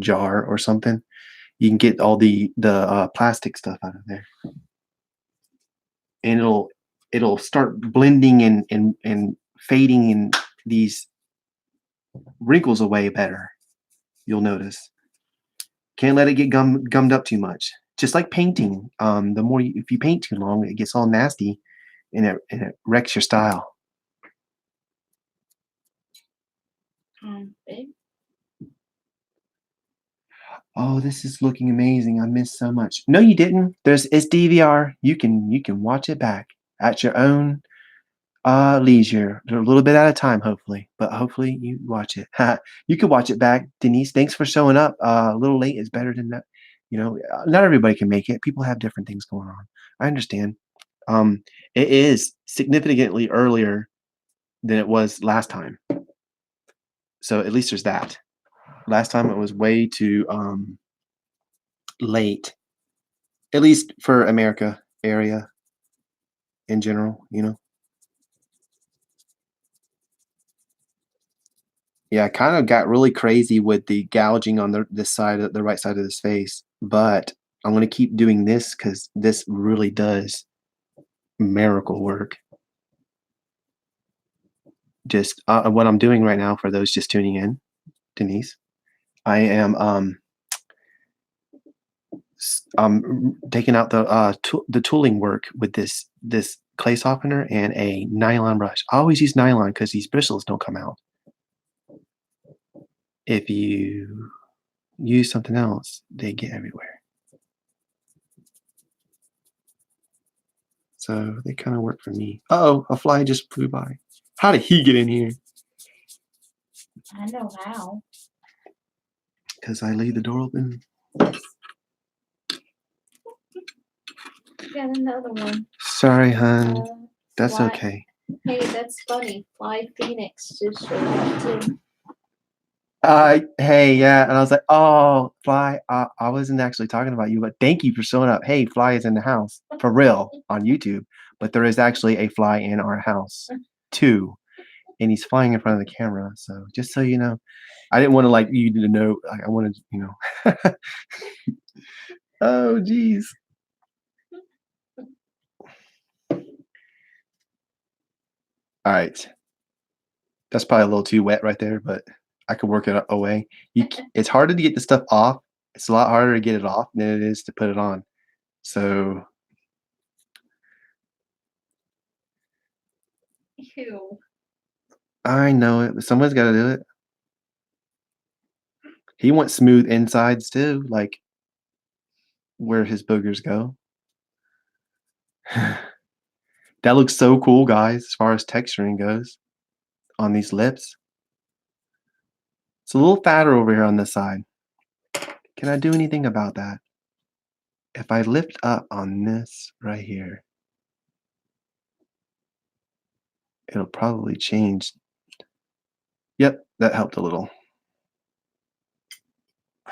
jar or something. You can get all the plastic stuff out of there, and it'll start blending and fading and these wrinkles away better. You'll notice. Can't let it get gummed up too much. Just like painting, the more if you paint too long, it gets all nasty, and it wrecks your style. Big. Oh, this is looking amazing. I missed so much. No, you didn't. It's DVR. You can watch it back at your own leisure, a little bit at a time, hopefully. But hopefully you watch it. You can watch it back, Denise. Thanks for showing up. A little late is better than that. Not everybody can make it. People have different things going on. I understand. It is significantly earlier than it was last time. So at least there's that. Last time it was way too late, at least for America area in general. Yeah, I kind of got really crazy with the gouging on this side of the right side of his face, but I'm gonna keep doing this because this really does miracle work. Just what I'm doing right now for those just tuning in, Denise, I am taking out the tooling work with this clay softener and a nylon brush. I always use nylon because these bristles don't come out. If you use something else, they get everywhere. So they kind of work for me. Uh-oh, a fly just flew by. How did he get in here? I know how. Because I leave the door open. Got another one. Sorry, hun. Uh, That's fly. okay. Hey, that's funny. Fly Phoenix just showed up too. Hey, yeah, and I was like, oh, Fly, I wasn't actually talking about you, but thank you for showing up. Hey, Fly is in the house for real on YouTube, but there is actually a fly in our house too, and he's flying in front of the camera. So just so you know, I didn't want to like you to know. I wanted, Oh, geez. All right, that's probably a little too wet right there, but I could work it away. It's harder to get the stuff off. It's a lot harder to get it off than it is to put it on. So Ew. I know it, but someone's got to do it. He wants smooth insides too, like where his boogers go. That looks so cool, guys, as far as texturing goes on these lips. It's a little fatter over here on this side. Can I do anything about that? If I lift up on this right here, it'll probably change. Yep, that helped a little.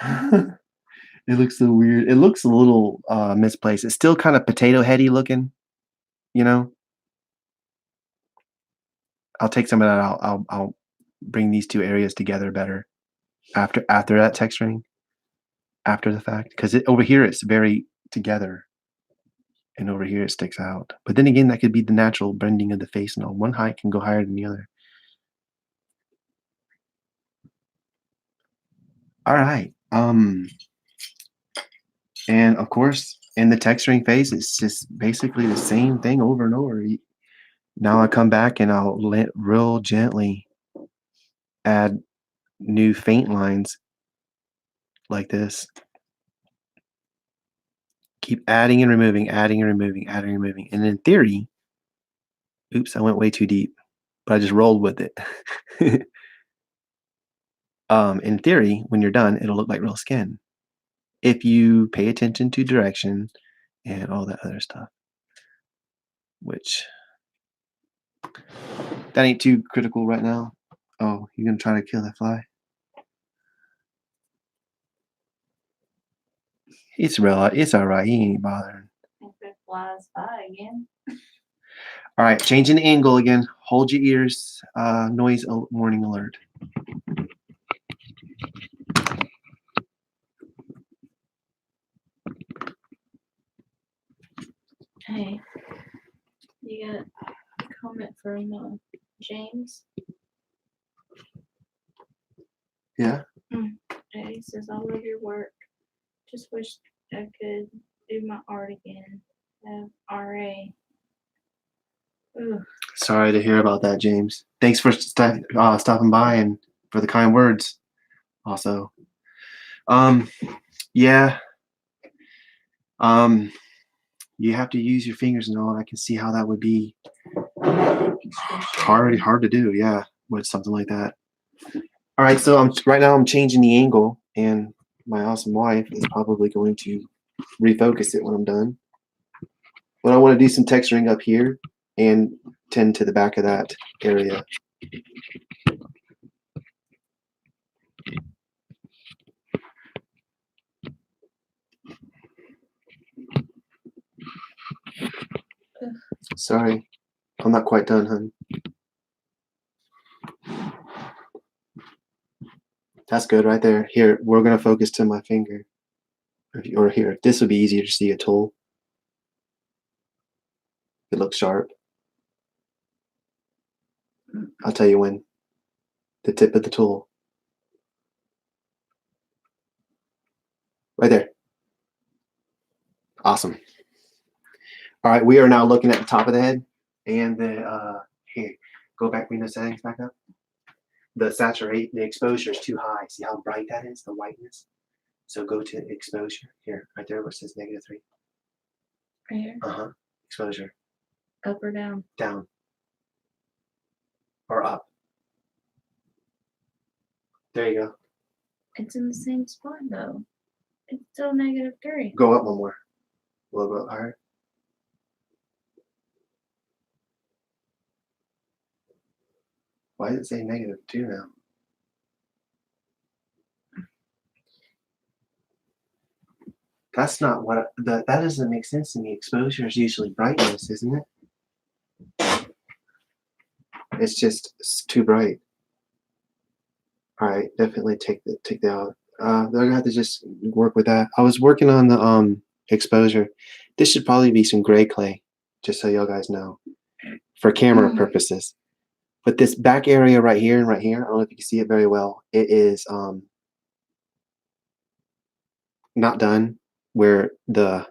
It looks so weird. It looks a little misplaced. It's still kind of potato heady looking, you know. I'll take some of that out. I'll bring these two areas together better after that texturing, after the fact, because over here it's very together, and over here it sticks out. But then again, that could be the natural bending of the face, and all. One height can go higher than the other. All right. And of course, in the texturing phase, it's just basically the same thing over and over. Now I come back and I'll real gently add new faint lines like this. Keep adding and removing, adding and removing, adding and removing. And in theory, oops, I went way too deep, but I just rolled with it. In theory, when you're done, it'll look like real skin if you pay attention to direction and all that other stuff, which that ain't too critical right now. Oh, you're gonna try to kill that fly? It's real. It's all right. He ain't bothering. If it flies by again. All right, changing the angle again. hold your ears, noise warning alert. Hey, you got a comment from James? Yeah. Okay, he says, I love your work. Just wish I could do my art again. RA. Ugh. Sorry to hear about that, James. Thanks for stopping by and for the kind words. Also, yeah, you have to use your fingers and all. I can see how that would be hard to do. Yeah, with something like that. All right, so right now I'm changing the angle, and my awesome wife is probably going to refocus it when I'm done. But I want to do some texturing up here and tend to the back of that area. Sorry, I'm not quite done, hun. That's good right there. Here, we're going to focus to my finger. Or here, this would be easier to see a tool. It looks sharp. I'll tell you when. The tip of the tool. Right there. Awesome. All right, we are now looking at the top of the head and the, here, go back, bring the settings back up. The saturate, the exposure is too high. See how bright that is, the whiteness? So go to exposure. Here, right there where it says -3. Right here. Exposure. Up or down? Down. Or up. There you go. It's in the same spot though. It's still -3. Go up one more. A little bit higher. Why does it say -2 now? That's not what that doesn't make sense to me. Exposure is usually brightness, isn't it? It's too bright. All right, definitely take that out. They're gonna have to just work with that. I was working on the exposure. This should probably be some gray clay, just so y'all guys know, for camera purposes. But this back area right here and right here, I don't know if you can see it very well. It is not done where the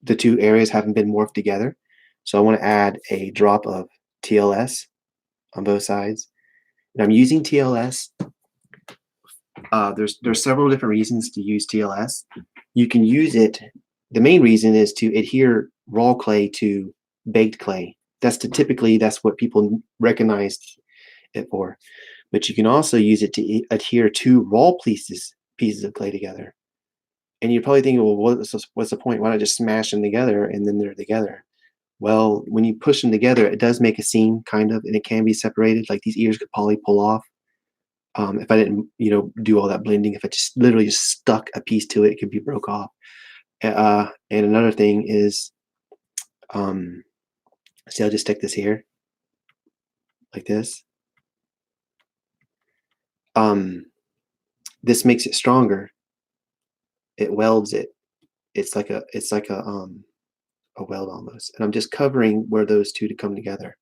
two areas haven't been morphed together. So I want to add a drop of TLS on both sides. And I'm using TLS. There's several different reasons to use TLS. You can use it. The main reason is to adhere raw clay to baked clay. Typically that's what people recognize it for. But you can also use it to adhere two raw pieces of clay together. And you're probably thinking, well, what's the point? Why not just smash them together and then they're together? Well, when you push them together, it does make a seam, kind of, and it can be separated. Like these ears could probably pull off. If I didn't, do all that blending, if I just literally just stuck a piece to it, it could be broke off. And another thing is, see, I'll just stick this here, like this. This makes it stronger. It welds it. It's like a weld almost. And I'm just covering where those two to come together.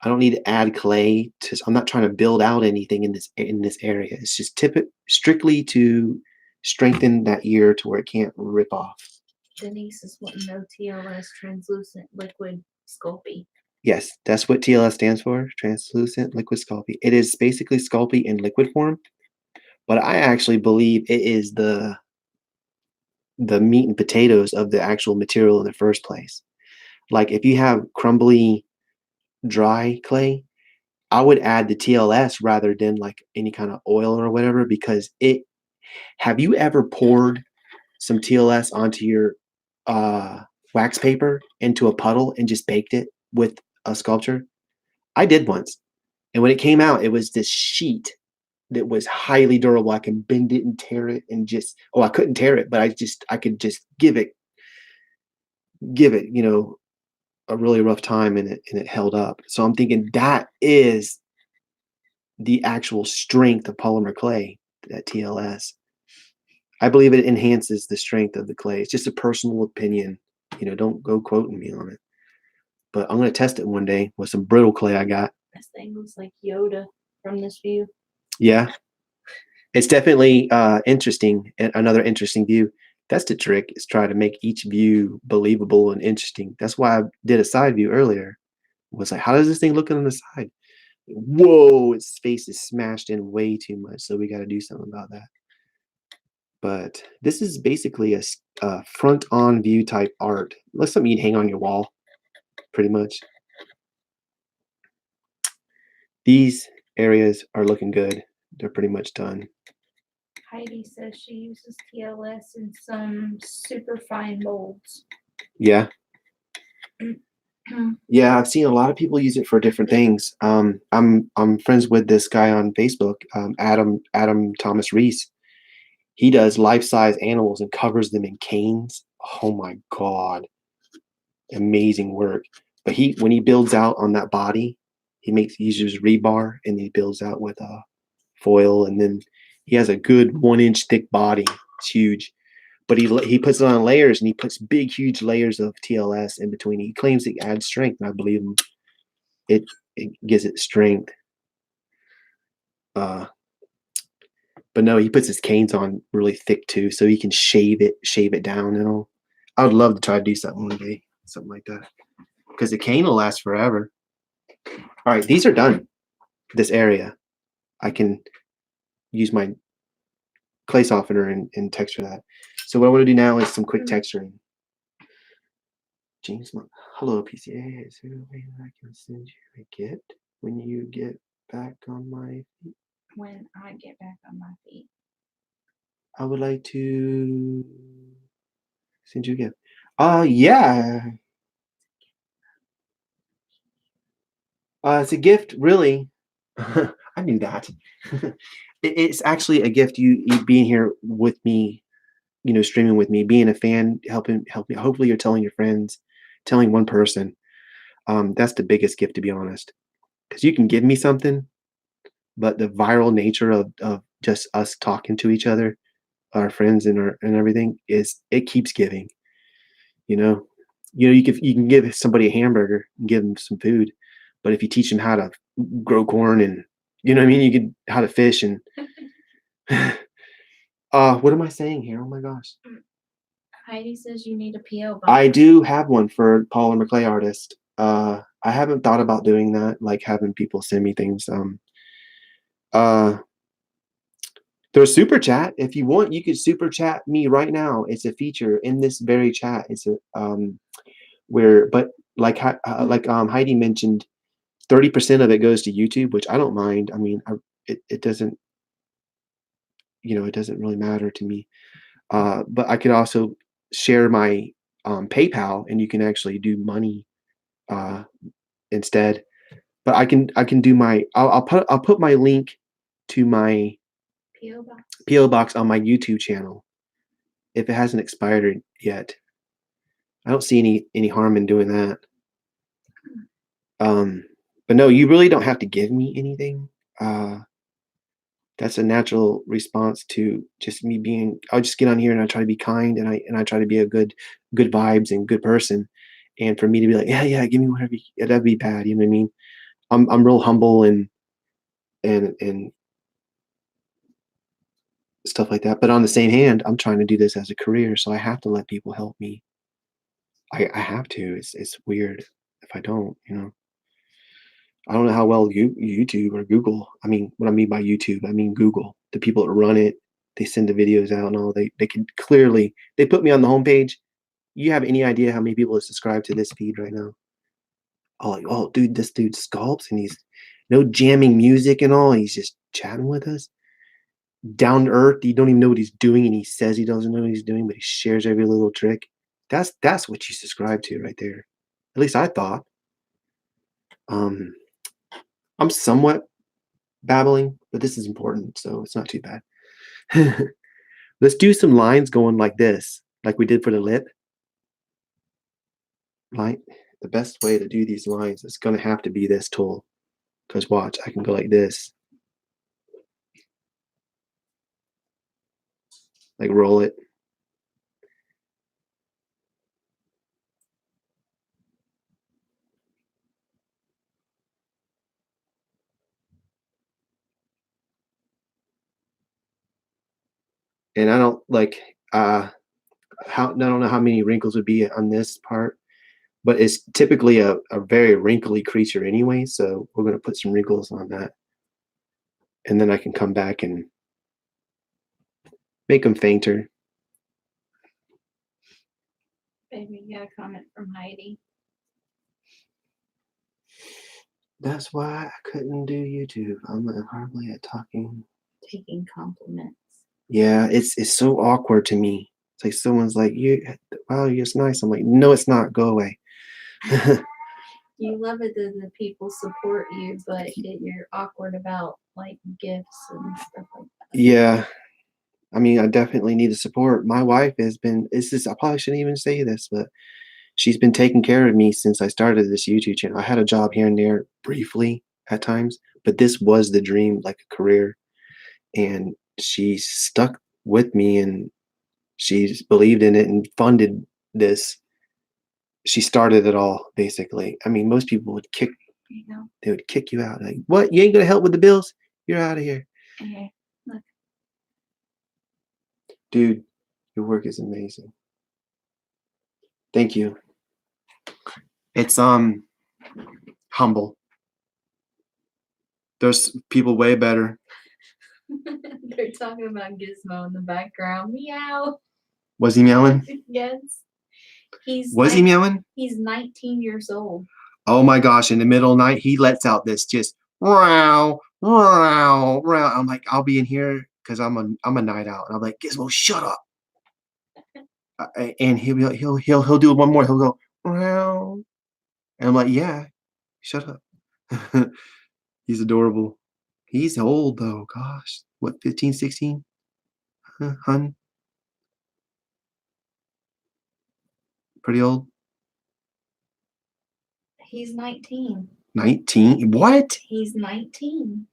I don't need to add clay I'm not trying to build out anything in this area. It's just strictly to strengthen that ear to where it can't rip off. Denise is wanting no TLS translucent liquid Sculpey. Yes, that's what TLS stands for, translucent liquid Sculpey. It is basically Sculpey in liquid form, but I actually believe it is the meat and potatoes of the actual material in the first place. Like if you have crumbly, dry clay, I would add the TLS rather than like any kind of oil or whatever, because have you ever poured some TLS onto your wax paper into a puddle and just baked it with a sculpture? I did once. And when it came out, it was this sheet that was highly durable. I can bend it and tear it and I couldn't tear it, but I could just give it, a really rough time and it held up. So I'm thinking that is the actual strength of polymer clay, that TLS. I believe it enhances the strength of the clay. It's just a personal opinion. Don't go quoting me on it. But I'm going to test it one day with some brittle clay I got. This thing looks like Yoda from this view. Yeah. It's definitely interesting. And another interesting view. That's the trick, is try to make each view believable and interesting. That's why I did a side view earlier. Was like, how does this thing look on the side? Whoa, its face is smashed in way too much. So we got to do something about that. But this is basically a front-on view type art. That's something you'd hang on your wall, pretty much. These areas are looking good. They're pretty much done. Heidi says she uses TLS in some super fine molds. Yeah. Yeah, I've seen a lot of people use it for different things. I'm friends with this guy on Facebook, Adam Thomas Reese. He does life-size animals and covers them in canes. Oh my God. Amazing work. But when he builds out on that body, he uses rebar and he builds out with foil, and then he has a good 1-inch thick body. It's huge. But he puts it on layers, and he puts big, huge layers of TLS in between. He claims it adds strength, and I believe him. It gives it strength. But no, he puts his canes on really thick too, so he can shave it down and all. I would love to try to do something one day, something like that, because the cane will last forever. All right, these are done. This area, I can use my clay softener and texture that. So what I want to do now is some quick texturing. James, hello PCA. Is there a way that I can send you a gift when you get back on my feet? When I get back on my feet, I would like to send you a gift. Yeah. It's a gift, really. I knew that. It's actually a gift. You being here with me, streaming with me, being a fan, helping me. Hopefully, you're telling your friends, telling one person. That's the biggest gift, to be honest, because you can give me something, but the viral nature of just us talking to each other, our friends and everything, it keeps giving. You can give somebody a hamburger and give them some food, but if you teach them how to grow corn and what I mean, you can how to fish and what am I saying here? Oh my gosh. Heidi says you need a PO box. I do have one for polymer clay artist. I haven't thought about doing that, like having people send me things. There's super chat. If you want, you could super chat me right now. It's a feature in this very chat. It's a but like Heidi mentioned, 30% of it goes to YouTube, which I don't mind. I mean, it doesn't it doesn't really matter to me. But I could also share my PayPal, and you can actually do money instead. But I can do my I'll put my link to my PO box on my YouTube channel if it hasn't expired yet. I don't see any harm in doing that. But no, you really don't have to give me anything. That's a natural response to just me being. I'll just get on here and I try to be kind, and I try to be a good vibes and good person. And for me to be like, yeah, give me whatever, that'd be bad. You know what I mean? I'm real humble and stuff like that. But on the same hand, I'm trying to do this as a career, so I have to let people help me. I have to. It's weird if I don't. I don't know how well YouTube or Google. I mean, what I mean by YouTube, I mean Google. The people that run it, they send the videos out and all. They can clearly. They put me on the homepage. You have any idea how many people are subscribed to this feed right now? Oh, dude, this dude sculpts and he's no jamming music and all. He's just chatting with us. Down to earth. You don't even know what he's doing, and he says he doesn't know what he's doing, but he shares every little trick. That's what you subscribe to right there. At least I thought. I'm somewhat babbling, but this is important, so it's not too bad. Let's do some lines going like this, like we did for the lip. Line. the best way to do these lines is going to have to be this tool. Because watch, I can go like this. Like roll it. And I don't like I don't know how many wrinkles would be on this part, but it's typically a very wrinkly creature anyway, so we're going to put some wrinkles on that. And then I can come back and make them fainter. Baby, you got a comment from Heidi. That's why I couldn't do YouTube. I'm horribly at talking. Taking compliments. Yeah, it's so awkward to me. It's like someone's like, wow, you're just nice. I'm like, no, it's not. Go away. You love it that the people support you, but you're awkward about like gifts and stuff like that. Yeah. I mean, I definitely need the support. My wife has been, I probably shouldn't even say this, but she's been taking care of me since I started this YouTube channel. I had a job here and there briefly at times, but this was the dream, like a career. And she stuck with me and she's believed in it and funded this. She started it all, basically. I mean, most people would they would kick you out. Like, what? You ain't gonna help with the bills? You're out of here. Okay, look. Dude, your work is amazing. Thank you. It's humble. There's people way better. They're talking about Gizmo in the background. Meow. Was he meowing? Yes. Was he meowing? He's 19 years old. Oh my gosh, in the middle of the night, he lets out this just row, row, row. I'm like, I'll be in here because I'm a night out. And I'm like, Gizmo, shut up. And he'll do it one more. He'll go, row. And I'm like, yeah, shut up. He's adorable. He's old though. Gosh, what, 15, 16? Hun? Pretty old? He's 19. 19? What? He's 19.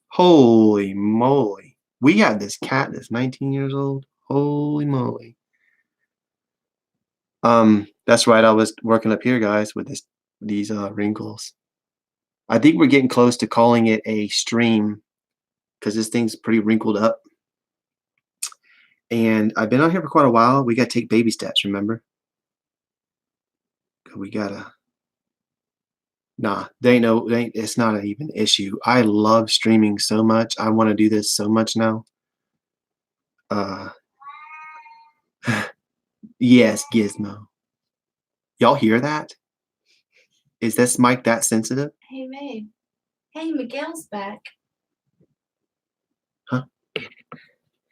Holy moly. We have this cat that's 19 years old. Holy moly. That's right. I was working up here, guys, with these wrinkles. I think we're getting close to calling it a stream because this thing's pretty wrinkled up. And I've been on here for quite a while. We got to take baby steps, remember? We gotta. Nah, it's not even an issue. I love streaming so much. I want to do this so much now. Yes, Gizmo. Y'all hear that? Is this mic that sensitive? Hey, babe. Hey, Miguel's back. Huh?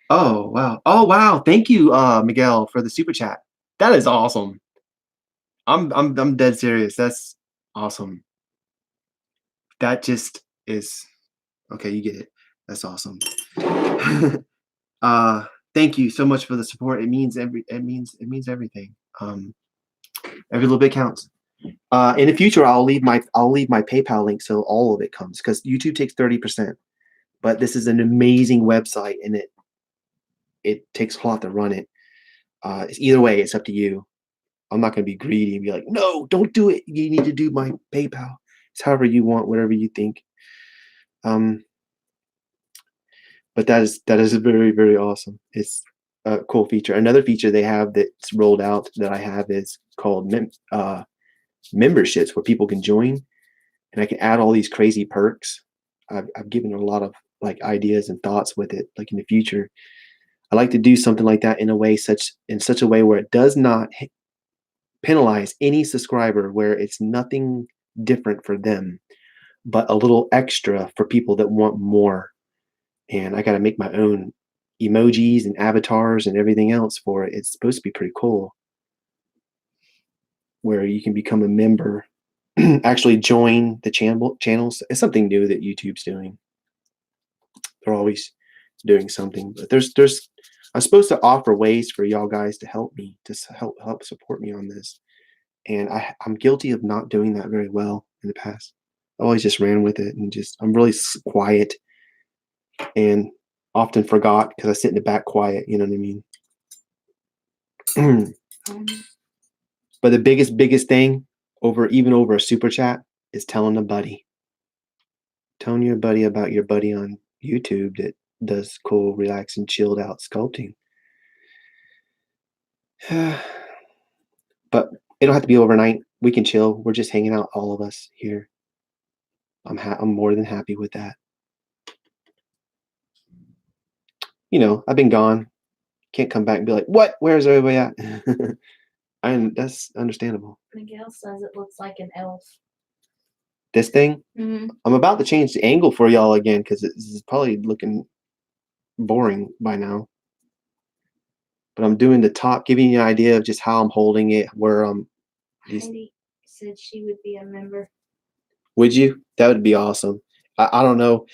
Oh, wow. Oh, wow. Thank you, Miguel, for the super chat. That is awesome. I'm dead serious. That's awesome. That just is okay, you get it. That's awesome. Thank you so much for the support. It means everything. Every little bit counts. In the future, I'll leave my PayPal link so all of it comes because YouTube takes 30%. But this is an amazing website and it takes a lot to run it. Either way, it's up to you. I'm not going to be greedy and be like, no, don't do it. You need to do my PayPal. It's however you want, whatever you think. But that is very, very awesome. It's a cool feature. Another feature they have that's rolled out that I have is called memberships where people can join and I can add all these crazy perks. I've given a lot of like ideas and thoughts with it. Like in the future, I like to do something like that in such a way where it does not penalize any subscriber, where it's nothing different for them, but a little extra for people that want more. And I got to make my own emojis and avatars and everything else for it. It's supposed to be pretty cool, where you can become a member, actually join the channels. It's something new that YouTube's doing. They're always doing something, but I'm supposed to offer ways for y'all guys to help me, to help support me on this. and I'm guilty of not doing that very well in the past. I always just ran with it and just I'm really quiet and often forgot because I sit in the back quiet. You know what I mean? Um, But the biggest thing over a super chat is telling a buddy. Telling your buddy about your buddy on YouTube that does cool, relaxing, chilled out sculpting. But it don't have to be overnight. We can chill. We're just hanging out, all of us here. I'm more than happy with that. You know, I've been gone. Can't come back and be like, "What? Where's everybody at?" And that's understandable. Miguel says it looks like an elf. This thing, Mm-hmm. I'm about to change the angle for y'all again because this is probably looking boring by now. But I'm doing the top, giving you an idea of just how I'm holding it, where Heidi said she would be a member. Would you? That would be awesome. I don't know.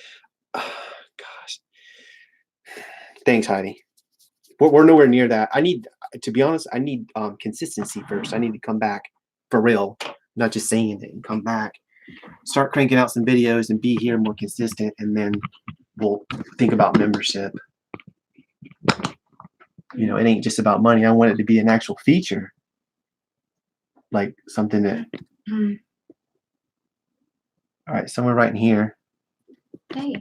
Gosh. Thanks, Heidi. We're nowhere near that. To be honest, I need consistency first. I need to come back for real, not just saying it, and come back. Start cranking out some videos and be here more consistent, and then we'll think about membership. You know, it ain't just about money. I want it to be an actual feature, like something that. All right, somewhere right in here. Hey.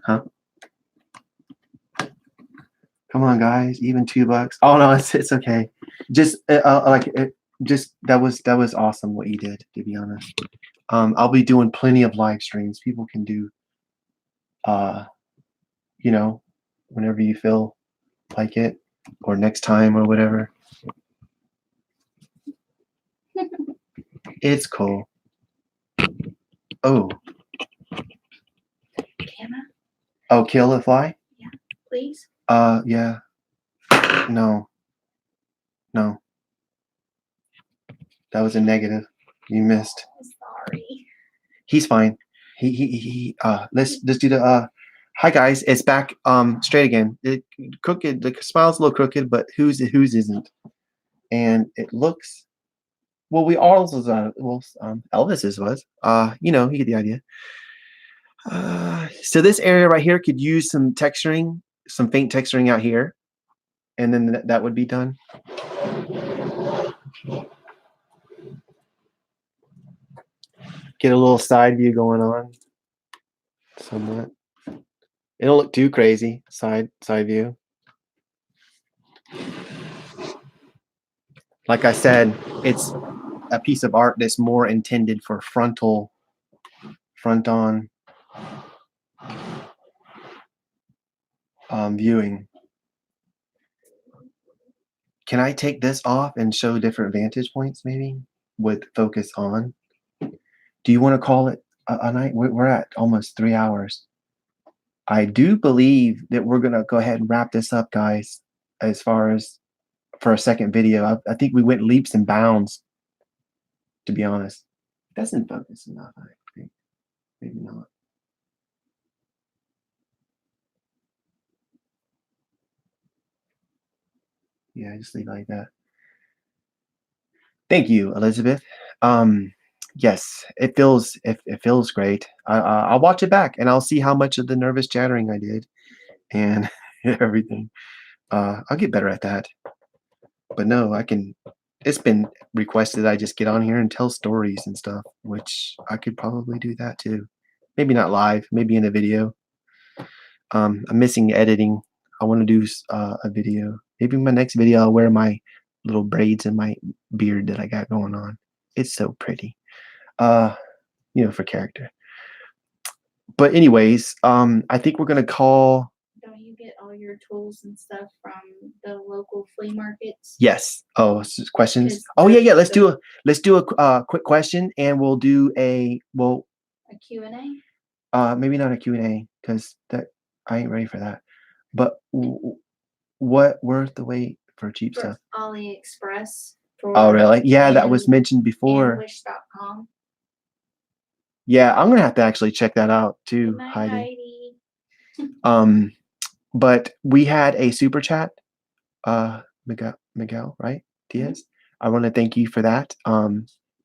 Huh? Come on, guys. Even $2. Oh no, it's okay. Just that was awesome what you did. To be honest, I'll be doing plenty of live streams. People can do, you know, whenever you feel like it, or next time or whatever. It's cool. Oh. Can I? Oh, kill a fly? Yeah, please. Yeah. No. That was a negative. You missed. Sorry. He's fine. Let's do the hi guys, it's back straight again. Crooked, the smile's a little crooked, but whose isn't. And it looks well, we all was Elvis's was. You know, you get the idea. So this area right here could use some texturing, some faint texturing out here, and then that would be done. Get a little side view going on. Somewhat. It don't look too crazy. Side view. Like I said, it's a piece of art that's more intended for front on viewing. Can I take this off and show different vantage points maybe with focus on? Do you want to call it a night? We're at almost 3 hours. I do believe that we're going to go ahead and wrap this up, guys, as far as for a second video. I think we went leaps and bounds, to be honest. It doesn't focus enough, I think. Maybe not. Yeah, just leave it like that. Thank you, Elizabeth. Yes, it feels great. I'll watch it back and I'll see how much of the nervous chattering I did and everything. I'll get better at that. But no, I can. It's been requested I just get on here and tell stories and stuff, which I could probably do that too. Maybe not live, maybe in a video. I'm missing editing. I want to do a video. Maybe my next video I'll wear my little braids in my beard that I got going on. It's so pretty. You know, for character. But anyways, I think we're gonna call. Don't you get all your tools and stuff from the local flea markets? Yes. Oh, questions. Oh yeah. Let's do a quick question, and we'll do a Q&A. Maybe not a Q&A because that I ain't ready for that. But what worth the wait for cheap stuff? AliExpress. Oh really? Yeah, that was mentioned before. Wish.com. Yeah, I'm gonna have to actually check that out too, Heidi. But we had a super chat, Miguel, right? Tls. I want to thank you for that.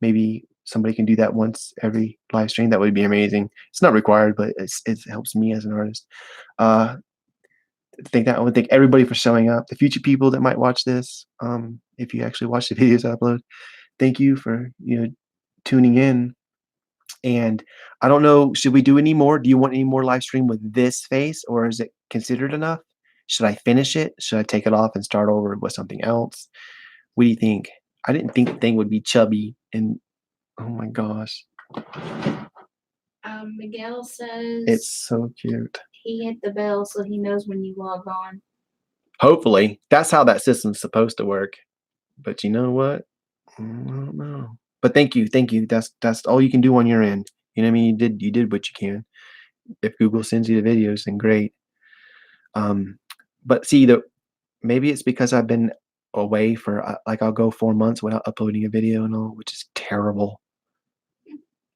Maybe somebody can do that once every live stream. That would be amazing. It's not required, but it helps me as an artist. Uh, I would thank everybody for showing up. The future people that might watch this, if you actually watch the videos I upload, thank you for tuning in. And I don't know, should we do any more? Do you want any more live stream with this face, or is it considered enough? Should I finish it? Should I take it off and start over with something else? What do you think? I didn't think the thing would be chubby and oh my gosh. Miguel It's says so cute. he hit the bell so he knows when you log on. Hopefully. That's how that system's supposed to work. But you know what? I don't know. But thank you. Thank you. That's all you can do on your end. You know what I mean? You did what you can. If Google sends you the videos, then great. But see, maybe it's because I've been away for like I'll go 4 months without uploading a video and all, which is terrible.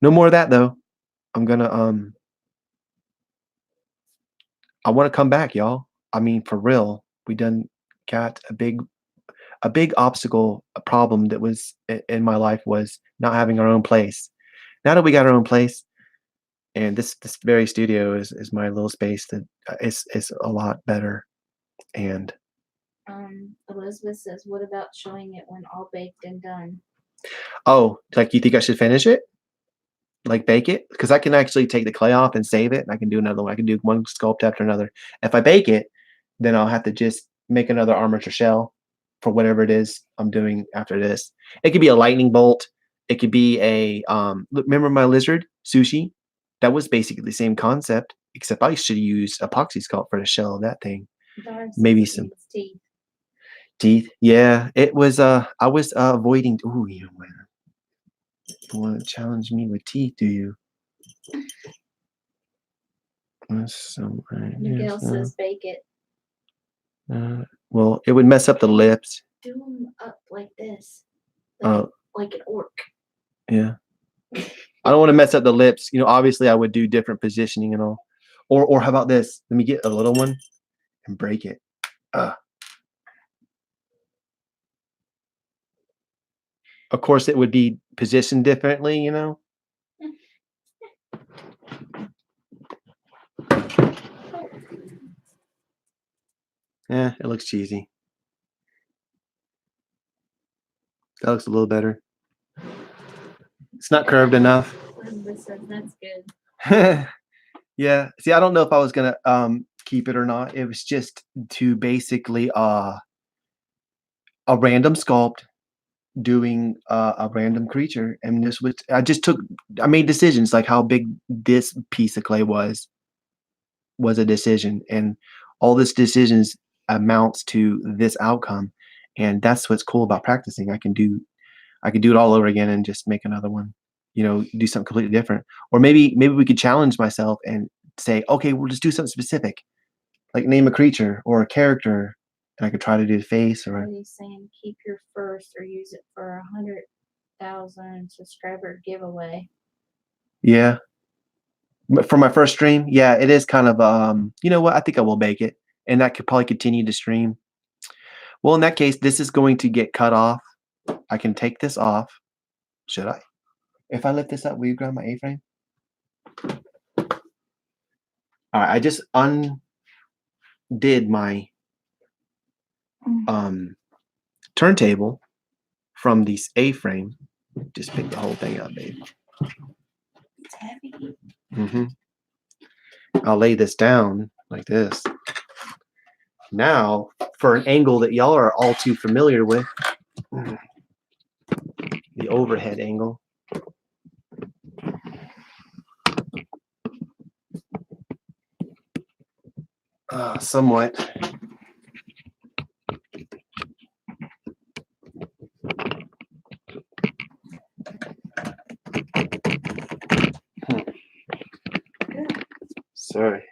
No more of that though. I'm gonna I want to come back, y'all. I mean, for real. We done got a big obstacle, a problem that was in my life was not having our own place. Now that we got our own place, and this very studio is my little space that is a lot better. And Elizabeth says, what about showing it when all baked and done? oh, like you think I should finish it? Like bake it? Because I can actually take the clay off and save it, and I can do another one. I can do one sculpt after another. If I bake it, then I'll have to just make another armature shell for whatever it is I'm doing after this. It could be a lightning bolt. It could be a remember my lizard sushi? That was basically the same concept, except I should use epoxy sculpt for the shell of that thing. Maybe some teeth. Yeah, it was. I was avoiding. Ooh, you want to challenge me with teeth? Do you? Miguel says, bake it. Well, it would mess up the lips. Do them up like this, like an orc. Yeah. I don't want to mess up the lips. Obviously I would do different positioning and all. Or how about this? Let me get a little one and break it. Of course, it would be positioned differently, Yeah, it looks cheesy. That looks a little better. It's not curved enough. That's good. Yeah. See, I don't know if I was gonna keep it or not. It was just to basically a random sculpt doing a random creature, and this was I made decisions like how big this piece of clay was a decision, and all this decisions amounts to this outcome, and that's what's cool about practicing. I can do it all over again and just make another one, do something completely different. Or maybe we could challenge myself and say, okay, we'll just do something specific, like name a creature or a character, and I could try to do the face. Or he's saying keep your first or use it for 100,000 subscriber giveaway. Yeah. For my first stream, yeah, it is kind of you know what? I think I will bake it, and that could probably continue to stream. Well, in that case, this is going to get cut off. I can take this off. Should I? If I lift this up, will you grab my A-frame? All right, I just undid my turntable from this A-frame. Just pick the whole thing up, baby. It's heavy. I'll lay this down like this. Now, for an angle that y'all are all too familiar with, the overhead angle. Somewhat. Sorry.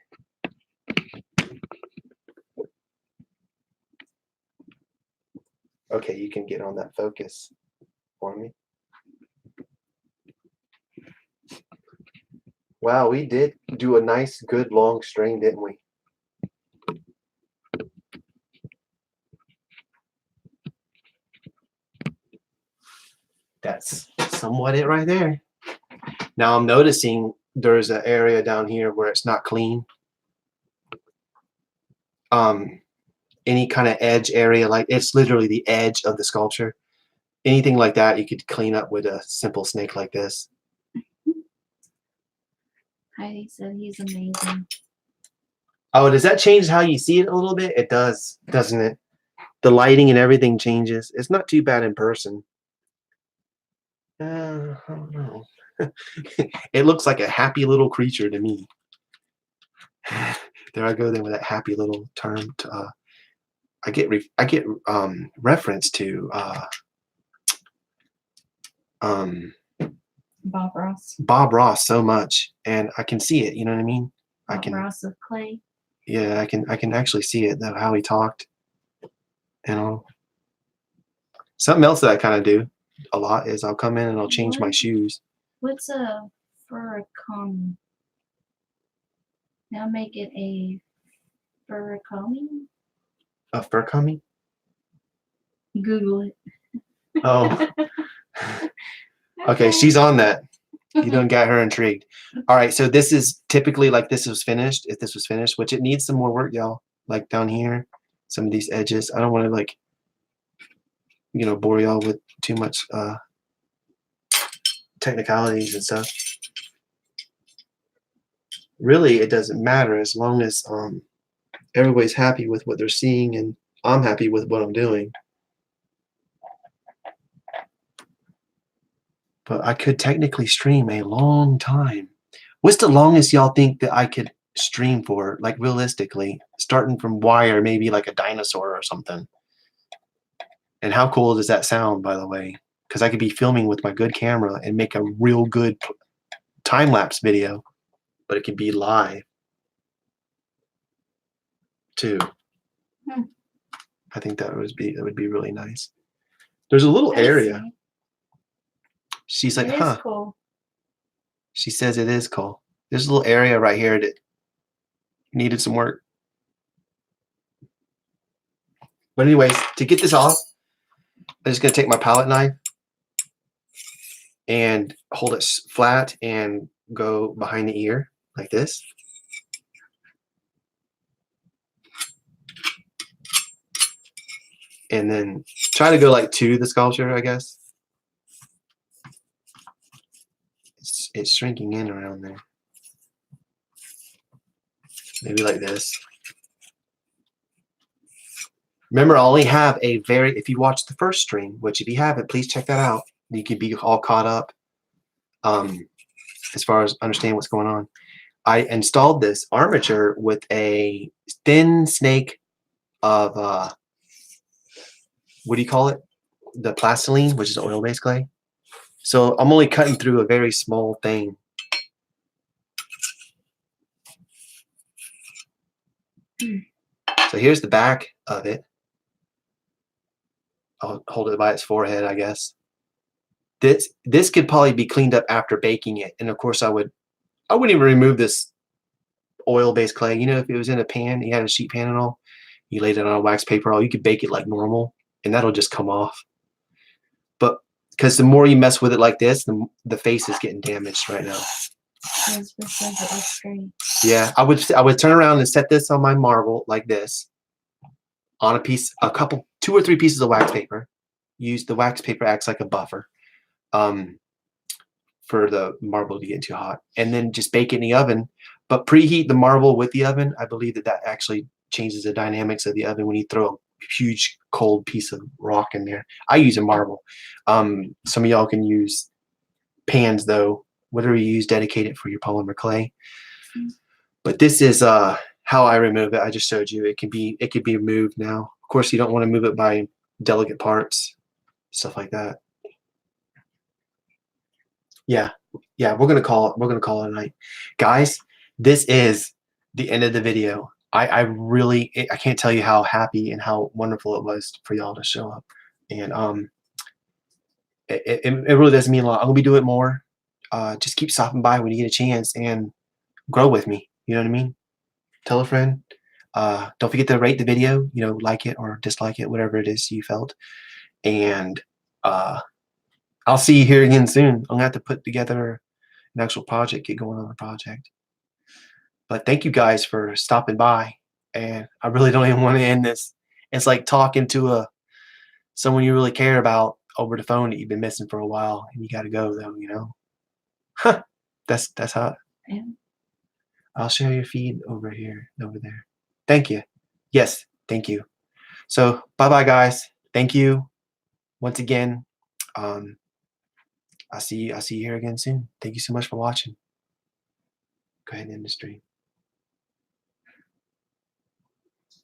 Okay, you can get on that focus for me. Wow, we did do a nice, good, long string, didn't we? what? It right there. Now I'm noticing there's an area down here where it's not clean. Any kind of edge area, like it's literally the edge of the sculpture. Anything like that, you could clean up with a simple snake like this. Heidi said he's amazing. Oh, does that change how you see it a little bit? It does, doesn't it? The lighting and everything changes. It's not too bad in person. I don't know. It looks like a happy little creature to me. There I go then with that happy little term. I get reference to Bob Ross so much, and I can see it. You know what I mean? Bob Ross of clay. Yeah, I can actually see it though, how he talked. And all. Something else that I kind of do a lot is I'll come in and I'll change my shoes. What's a furikami? Now make it a furikami. A furikami? Google it. Oh. Okay, she's on that. You done got her intrigued. All right, so this is typically like this was finished, if this was finished, which it needs some more work, y'all. Like down here, some of these edges. I don't want to like, bore y'all with too much technicalities and stuff. Really, it doesn't matter as long as everybody's happy with what they're seeing and I'm happy with what I'm doing. But I could technically stream a long time. What's the longest y'all think that I could stream for, like realistically, starting from wire, maybe like a dinosaur or something? And how cool does that sound, by the way? Because I could be filming with my good camera and make a real good time-lapse video, but it could be live too. I think that would be really nice. There's a little area. She's like, huh. Cool. She says it is cool. There's a little area right here that needed some work. But anyways, to get this off, I'm just going to take my palette knife and hold it flat and go behind the ear like this. And then try to go like to the sculpture, I guess. It's shrinking in around there. Maybe like this. Remember, I only have a if you watch the first stream, which if you haven't, please check that out. You can be all caught up as far as understanding what's going on. I installed this armature with a thin snake of, what do you call it? The plastiline, which is oil-based clay. So I'm only cutting through a very small thing. So here's the back of it. I'll hold it by its forehead, I guess. This could probably be cleaned up after baking it. And of course I wouldn't even remove this oil-based clay. If it was in a pan, you had a sheet pan and all, you laid it on a wax paper, you could bake it like normal and that'll just come off. But because the more you mess with it like this, the face is getting damaged right now. Yeah, I would turn around and set this on my marble like this, on two or three pieces of wax paper. Use the wax paper acts like a buffer for the marble to get too hot, and then just bake it in the oven. But preheat the marble with the oven. I believe that actually changes the dynamics of the oven when you throw a huge cold piece of rock in there. I use a marble. Some of y'all can use pans though. Whatever you use, dedicate it for your polymer clay. But this is how I remove it. I just showed you. It could be removed now. Of course, you don't want to move it by delicate parts, stuff like that. Yeah, we're gonna call it a night, guys. This is the end of the video. I can't tell you how happy and how wonderful it was for y'all to show up, and it really does mean a lot. I'm gonna be doing more. Just keep stopping by when you get a chance and grow with me. You know what I mean? Tell a friend. Don't forget to rate the video. Like it or dislike it, whatever it is you felt. And I'll see you here again soon. I'm gonna have to put together an actual project, get going on the project. But thank you guys for stopping by. And I really don't even want to end this. It's like talking to someone you really care about over the phone that you've been missing for a while, and you got to go though. That's how. Yeah. I'll share your feed over here, over there. Thank you. Yes, thank you. So bye bye guys. Thank you once again. Um, I'll see you here again soon. Thank you so much for watching. Go ahead and end the stream.